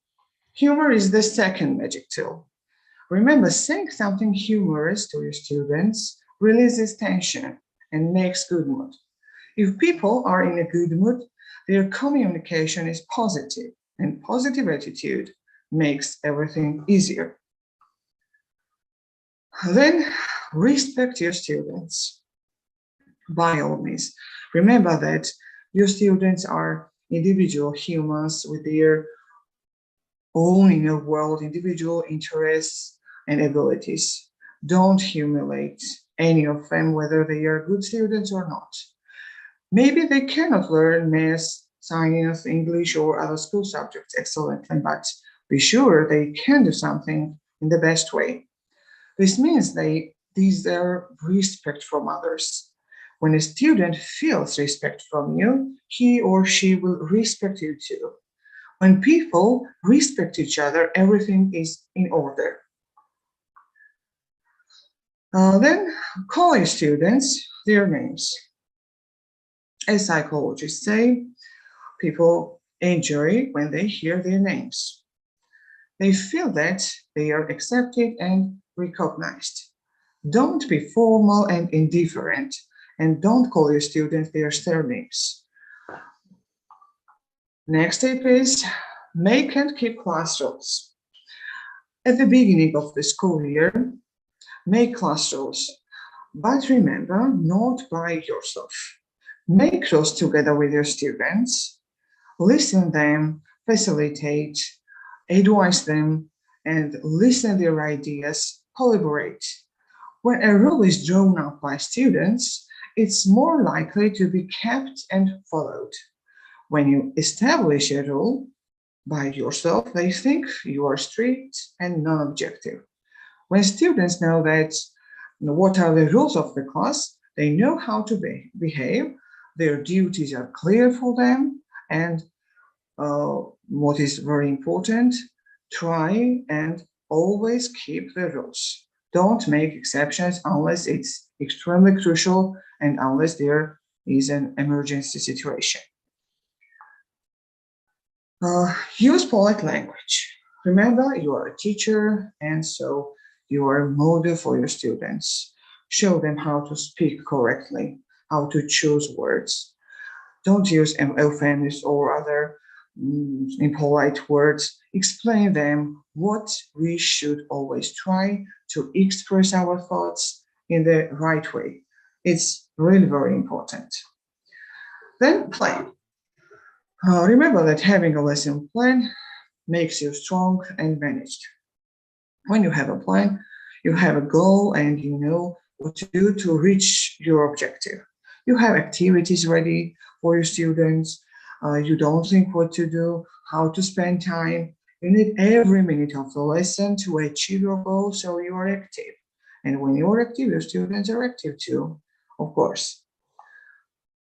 Humor is the second magic tool. Remember, saying something humorous to your students releases tension and makes good mood. If people are in a good mood, their communication is positive, and positive attitude makes everything easier. Then respect your students. By all means, remember that your students are individual humans with their own inner world, individual interests and abilities. Don't humiliate any of them, whether they are good students or not. Maybe they cannot learn math, science, English, or other school subjects excellently, but be sure they can do something in the best way. This means they deserve respect from others. When a student feels respect from you, he or she will respect you too. When people respect each other, everything is in order. Then call your students their names. As psychologists say, people enjoy when they hear their names. They feel that they are accepted and recognized. Don't be formal and indifferent, and don't call your students their surnames. Next step is make and keep class rules. At the beginning of the school year, make class rules, but remember, not by yourself. Make rules together with your students, listen them, facilitate, advise them, and listen their ideas, collaborate. When a rule is drawn up by students, it's more likely to be kept and followed. When you establish a rule by yourself, they think you are strict and non-objective. When students know that what are the rules of the class, they know how to behave, their duties are clear for them, and what is very important, try and always keep the rules. Don't make exceptions unless it's extremely crucial and unless there is an emergency situation. Use polite language. Remember, you are a teacher, and so you are a model for your students. Show them how to speak correctly, how to choose words. Don't use euphemisms or other impolite words. Explain them what we should always try to express our thoughts in the right way. It's really very important. Then plan. Remember that having a lesson plan makes you strong and managed. When you have a plan, you have a goal and you know what to do to reach your objective. You have activities ready for your students. You don't think what to do, how to spend time. You need every minute of the lesson to achieve your goal, so you are active. And when you're active, your students are active too, of course.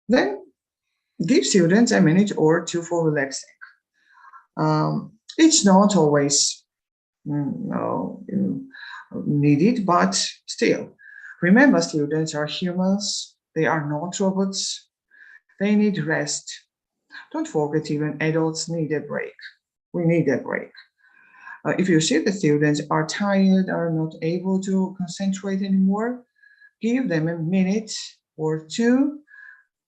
Then give students a minute or two for relaxing. It's not always needed, but still. Remember, students are humans. They are not robots. They need rest. Don't forget, even adults need a break. We need a break. If you see the students are tired, are not able to concentrate anymore, give them a minute or two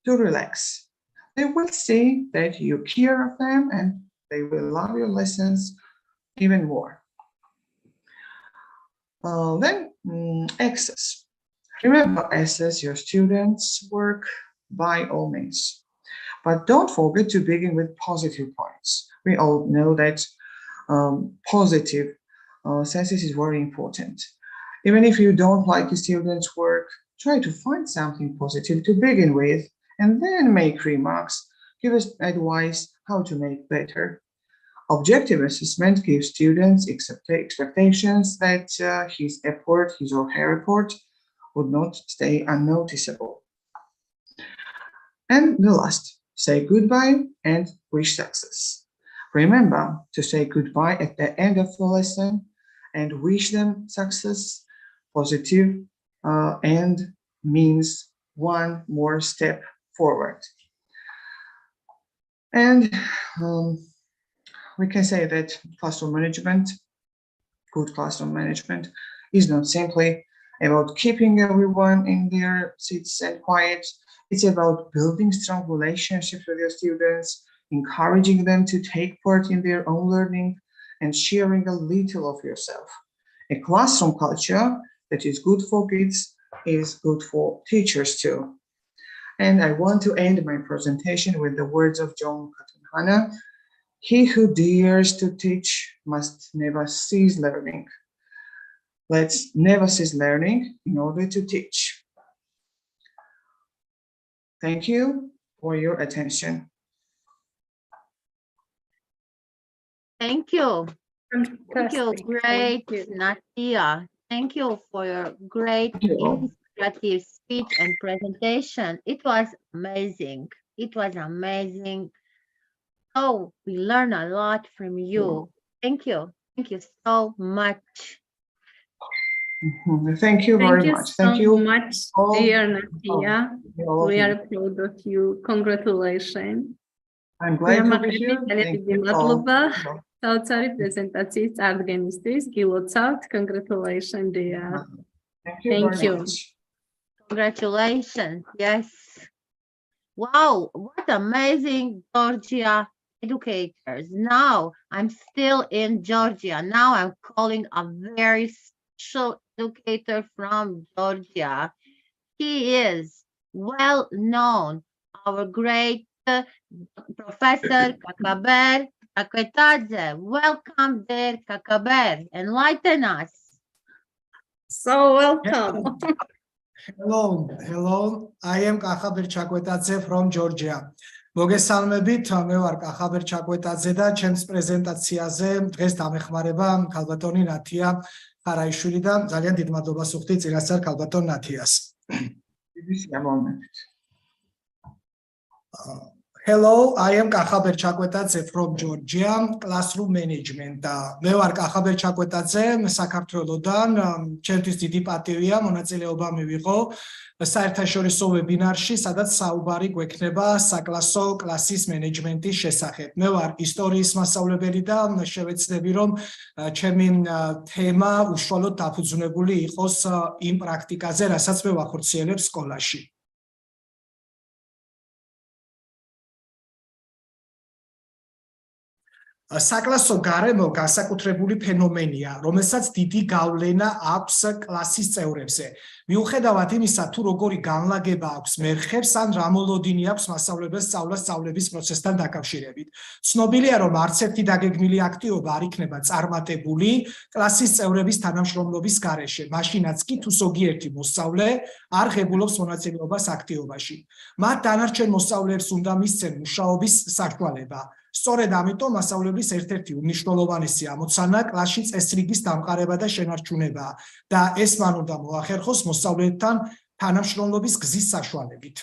to relax. They will see that you care of them and they will love your lessons even more. Then access. Remember, assess your students' work by all means. But don't forget to begin with positive points. We all know that positive senses is very important. Even if you don't like the student's work, try to find something positive to begin with, and then make remarks, give us advice how to make better. Objective assessment gives students expectations that his effort, his or her effort, would not stay unnoticeable. And the last, say goodbye and wish success. Remember to say goodbye at the end of the lesson and wish them success, positive, and means one more step forward. And we can say that classroom management, good classroom management, is not simply about keeping everyone in their seats and quiet. It's about building strong relationships with your students, encouraging them to take part in their own learning, and sharing a little of yourself. A classroom culture that is good for kids is good for teachers too. And I want to end my presentation with the words of John Katanhana: "He who dares to teach must never cease learning." Let's never cease learning in order to teach. Thank you for your attention. Thank you. Thank you, Fantastic. great Thank you. Natia. Thank you for your great inspirative speech and presentation. It was amazing. It was amazing. Oh, we learned a lot from you. Thank you. Thank you so much. Thank you very Thank you much. so Thank you, much, all. dear Natia. all of We you. are proud of you. Congratulations. I'm glad to be here. Ძალიან მადლობა საოცარი პრეზენტაციის წარდგენისთვის. გილოცავთ. Congratulations, dear. Thank you Thank very you. much. Congratulations. Yes. Wow, what amazing Georgia educators. Now I'm still in Georgia. Now I'm calling a very special educator from Georgia. He is well known, our great Professor Kakaber Chakvetadze. Welcome there, Kakaber. Enlighten us. So welcome. Hello. I am Kakaber Chakvetadze from Georgia. მოგესალმებით, მე ვარ კახაბერ ჩაკვეტაძე და ჩემს პრეზენტაციაზე დღეს დამეხმარება ქალბატონი ნათია ხარაიშვილი და ძალიან დიდ მადლობას ვუხდი წინასწარ ქალბატონ ნათიას. Hello, I am Kakaber Chakvetadze from Georgia, classroom management. მე ვარ კახაბერ ჩაკვეტაძე საქართველოდან, ჩემთვის დიდი პატივია მონაწილეობა მივიღო საერთაშორისო ვებინარში, სადაც საუბარი გვექნება საკლასო კლასის მენეჯმენტის შესახებ. მე ვარ ისტორიის მასწავლებელი და შევეცდები, რომ ჩემი თემა უშუალოდ დაფუძნებული იყოს იმ პრაქტიკაზე, რასაც მე ვახორციელებ სკოლაში. საკლასო გარემო განსაკუთრებული ფენომენია, რომელსაც დიდი გავლენა აქვს კლასის წევრებზე. მიუხედავად იმისა, თუ როგორი განლაგება აქვს მერხებს, ან რა მოლოდინი აქვს მასწავლებელს სწავლა-სწავლების პროცესთან დაკავშირებით. ცნობილია, რომ არც ერთი დაგეგმილი აქტივობა არ იქნება წარმატებული კლასის წევრების თანამშრომლობის გარეშე, მაშინაც კი თუ ზოგიერთი მოსწავლე არ ღებულობს მონაწილეობას აქტივობაში. მათ დანარჩენ მოსწავლეებს უნდა მისცენ მუშაობის საშუალება. სწორედ ამიტომ მასწავლებლის ერთ-ერთი უმნიშვნელოვანესი ამოცანა კლასში წესრიგის დამყარება და შენარჩუნებაა და ეს მან უნდა მოახერხოს მოსწავლეებთან თანამშრომლობის გზის საშუალებით.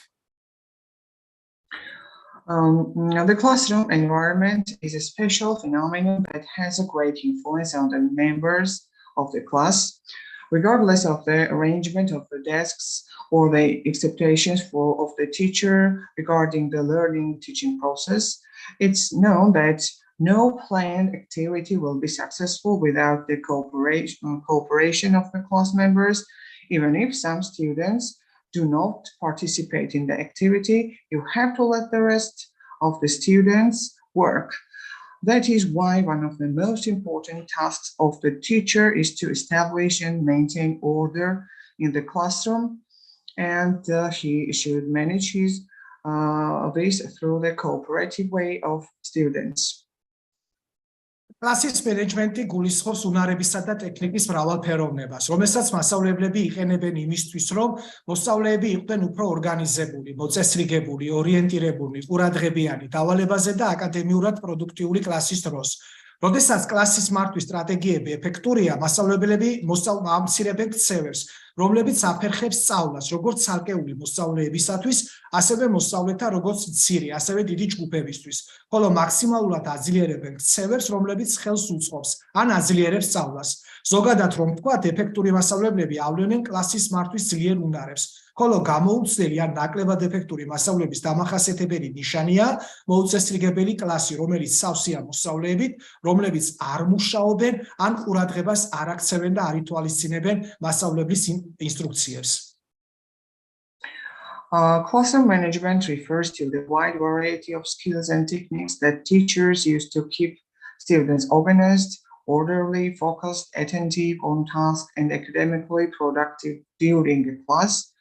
The classroom environment is a special phenomenon that has a great influence on the members of the class, regardless of the arrangement of the desks or the expectations of the teacher regarding the learning teaching process. It's known that no planned activity will be successful without the cooperation of the class members, even if some students do not participate in the activity, you have to let the rest of the students work. That is why one of the most important tasks of the teacher is to establish and maintain order in the classroom, and he should manage this through the cooperative way of students. კლასის მენეჯმენტი გულისხმობს უნარებისა და ტექნიკის მრავალფეროვნებას, რომელსაც მასწავლებლები იყენებენ იმისთვის, რომ მოსწავლეები იყვნენ უფრო ორგანიზებული, მოწესრიგებული, ორიენტირებული, ყურადღებიანი დავალებაზე და აკადემიურად პროდუქტიული კლასის დროს. როდესაც კლასის მართვის სტრატეგიები ეფექტურია, მასწავლებლები ამცირებენ ქცევებს, რომლებიც აფერხებს სწავლას, როგორც ცალკეული მოსწავლეებისათვის, ასევე მოსწავლეთა როგორც მცირე, ასევე დიდი ჯგუფებისთვის, ხოლო მაქსიმალურად აძლიერებენ ქცევებს, რომლებიც ხელს უწყობს ან აძლიერებს სწავლას. ზოგადად რომ ვთქვათ, ეფექტური მასწავლებლები ავლენენ კლასის მართვის ძლიერ უნარებს, ხოლო გამოუცდელი ან ნაკლებად ეფექტური მასწავლებლების დამახასიათებელი ნიშანია მოუწესრიგებელი კლასი, რომელიც სავსეა მოსწავლეებით, რომლებიც არ მუშაობენ ან ყურადღებას არ აქცევენ და არ ითვალისწინებენ მასწავლებლის ინსტრუქციებს. Classroom management refers to the wide variety of skills and techniques that teachers use to keep students organized, orderly, focused, attentive on task, and academically productive during a class.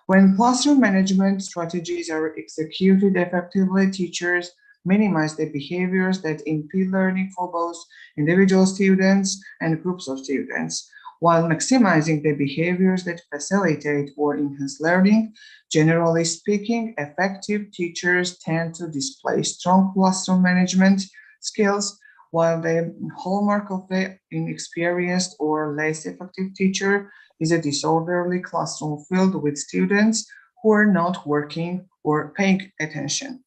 When classroom management strategies are executed effectively, teachers minimize the behaviors that impede learning for both individual students and groups of students, while maximizing the behaviors that facilitate or enhance learning. Generally speaking, effective teachers tend to display strong classroom management skills, while the hallmark of the inexperienced or less effective teacher is a disorderly classroom filled with students who are not working or paying attention.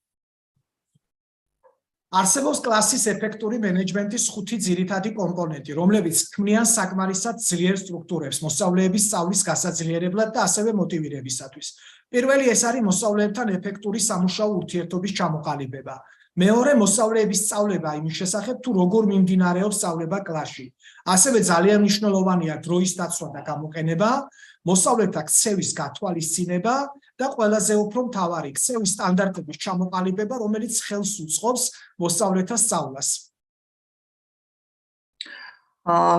არსებობს კლასის ეფექტური მენეჯმენტის 5 ძირითადი კომპონენტი, რომლებიც ქმნიან საკმარისად ძლიერ სტრუქტურებს მოსწავლეების სწავლის გასაძლიერებლად და ასევე მოტივირებისათვის. პირველი ეს არის მოსწავლეებთან ეფექტური სამუშაო ურთიერთობის ჩამოყალიბება. მეორე მოსწავლეების სწავლება იმის შესახებ, თუ როგორ მიმდინარეობს სწავლება კლასში. ასევე ძალიან მნიშვნელოვანია დროის დაცვა და გამოყენება, მოსწავლეთა ქცევის გათვალისწინება და ყველაზე უფრო მთავარი ქცევის სტანდარტების ჩამოყალიბება, რომელიც ხელს უწყობს მოსწავლეთა სწავლას.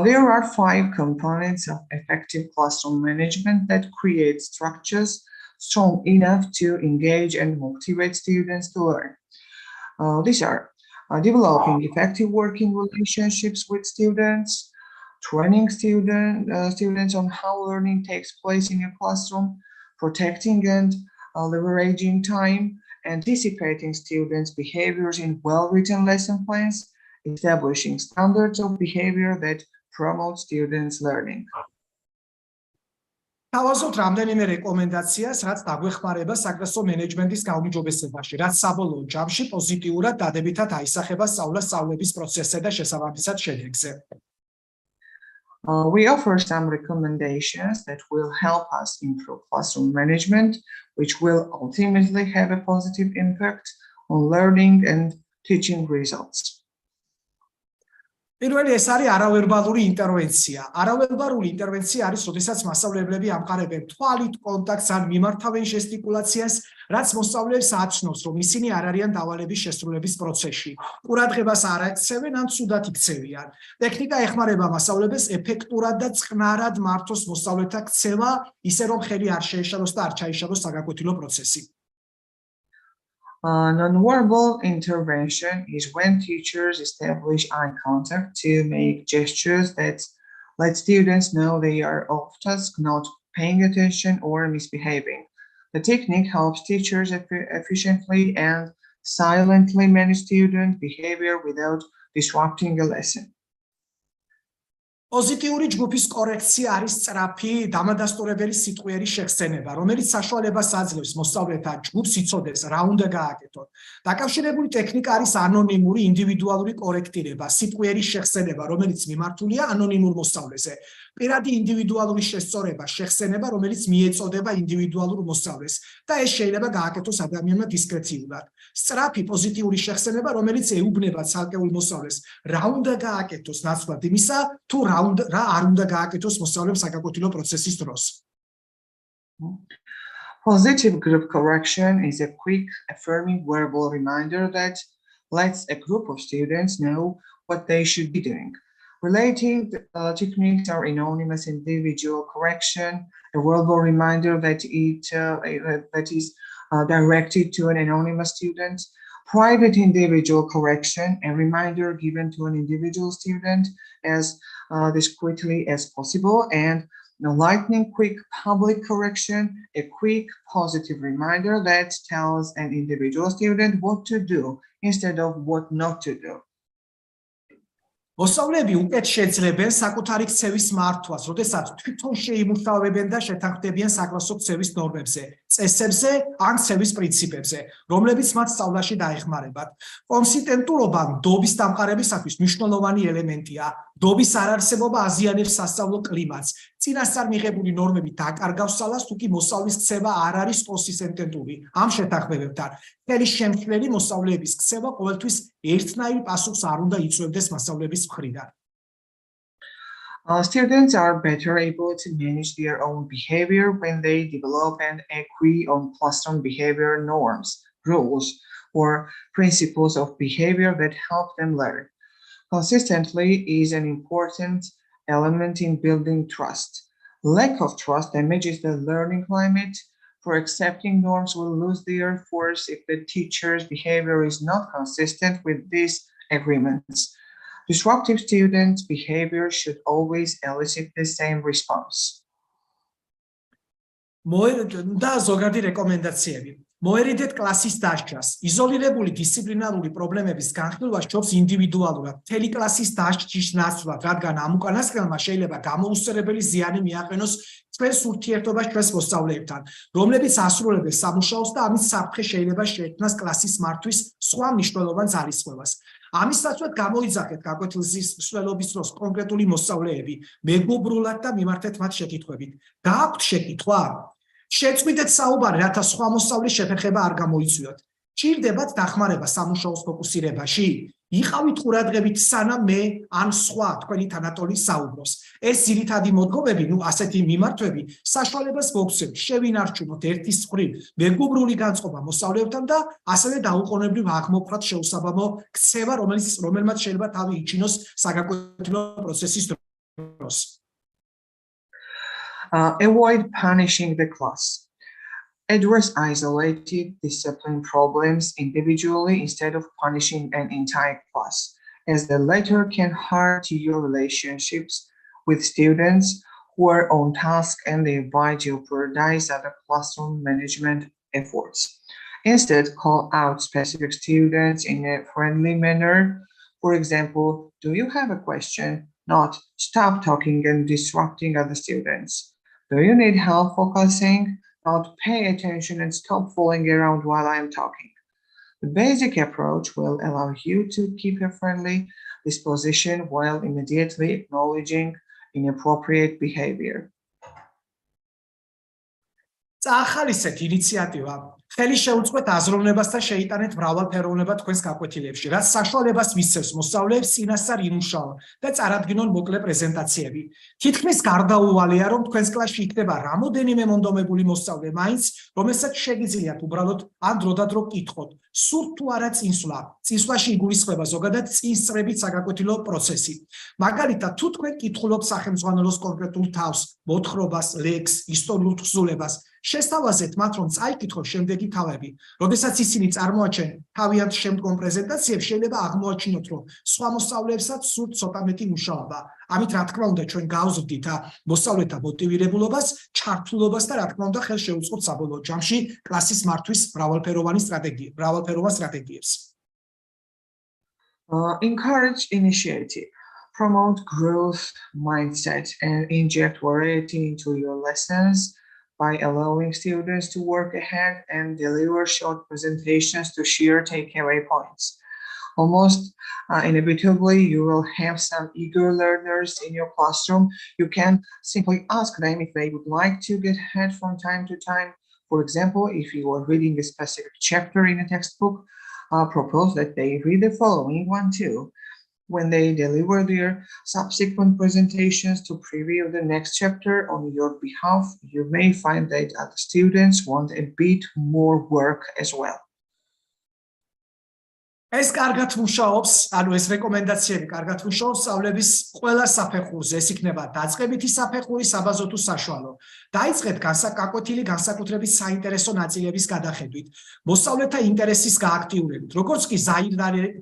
There are 5 components of effective classroom management that create structures strong enough to engage and motivate students to learn. These are developing effective working relationships with students, training students on how learning takes place in a classroom, protecting and leveraging time, anticipating students' behaviors in well-written lesson plans, establishing standards of behavior that promote students' learning. თავაზობთ რამდენიმე რეკომენდაციას, რაც დაგვეხმარება საგრესო მენეჯმენტის გაუმჯობესებაში, რაც საბოლოო ჯამში პოზიტიურად დადებითად აისახება სწავლების პროცესზე და შესაბამისად შედეგზე. We offer some recommendations that will help us improve classroom management, which will ultimately have a positive impact on learning and teaching results. პირველი ეს არის არავერბალური ინტერვენცია. არავერბალური ინტერვენცია არის, როდესაც მასწავლებლები ამყარებენ თვალით კონტაქტს ან მიმართავენ ჟესტიკულაციას, რაც მოსწავლეებს აცნობს, რომ ისინი არ არიან დავალების შესრულების პროცესში. ყურადღებას არ აქცევენ ან ცუდად იქცევიან. ტექნიკა ეხმარება მასწავლებლებს ეფექტურად და წყნარად მართოს მოსწავლეთა ქცევა, ისე რომ ხელი არ შეეშალოს და არ ჩაიშალოს საგაკვეთილო პროცესი. Non-verbal intervention is when teachers establish eye contact to make gestures that let students know they are off task, not paying attention or misbehaving. The technique helps teachers efficiently and silently manage student behavior without disrupting a lesson. Პოზიტიური ჯგუფის კორექცია არის სწრაფი, დამადასტურებელი სიტყვიერი შეხსენება, რომელიც საშუალებას აძლევს მოსწავლეთა ჯგუფს იცოდეს რა უნდა გააკეთონ. დაკავშირებული ტექნიკა არის ანონიმური ინდივიდუალური კორექტირება, სიტყვიერი შეხსენება, რომელიც მიმართულია ანონიმურ მოსწავლეზე. პირადი ინდივიდუალური შესწორება, შეხსენება, რომელიც მიეწოდება ინდივიდუალურ მოსწავლეს და ეს შეიძლება გააკეთოს ადამიანმა დისკრეციულად. სწრაფი პოზიტიური შეხსენება, რომელიც ეუბნება ცალკეულ მოსწავლეს, რა უნდა გააკეთოს ნაცვლად იმისა, თუ რა არ უნდა გააკეთოს მოსწავლემ საგაკვეთილო პროცესის დროს. Positive group correction is a quick, affirming verbal reminder that lets a group of students know what they should be doing. Related techniques are anonymous individual correction, a verbal reminder that is directed to an anonymous student, private individual correction, a reminder given to an individual student as discreetly as possible, and lightning quick public correction, a quick positive reminder that tells an individual student what to do instead of what not to do. მოსწავლეები უკეთ შეძლებენ საკუთარი ქცევის მართვას, როდესაც თვითონ შეიმუშავებენ და შეთანხმდებიან საკლასო ქცევის ნორმებზე, წესებზე ან ქცევის პრინციპებზე, რომლებიც მათ სწავლაში დაეხმარებათ. კონსისტენტურობა ნდობის დამყარებისათვის მნიშვნელოვანი ელემენტია. ნდობის არარსებობა აზიანებს სასწავლო კლიმატს. წინასწარ მიღებული ნორმები დაკარგავს ძალას, თუ კი მოსწავლის ქცევა არ არის კონსისტენტური ამ შეთანხმებებთან. მთელი შემქმნელი მოსწავლეების ქცევა ყოველთვის ერთნაირ პასუხს არ უნდა იწვევდეს მასწავლების მხრიდან. Students are better able to manage their own behavior when they develop and agree on classroom behavior norms, rules, or principles of behavior that help them learn. Consistently is an important element in building trust. Lack of trust damages the learning climate, for accepting norms will lose their force if the teacher's behavior is not consistent with these agreements. Disruptive students' behavior should always elicit the same response. და ზოგადი რეკომენდაციები. მოერიდეთ კლასის დასჯას. იზოლირებული დისციპლინარული პრობლემების განხილვა სჯობს ინდივიდუალურად, მთელი კლასის დასჯის ნაცვლად, რადგან ამ უკანასკნელმა შეიძლება გამოუსწორებელი ზიანი მიაყენოს ჩვენს ურთიერთობას ჩვენს მოსწავლეებთან, რომლებიც ასრულებენ სამუშაოს და ამის საფრთხე შეიძლება შეექმნას კლასის მართვის სხვა მნიშვნელოვან ძალისხმევას. ამისაცვად გამოიძახეთ გაკვეთილების მსვლელობის დროს კონკრეტული მოსწავლეები, მეგობრულად და მიმართეთ მათ შეკითხვებით. გააქვთ შეკითხვა? შეწყვიტეთ საუბარი, რათა სხვა მოსწავლის შეთანხმება არ გამოიწვიოთ. ჭირდებათ დახმარება სამუშაოს ფოკუსირებაში? იყავით ყურადღებით სანამ მე ან სხვა თქვენი თანატოლი საუბრობს. ეს ძირითადი მოდგომები, ასეთი მიმართვები საშუალებას მოგცემთ შევინარჩუნოთ ერთის მხრივ მეგობრული განწყობა მოსწავლეებთან და ასევე დაუყოვნებლივ აღმოფხვრათ შეუსაბამო ქცევა, რომელმაც შეიძლება თავი იჩინოს საგაკვეთილო პროცესის დროს. Avoid punishing the class. Address isolated discipline problems individually instead of punishing an entire class, as the latter can hurt your relationships with students who are on task and thereby jeopardize other classroom management efforts. Instead, call out specific students in a friendly manner. For example, do you have a question? Not stop talking and disrupting other students. Do you need help focusing? Not pay attention and stop fooling around while I am talking. The basic approach will allow you to keep a friendly disposition while immediately acknowledging inappropriate behavior. წაახალისეთ ინიციატივა. ხელი შეუწყოთ აზროვნებას და შეიტანეთ მრავალფეროვნება თქვენს გაკვეთილებში, რაც საშუალებას მისცემს მოსწავლეებს წინასწარ იმუშაონ და წარადგინონ მოკლე პრეზენტაციები. თითქმის გარდაუვალია, რომ თქვენს კლასში იქნება რამოდენიმე მონდომებული მოსწავლე მაინც, რომელსაც შეგიძლიათ უბრალოდ ან დროდადრო კითხოთ, სურთ თუ არა წინსვლა. წინსვლაში იგულისხმება ზოგადად წინსწრებით საგაკვეთილო პროცესი. მაგალითად, თუ თქვენ კითხულობთ სახელმძღვანელოს კონკრეტულ თავს, მოთხრობას, ლექსს, ისტორიულ თხზულებას, შესთავაზეთ მათ, რომ წაიკითხონ შემდეგი თავები. როდესაც ისინი წარმოაჩენენ თავიანთ შემდგომ პრეზენტაციებს, შეიძლება აღმოაჩინოთ, რომ სხვა მოსწავლეებსაც სურთ ცოტა მეტი მუშაობა. ამით, რა თქმა უნდა, ჩვენ გავზრდით მოსწავლეთა მოტივირებულობას, ჩართულობას და რა თქმა უნდა, ხელს შეუწყობთ საბოლოო ჯამში კლასის მართვის მრავალფეროვან სტრატეგიებს. Encourage initiative. Promote growth mindset and inject variety into your lessons by allowing students to work ahead and deliver short presentations to share takeaway points. Almost inevitably, you will have some eager learners in your classroom. You can simply ask them if they would like to get ahead from time to time. For example, if you are reading a specific chapter in a textbook, propose that they read the following one too. when they deliver their subsequent presentations to preview the next chapter on your behalf, you may find that the students want a bit more work as well. ეს კარგად მუშაობს, ანუ ეს რეკომენდაციები კარგად მუშაობს სწავლების ყველა საფეხურზე. ეს იქნება დაწყებითი საფეხური, საბაზო თუ საშუალო. დაიწყეთ გაკვეთილი განსაკუთრებით საინტერესო ნაწილების გადახედვით, მოსწავლეთა ინტერესის გააქტიურებით. როგორც კი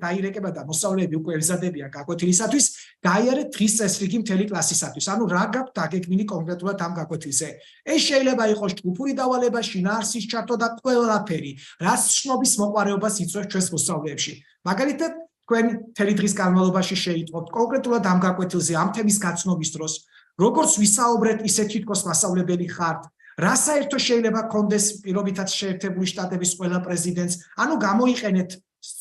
დაირეკება და მოსწავლეები უკვე ემზადებიან გაკვეთილისათვის, გაიარეთ დღის წესრიგი მთელი კლასისათვის. ანუ რა გაქვთ დაგეგმილი კონკრეტულად ამ გაკვეთილზე. ეს შეიძლება იყოს ჯგუფური დავალება, შინაარსის ჩართვა და ყველაფერი, რაც შრომის მოყვარეობას იწვევს ჩვენს მოსწავლეებში. მაგალითად, თქვენ მთელი დღის განმავლობაში შეიტყობთ კონკრეტულად ამ გაკვეთილზე, ამ თემის გაცნობის დროს, როგორც ვისაუბრეთ, ისე თითქოს მასწავლებელი ხართ, რა საერთო შეიძლება გქონდეს პირობითად შეერთებული შტატების ყველა პრეზიდენტს, ანუ გამოიყენეთ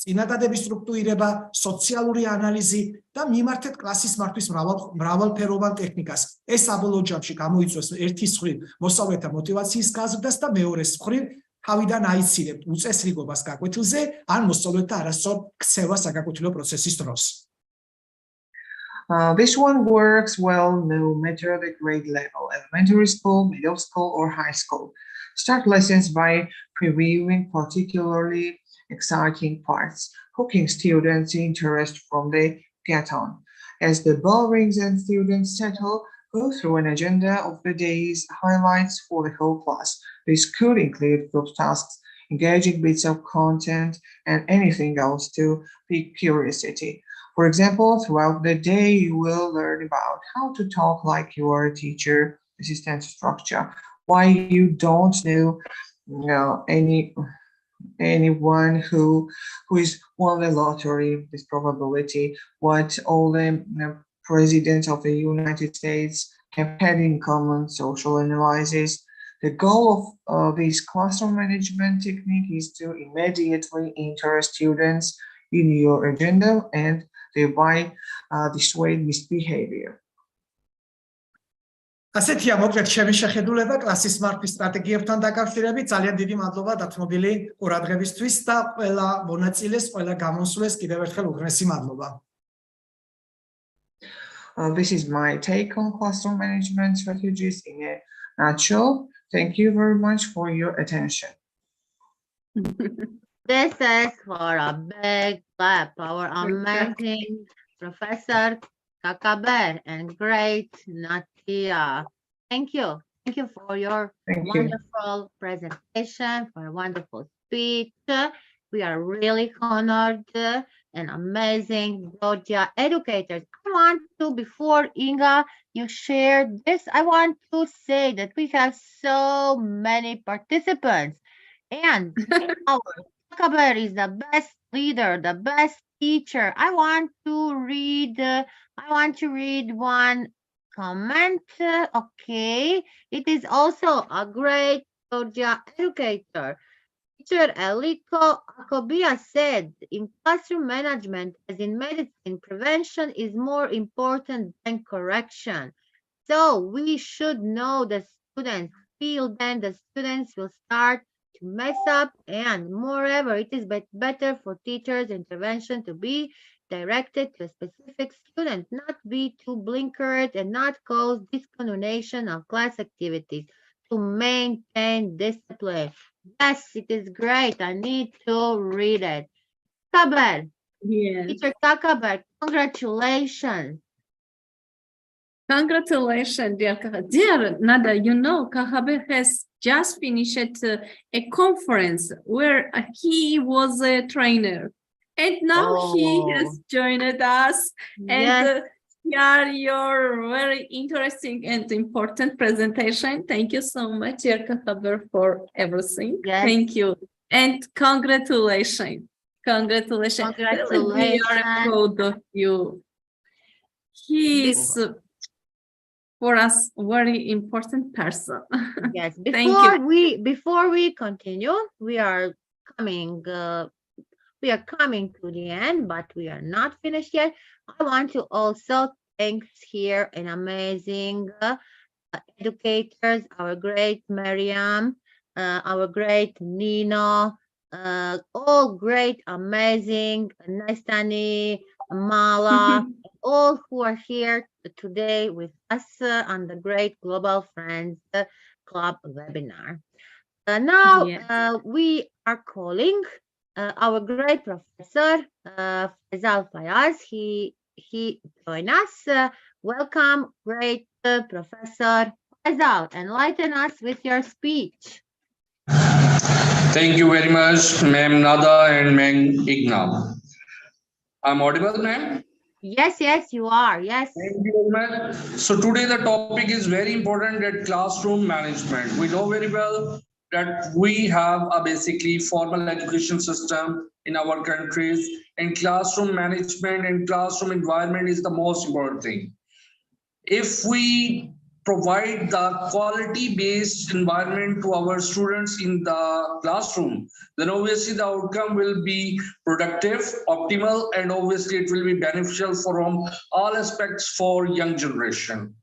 წინადადების სტრუქტურირება, სოციალური ანალიზი და მიმართეთ კლასის მართვის მრავალფეროვან ტექნიკას. ეს საბოლოო ჯამში გამოიწვევს ერთის მხრივ მოსწავლეთა мотиваციის გაზრდას და მეორეს მხრივ თავიდან აიცილებთ უწესრიგობას გაკვეთილზე, ან მოსწავლეთა არასწორ ქცევას საგაკვეთილო პროცესის დროს. This one works well no matter the grade level, elementary school, middle school, or high school. Start lessons by previewing particularly exciting parts, hooking students' interest from the get-on. As the bell rings and students settle, go through an agenda of the day's highlights for the whole class. This could include group tasks, engaging bits of content, and anything else to pique curiosity. For example, throughout the day, you will learn about how to talk like you are a teacher, assistant structure, why you don't know anyone who is won the lottery, this probability, what all the presidents of the United States have had in common, social analysis. The goal of this classroom management technique is to immediately interest students in your agenda and thereby dissuade misbehavior. ასეთია მოკლედ ჩემი შეხედულება კლასის მართვის სტრატეგიებთან დაკავშირებით. ძალიან დიდი მადლობა დათმობილი ყურადღებისთვის და ყველა მონაწილეს, ყველა გამოსვლეს კიდევ ერთხელ უღრესი მადლობა. This is my take on classroom management strategies in a nutshell. Thank you very much for your attention. This is for a big clap, our amazing Professor Kakaber and great Natia. Thank you. Thank you for your wonderful presentation, for a wonderful speech. We are really honored and amazing Georgia educators. I want to, before Inga, you shared this, I want to say that we have so many participants and our Kakaber is the best leader, the best teacher. I want to read one comment. Okay, it is also a great Georgia educator. Teacher Eliko Akobia said, in classroom management, as in medicine, prevention is more important than correction. So we should know the students, feel then the students will start to mess up, and moreover, it is better for teachers' intervention to be directed to a specific student, not be too blinkered and not cause discontinuation of class activities to maintain discipline. Yes, it is great. I need to read it. Kaber. Yes. Teacher Kakaber, congratulations. Congratulations, dear Kahaber. Dear Nada, you know, Kahaber has just finished a conference where he was a trainer. And now he has joined us. And here your very interesting and important presentation. Thank you so much, dear Kahaber, for everything. Yes. Thank you. And congratulations. Congratulations. We are proud of you. He is for us very important person. Yes. Before we continue, we are coming to the end, but we are not finished yet. I want to also thank here an amazing educators, our great Miriam, our great Nino, all great, amazing, Nestani, Mala, all who are here today with us on the Great Global Friends Club webinar. Now we are calling our great professor Faisal Fayaz. He joined us. Welcome, great Professor Faisal. Enlighten us with your speech. Thank you very much, Ma'am Nada and Ma'am Ignam. I'm audible, ma'am? Yes, yes, you are. Yes. Thank you very much. So today the topic is very important, that classroom management. We know very well that we have a basically formal education system in our countries, and classroom management and classroom environment is the most important thing. If we provide the quality-based environment to our students in the classroom, then obviously the outcome will be productive, optimal, and obviously it will be beneficial from all aspects for young generation.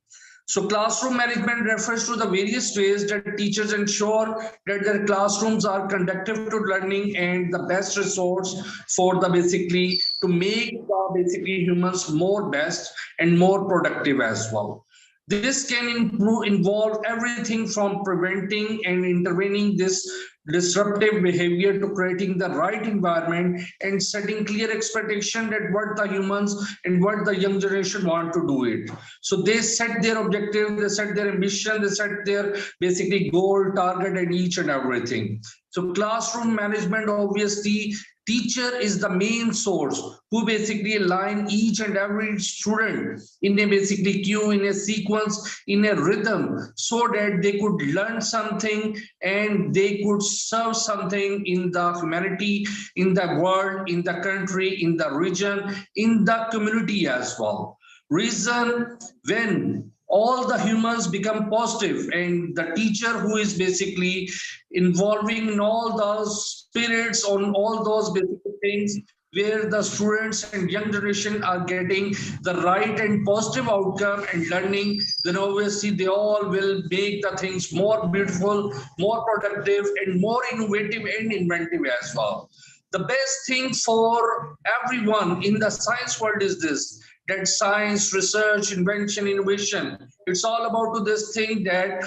So classroom management refers to the various ways that teachers ensure that their classrooms are conducive to learning and the best resource for the basically to make the basically humans more best and more productive as well. This can involve everything from preventing and intervening this disruptive behavior to creating the right environment and setting clear expectation that what the humans and what the young generation want to do it. So they set their objective, they set their ambition, they set their basically goal, target, and each and everything. So classroom management, obviously, teacher is the main source who basically align each and every student in a basically queue, in a sequence, in a rhythm, so that they could learn something and they could serve something in the humanity, in the world, in the country, in the region, in the community as well. Reason when all the humans become positive and the teacher who is basically involving in all those spirits on all those basic things where the students and young generation are getting the right and positive outcome and learning, then obviously they all will make the things more beautiful, more productive, and more innovative and inventive as well. The best thing for everyone in the science world is this, that science, research, invention, innovation, it's all about to this thing that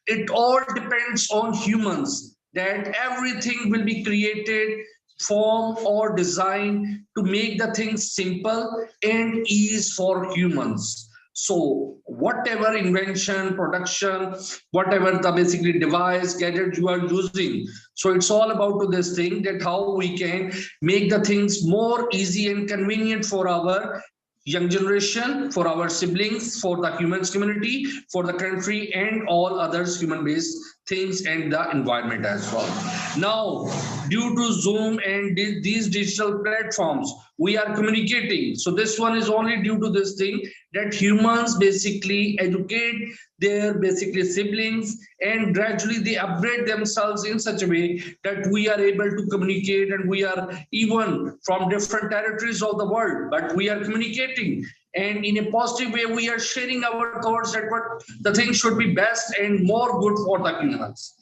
it all depends on humans, that everything will be created, formed or designed to make the things simple and ease for humans. So whatever invention, production, whatever the basically device, gadget you are using, so it's all about to this thing that how we can make the things more easy and convenient for our young generation, for our siblings, for the humans community, for the country, and all others human-based things and the environment as well. Now, due to Zoom and these digital platforms, we are communicating. So this one is only due to this thing that humans basically educate their basically siblings and gradually they upgrade themselves in such a way that we are able to communicate, and we are even from different territories of the world, but we are communicating. And in a positive way, we are sharing our thoughts that what the thing should be best and more good for the humans.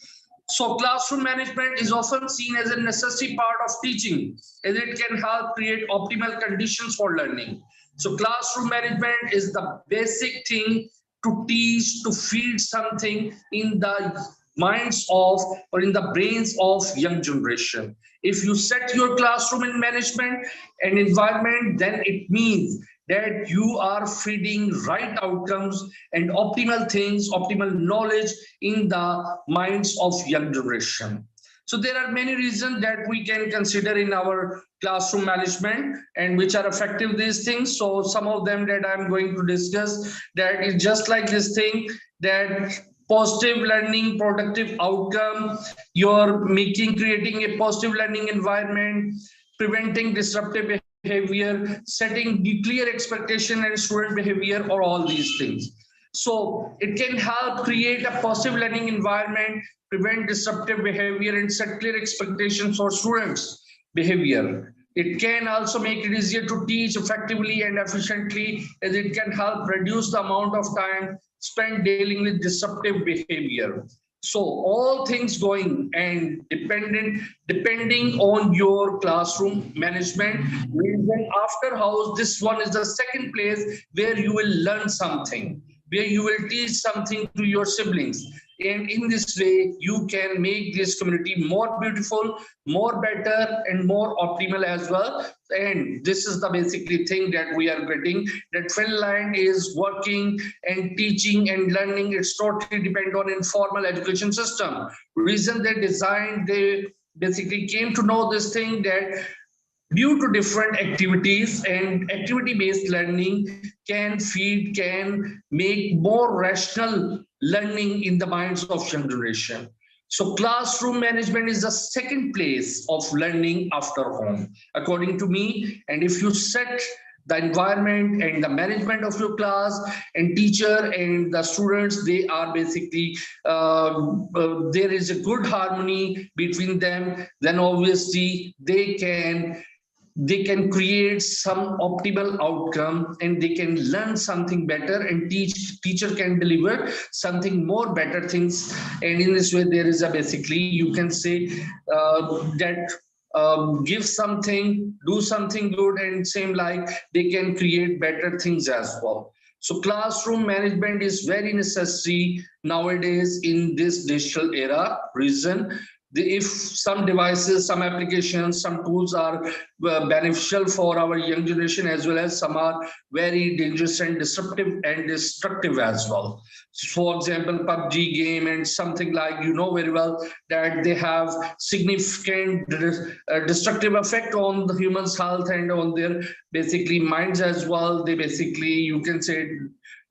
So classroom management is often seen as a necessary part of teaching, as it can help create optimal conditions for learning. So classroom management is the basic thing to teach, to feed something in the minds of or in the brains of young generation. If you set your classroom in management and environment, then it means that you are feeding right outcomes and optimal things, optimal knowledge in the minds of young generation. So there are many reasons that we can consider in our classroom management and which are effective these things. So some of them that I'm going to discuss, that is just like this thing, that positive learning, productive outcome, you're creating a positive learning environment, preventing disruptive behavior, setting clear expectation and student behavior, or all these things. So it can help create a positive learning environment, prevent disruptive behavior, and set clear expectations for students' behavior. It can also make it easier to teach effectively and efficiently, as it can help reduce the amount of time spent dealing with disruptive behavior. So all things going and depending on your classroom management, reason after house, this one is the second place where you will learn something, where you will teach something to your siblings. And in this way, you can make this community more beautiful, more better, and more optimal as well. And this is the basically thing that we are getting, that Finland is working and teaching and learning. It's totally depend on informal education system. Reason they designed, they basically came to know this thing that due to different activities and activity-based learning can make more rational learning in the minds of young generation. So classroom management is the second place of learning after home, according to me. And if you set the environment and the management of your class and teacher and the students, they are basically, there is a good harmony between them, then obviously they can create some optimal outcome and they can learn something better, and teacher can deliver something more better things. And in this way, there is a basically, you can say that give something, do something good, and same like they can create better things as well. So classroom management is very necessary nowadays in this digital era. Reason, if some devices, some applications, some tools are beneficial for our young generation, as well as some are very dangerous and destructive as well. For example, PUBG game and something like, you know very well that they have significant destructive effect on the human's health and on their basically minds as well. They basically, you can say,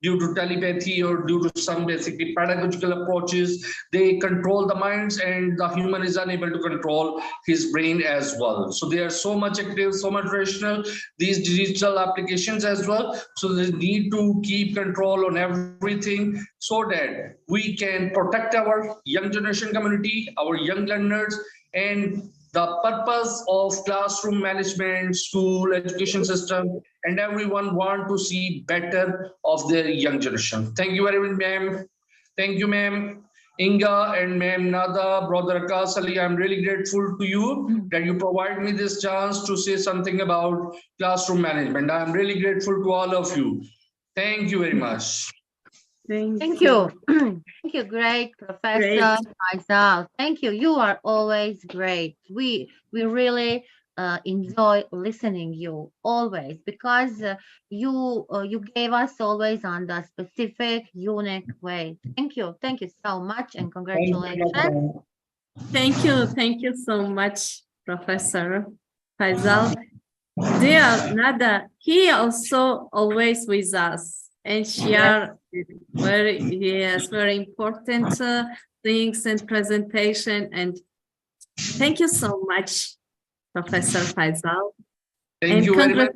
due to telepathy or due to some basically pedagogical approaches, they control the minds and the human is unable to control his brain as well. So they are so much active, so much rational, these digital applications as well. So they need to keep control on everything so that we can protect our young generation community, our young learners, and the purpose of classroom management, school, education system, and everyone want to see better of their young generation. Thank you very much, ma'am. Thank you, ma'am. Inga and ma'am Nada, brother Akas Ali, I'm really grateful to you that you provide me this chance to say something about classroom management. I'm really grateful to all of you. Thank you very much. Thank you. Thank you, great Professor Faisal. Thank you. You are always great. We really enjoy listening you always, because you gave us always on the specific, unique way. Thank you. Thank you so much, and congratulations. Thank you so much, Professor Faisal. Dear Nada, he also always with us and share very important things and presentation. And thank you so much, Professor Faisal. Thank you very much.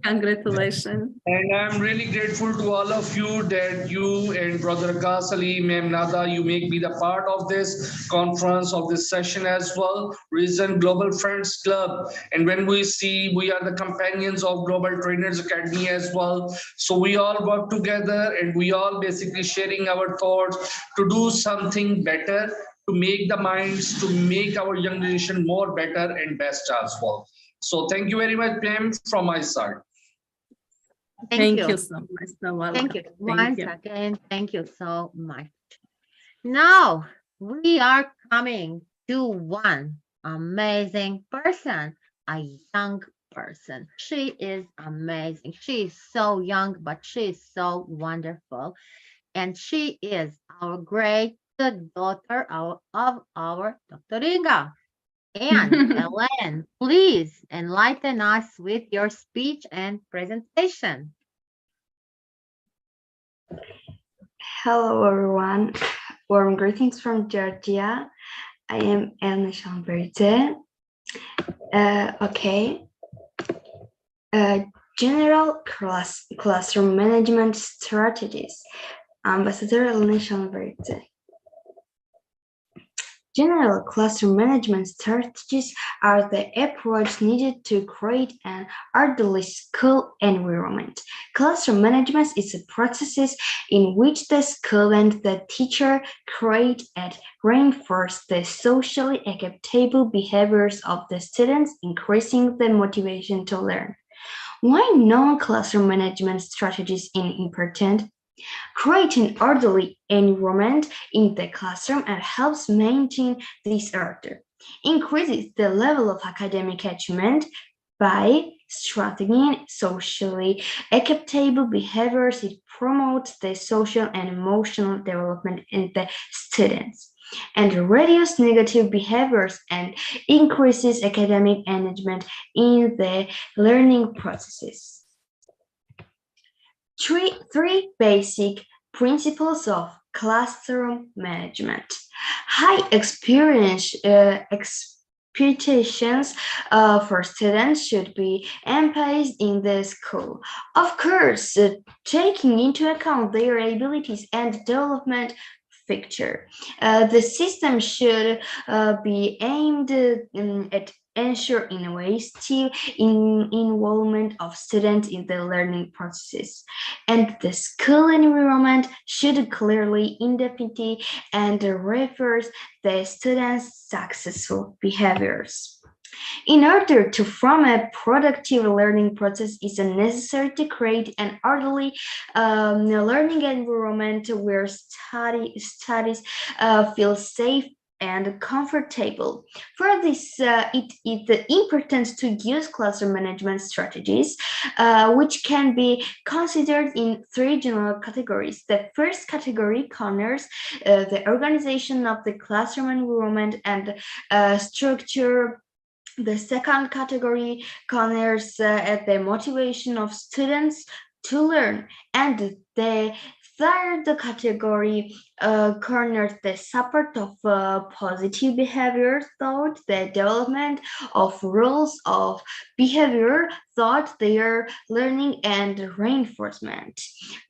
Congratulations. And I'm really grateful to all of you that you and Brother Akas Ali, Ma'am Nada, you make me the part of this conference, of this session as well. Reason Global Friends Club. And when we see, we are the companions of Global Trainers Academy as well. So we all work together and we all basically sharing our thoughts to do something better, to make the minds, to make our young generation more better and best as well. So thank you very much, ma'am, from my side. Thank you so much. Thank you. Once again, thank you so much. Now we are coming to one amazing person, a young person. She is amazing. She is so young, but she is so wonderful. And she is our great daughter of our Dr. Inga. And Ellen, please enlighten us with your speech and presentation. Hello, everyone. Warm greetings from Georgia. I am Elena Schamberte. General classroom management strategies. Ambassador Elena Schamberte. General classroom management strategies are the approach needed to create an orderly school environment. Classroom management is a process in which the school and the teacher create and reinforce the socially acceptable behaviors of the students, increasing the motivation to learn. Why non-classroom management strategies are important? Create an orderly environment in the classroom and helps maintain this order. Increases the level of academic achievement by strengthening socially acceptable behaviors. It promotes the social and emotional development in the students and reduces negative behaviors and increases academic engagement in the learning processes. Three basic principles of classroom management. High expectations for students should be emphasized in the school. Of course, taking into account their abilities and development factor. The system should be aimed at ensure innovative involvement of students in the learning process. And the school environment should clearly indicate and refers the students' successful behaviors. In order to form a productive learning process, it is necessary to create an orderly learning environment where studies feel safe and comfortable. For this, it is important to use classroom management strategies, which can be considered in three general categories. The first category concerns the organization of the classroom environment and structure. The second category concerns the motivation of students to learn, and the third category corners the support of positive behavior thought, the development of rules of behavior thought, their learning and reinforcement.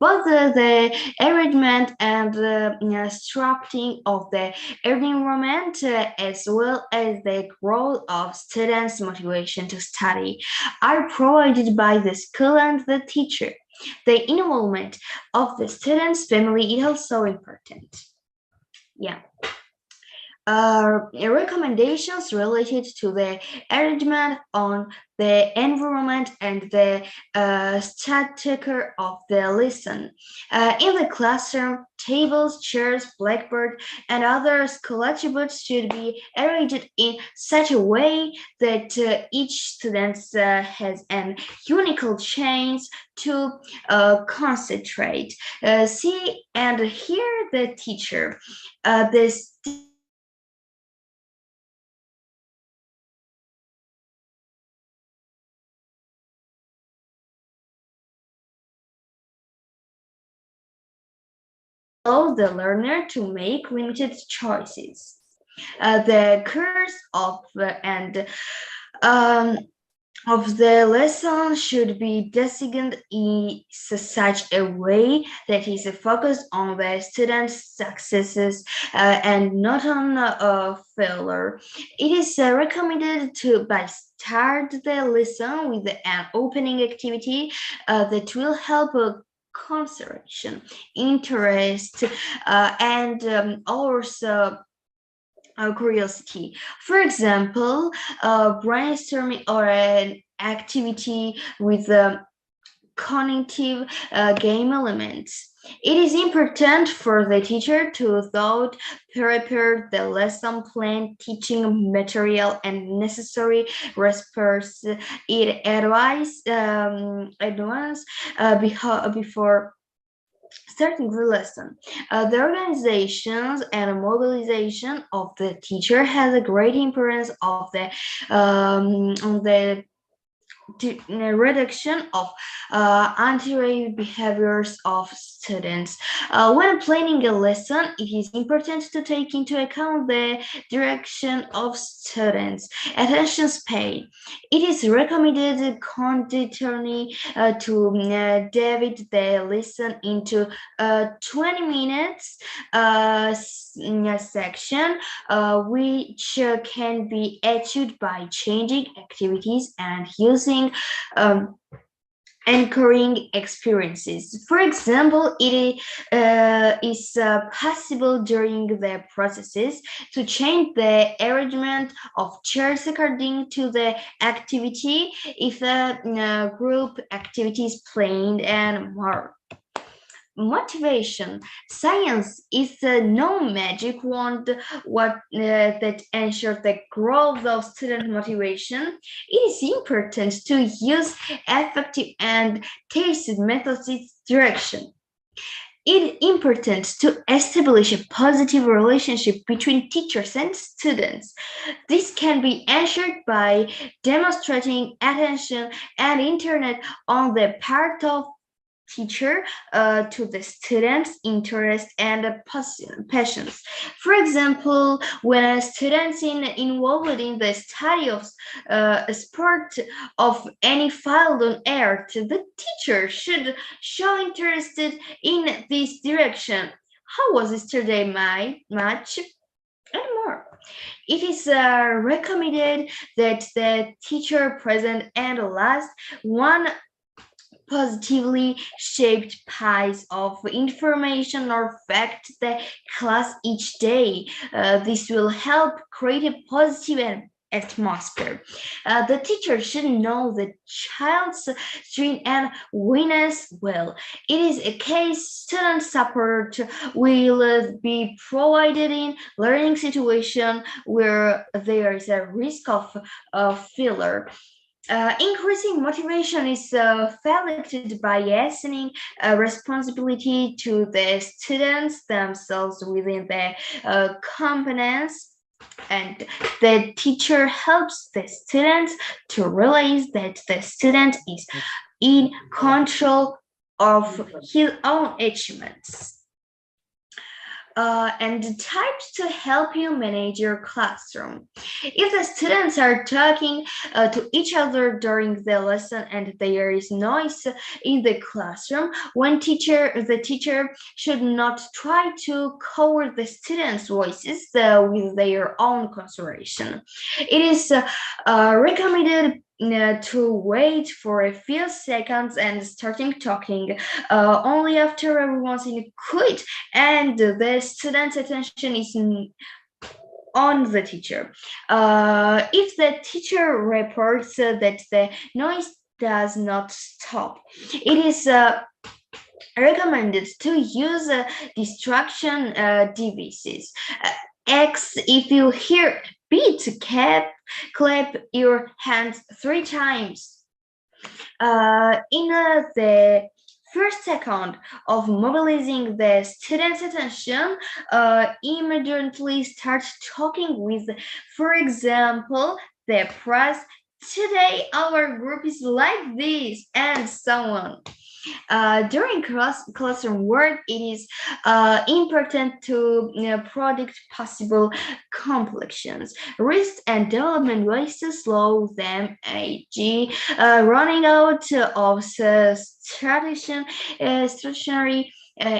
Both the arrangement and structuring of the environment as well as the growth of students' motivation to study are provided by the school and the teacher. The involvement of the students' family is also important. Yeah. Recommendations related to the arrangement on the environment and the structure of the lesson. In the classroom, tables, chairs, blackboard, and other school attributes should be arranged in such a way that each student has an unique chance to concentrate. See and hear the teacher. Allow the learner to make limited choices. The course of the lesson should be designed in such a way that is focused on the student's successes and not on failure. It is recommended to start the lesson with an opening activity that will help concentration, interest, and also curiosity. For example, brainstorming or an activity with cognitive game elements. It is important for the teacher to prepare the lesson plan, teaching material, and necessary response. It advise before starting the lesson. The organizations and mobilization of the teacher has a great importance of the reduction of anti-rave behaviors of students. When planning a lesson, it is important to take into account the direction of students' attention span. It is recommended continually to divide the lesson into 20 minutes section, which can be achieved by changing activities and using anchoring experiences. For example, it is possible during the processes to change the arrangement of chairs according to the activity if the group activity is planned, and more. Motivation. Science is no magic wand that ensures the growth of student motivation. It is important to use effective and tested methods in direction. It is important to establish a positive relationship between teachers and students. This can be ensured by demonstrating attention and interest on the part of teacher to the students' interest and passions. For example, when a student is involved in the study of a sport of any field on earth, the teacher should show interest in this direction. How was yesterday my match? And more. It is recommended that the teacher present and last one positively shaped piece of information or fact the class each day. This will help create a positive atmosphere. The teacher should know the child's strength and weakness well. It is a case student support will be provided in learning situation where there is a risk of failure. Increasing motivation is facilitated by assigning responsibility to the students themselves within the components, and the teacher helps the students to realize that the student is in control of his own achievements. And types to help you manage your classroom. If the students are talking to each other during the lesson and there is noise in the classroom, the teacher should not try to cover the students' voices with their own concentration. It is recommended to wait for a few seconds and starting talking only after everyone's in quiet and the student's attention is on the teacher. If the teacher reports that the noise does not stop, it is recommended to use distraction devices. X, if you hear beat, clap your hands 3 times. In the first second of mobilizing the student's attention, immediately start talking with, for example, the phrase, "Today our group is like this," and so on. During classroom work, it is important to predict possible complications, risks, and development ways to slow them, e.g., running out of stationery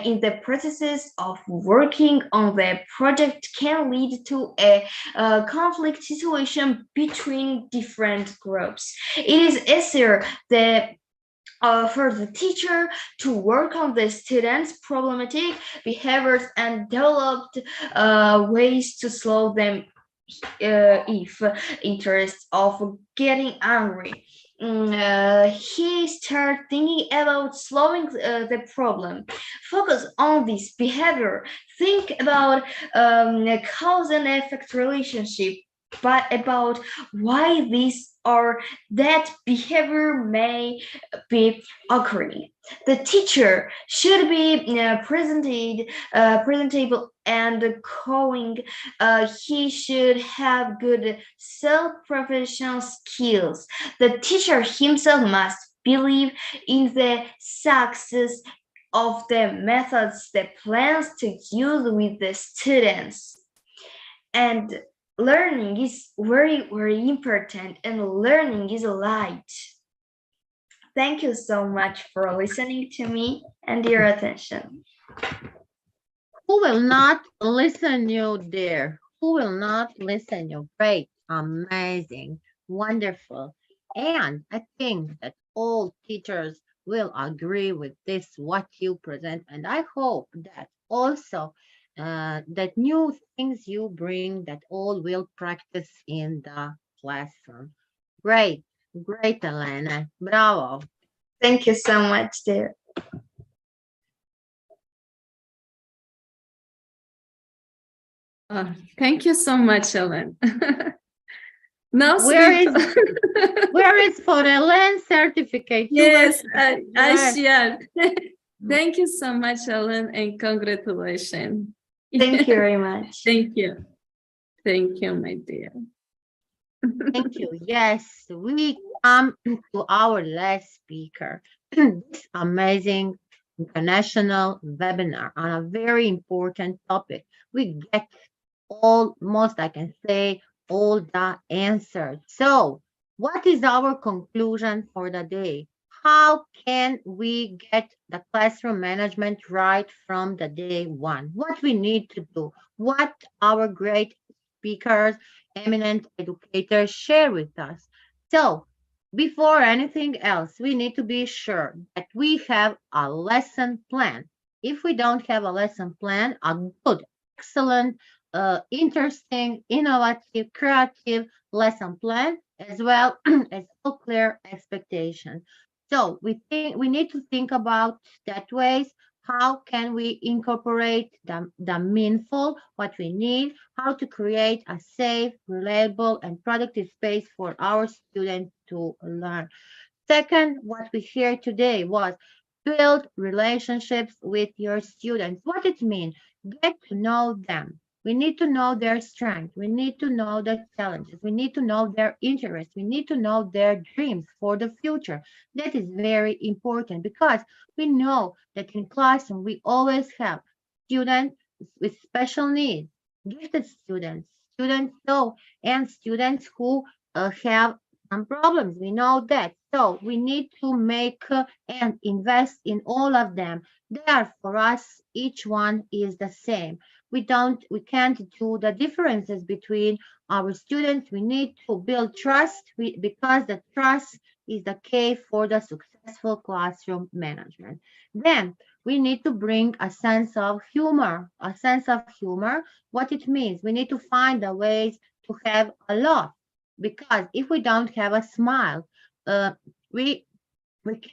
in the processes of working on the project can lead to a conflict situation between different groups. It is easier for the teacher to work on the students' problematic behaviors and develop ways to slow them if interest of getting angry. He started thinking about slowing the problem. Focus on this behavior. Think about cause and effect relationship. but about why this or that behavior may be occurring. The teacher should be presentable and calling. He should have good self-professional skills. The teacher himself must believe in the success of the methods the plans to use with the students. And learning is very, very important, and learning is light. Thank you so much for listening to me and your attention. Who will not listen you, dear? Who will not listen you? Great, amazing, wonderful. And I think that all teachers will agree with this, what you present. And I hope that also that new things you bring that all will practice in the classroom. Great, great, Elena. Bravo. Thank you so much, dear. Thank you so much, Ellen. Now, where is for Ellen certificate? Yes, I share. Thank you so much, Ellen, and congratulations. Thank you very much. Thank you. Thank you, my dear. Thank you. Yes, we come to our last speaker. This amazing international webinar on a very important topic. We get almost, I can say, all the answers. So, what is our conclusion for the day? How can we get the classroom management right from the day one? What we need to do? What our great speakers, eminent educators share with us? So, before anything else, we need to be sure that we have a lesson plan. If we don't have a lesson plan, a good, excellent, interesting, innovative, creative lesson plan, as well as clear expectations. So we need to think about that ways. How can we incorporate the meaningful, what we need, how to create a safe, reliable, and productive space for our students to learn. Second, what we heard today was build relationships with your students. What it means, get to know them. We need to know their strengths. We need to know their challenges. We need to know their interests. We need to know their dreams for the future. That is very important because we know that in classroom we always have students with special needs, gifted students, and students who have some problems. We know that. So we need to make and invest in all of them. There, for us, each one is the same. We can't do the differences between our students. We need to build trust because the trust is the key for the successful classroom management. Then we need to bring a sense of humor. What it means, we need to find the ways to have a laugh, because if we don't have a smile, we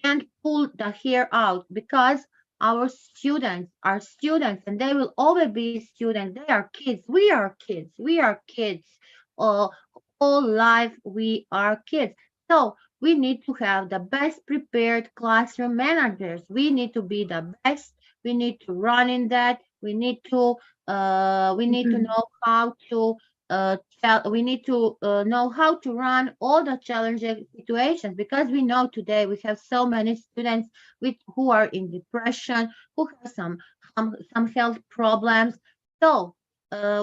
can't pull the hair out, because our students are students and they will always be students. They are kids. We are kids. All life we are kids. So we need to have the best prepared classroom managers. We need to be the best. We need to run in that. We need to know how to know how to run all the challenging situations, because we know today we have so many students who are in depression, who have some health problems. So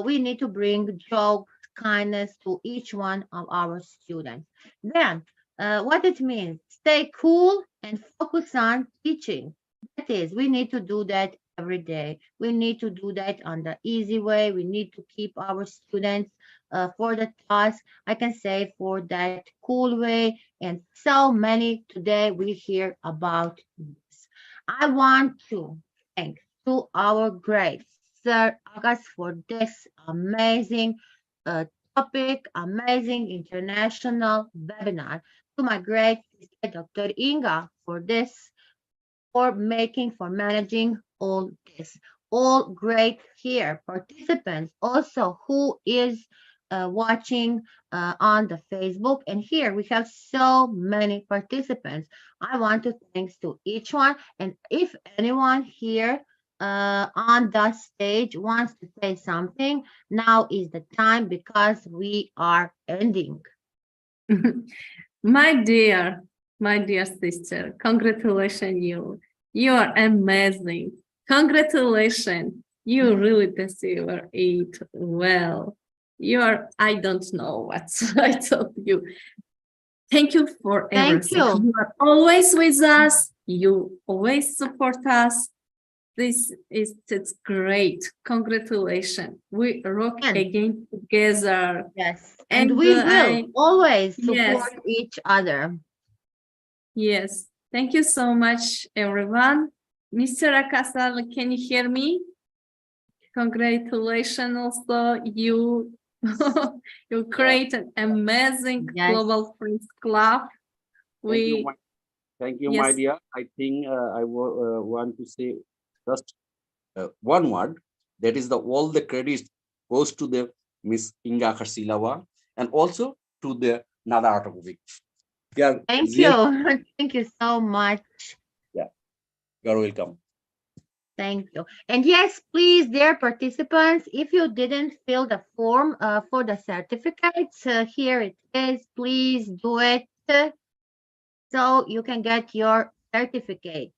we need to bring joy, kindness to each one of our students. Then what it means, stay cool and focus on teaching. That is, we need to do that every day. We need to do that on the easy way. We need to keep our students for the task, I can say, for that cool way. And so many today we hear about this. I want to thank to our great Sir August for this amazing topic, amazing international webinar. To my great sister, Dr. Inga, for managing all this. All great here participants also who is watching on the Facebook. And here we have so many participants. I want to thanks to each one. And if anyone here on the stage wants to say something, now is the time because we are ending. My dear sister, congratulations you. You are amazing. Congratulations. You really deliver it well. I don't know what I told you. Thank you for everything. you. You are always with us. You always support us. It's great. Congratulations. We rock again together. Yes. And we will always support Yes. each other. Yes. Thank you so much, everyone. Mr. Akasal, can you hear me? Congratulations also. You you create an amazing Global Friends Club. Thank you, my Yes. dear. I think I want to say just one word. That is all the credit goes to the Miss Inga Kharsilawa and also to the Nada Artakovic. Yeah, Thank you. Thank you so much. Yeah, you're welcome. Thank you. And yes, please, dear participants, if you didn't fill the form for the certificates, here it is. Please do it so you can get your certificate.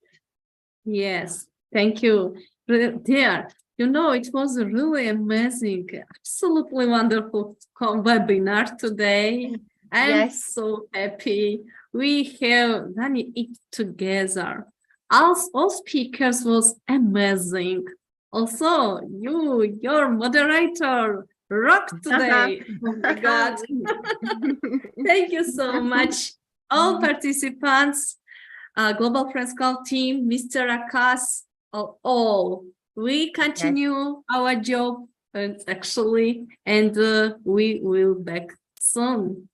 Yes, thank you. Dear, you know, it was really amazing, absolutely wonderful webinar today. I'm so happy we have done it together. All speakers was amazing. Also, your moderator rocked today. Oh my God. Thank you so much, all participants. Global Friends Club team, Mr. Akas, all. We continue our job actually, and we will back soon.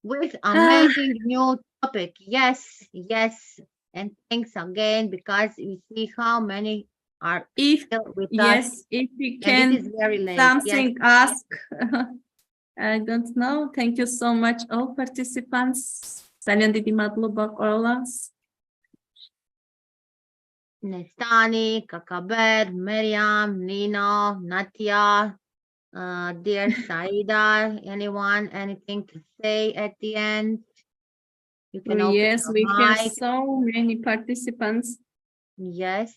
With amazing new topic. Yes. And thanks again because we see how many are still with us. If you And it is can very late. something ask. I don't know. Thank you so much, all participants. Kalian dimadlubak oras. Nestani, Kakaber, Miriam, Nino, Natia, dear Saida, anyone, anything to say at the end? You can open Yes, your we have mic. so many participants. Yes.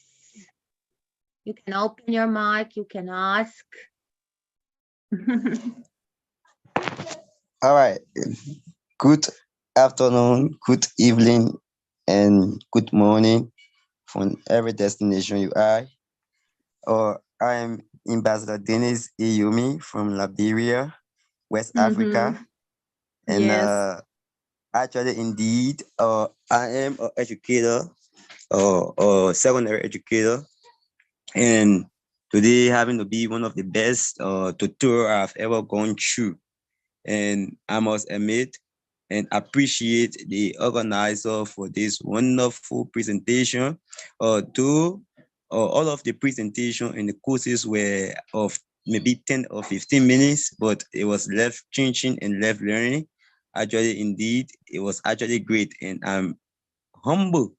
You can open your mic, you can ask. All right. Good afternoon, good evening, and good morning from every destination you are. I am Ambassador Dennis Iyumi from Liberia, West Africa. And Yes. actually, indeed, I am an educator or secondary educator. And today having to be one of the best tutor I've ever gone through. And I must admit and appreciate the organizer for this wonderful presentation. Although all of the presentation and the courses were of maybe 10 or 15 minutes, but it was left changing and left learning. Actually, indeed, it was actually great. And I'm humble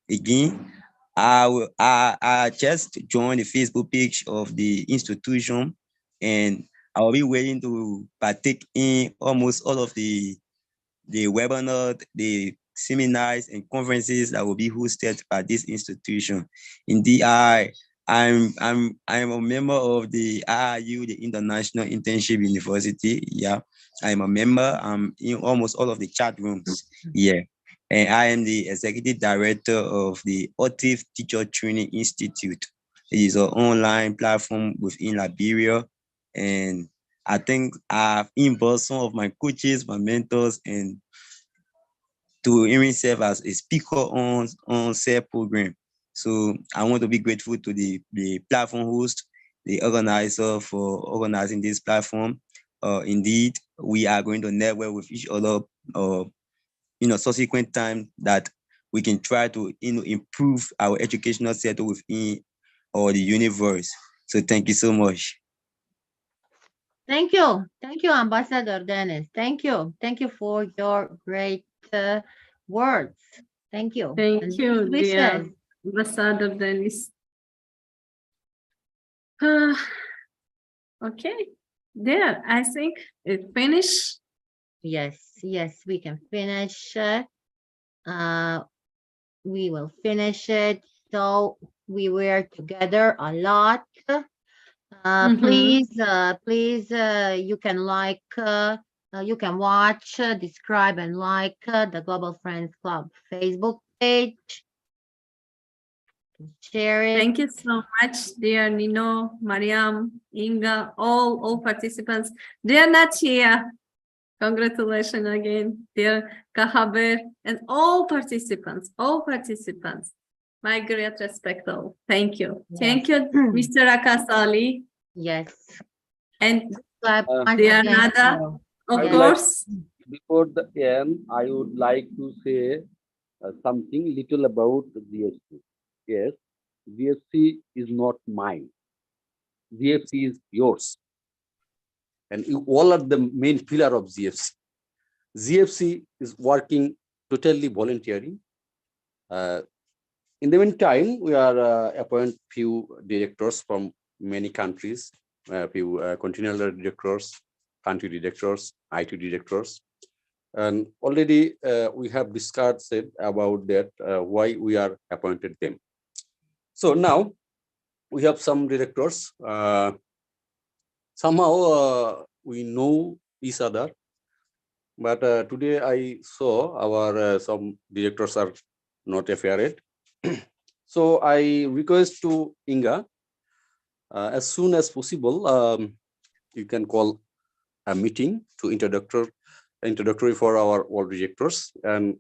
again. I just joined the Facebook page of the institution, and I'll be willing to partake in almost all of the webinar, the seminars and conferences that will be hosted by this institution. Indeed, I'm a member of the IIU, the International Internship University. Yeah, I'm a member. I'm in almost all of the chat rooms. Yeah. And I am the executive director of the OTIF Teacher Training Institute. It is an online platform within Liberia. And I think I've involved some of my coaches, my mentors, and to even serve as a speaker on said program. So I want to be grateful to the platform host, the organizer for organizing this platform. Indeed, we are going to network with each other subsequent time that we can try to improve our educational settle within the universe. So thank you so much. Thank you. Thank you, Ambassador Dennis. Thank you. Thank you for your great words. Thank you. Thank And you, best dear wishes. Ambassador Dennis. Okay, there, I think it finished. Yes, yes, we can finish. We will finish it. So we were together a lot. Please, you can like, you can watch, describe, and like the Global Friends Club Facebook page. Share it. Thank you so much, dear Nino, Mariam, Inga, all participants. They are not here. Congratulations again, dear Kahaber, and all participants. My great respect all. Thank you. Thank you, Mr. Akasali. Yes. And once dear again, Nada, of I would course. Before the end, I would like to say something little about GFC. Yes, GFC is not mine. GFC is yours. And you all are the main pillar of GFC. GFC is working totally voluntary. In the meantime, we are appoint few directors from many countries, few continual directors, country directors, IT directors. And already we have discussed about that, why we are appointed them. So now we have some directors. Somehow we know each other. But today I saw our some directors are not affair. So I request to Inga, as soon as possible, you can call a meeting to introductory for our all directors and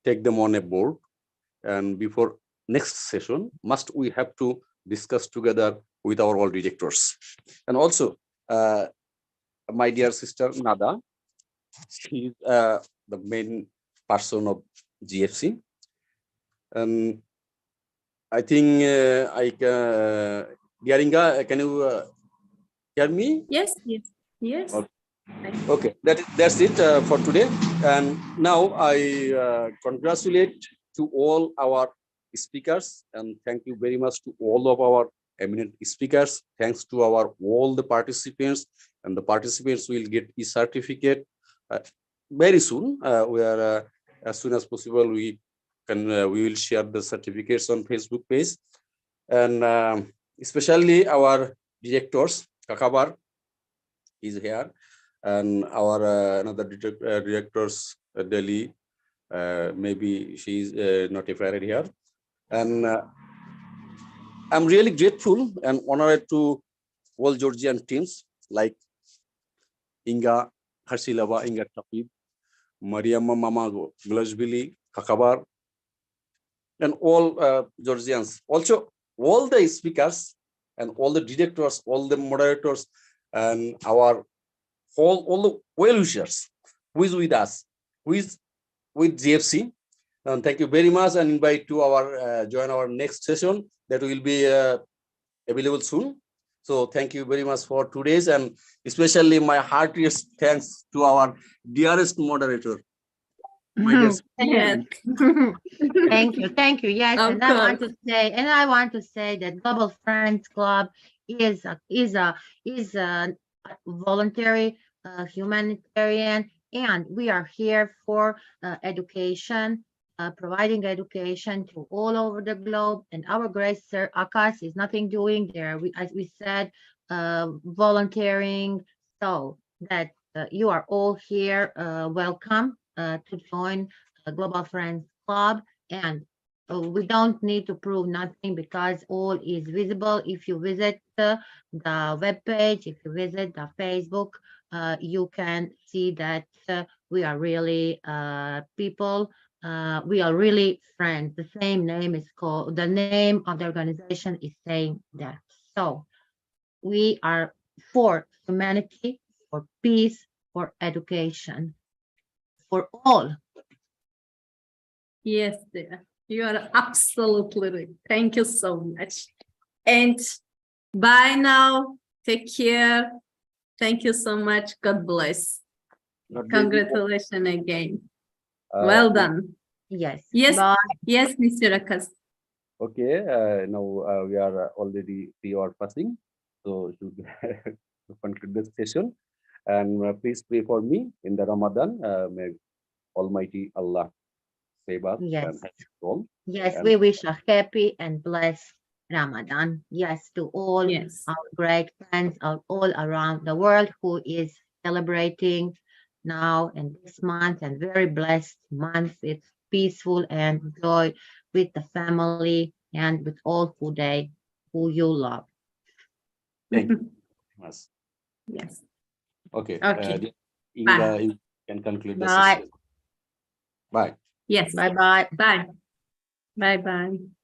take them on a board. And before next session, must we have to discuss together with our all directors. And also, my dear sister Nada, she is the main person of GFC. And I think I can, dear Inga, can you hear me? Yes. Okay, that's it for today. And now I congratulate to all our speakers and thank you very much to all of our eminent speakers. Thanks to all the participants, and the participants will get a certificate very soon. As soon as possible we will share the certificates on Facebook page. And especially our directors, Kakabar is here, and our another directors, Delhi, maybe she's not afraid here. And I'm really grateful and honored to all Georgian teams like Inga Harsilava, Inga Tapib, Mariamma Mama Glashvili, Kakabar, and all Georgians. Also, all the speakers and all the directors, all the moderators, and our all the well-wishers who is with us, who is with GFC. And thank you very much, and invite to our join our next session that will be available soon. So thank you very much for today's, and especially my heartiest thanks to our dearest moderator. Thank you. Yes, Of and I want to say that Global Friends Club is a voluntary, humanitarian, and we are here for education, providing education to all over the globe. And our great Sir Akas is nothing doing there. As we said, volunteering, so that you are all here. Welcome to join the Global Friends Club, and we don't need to prove nothing because all is visible. If you visit the webpage, if you visit the Facebook, you can see that we are really people. We are really friends. The same name is called, the name of the organization is saying that. So we are for humanity, for peace, for education, for all. Yes, dear. You are absolutely right. Thank you so much. And bye now. Take care. Thank you so much. God bless. God bless you. Congratulations again. Uh, Well done. Yes. Yes, Bye. yes, Mr. Akas. Okay, now we are already 3 hours passing, so should conclude this session. And please pray for me in the Ramadan. May Almighty Allah save us Yes. and help us all. Yes, And we wish a happy and blessed Ramadan. Yes, to all Yes. our great friends all around the world who is celebrating now and this month, and very blessed month. It's peaceful and joy with the family and with all who you love. thank you. Yes. Yes. Okay. Okay. Inga, Bye. you can conclude the Bye. session. Bye. Yes. Bye-bye. Bye. Bye-bye.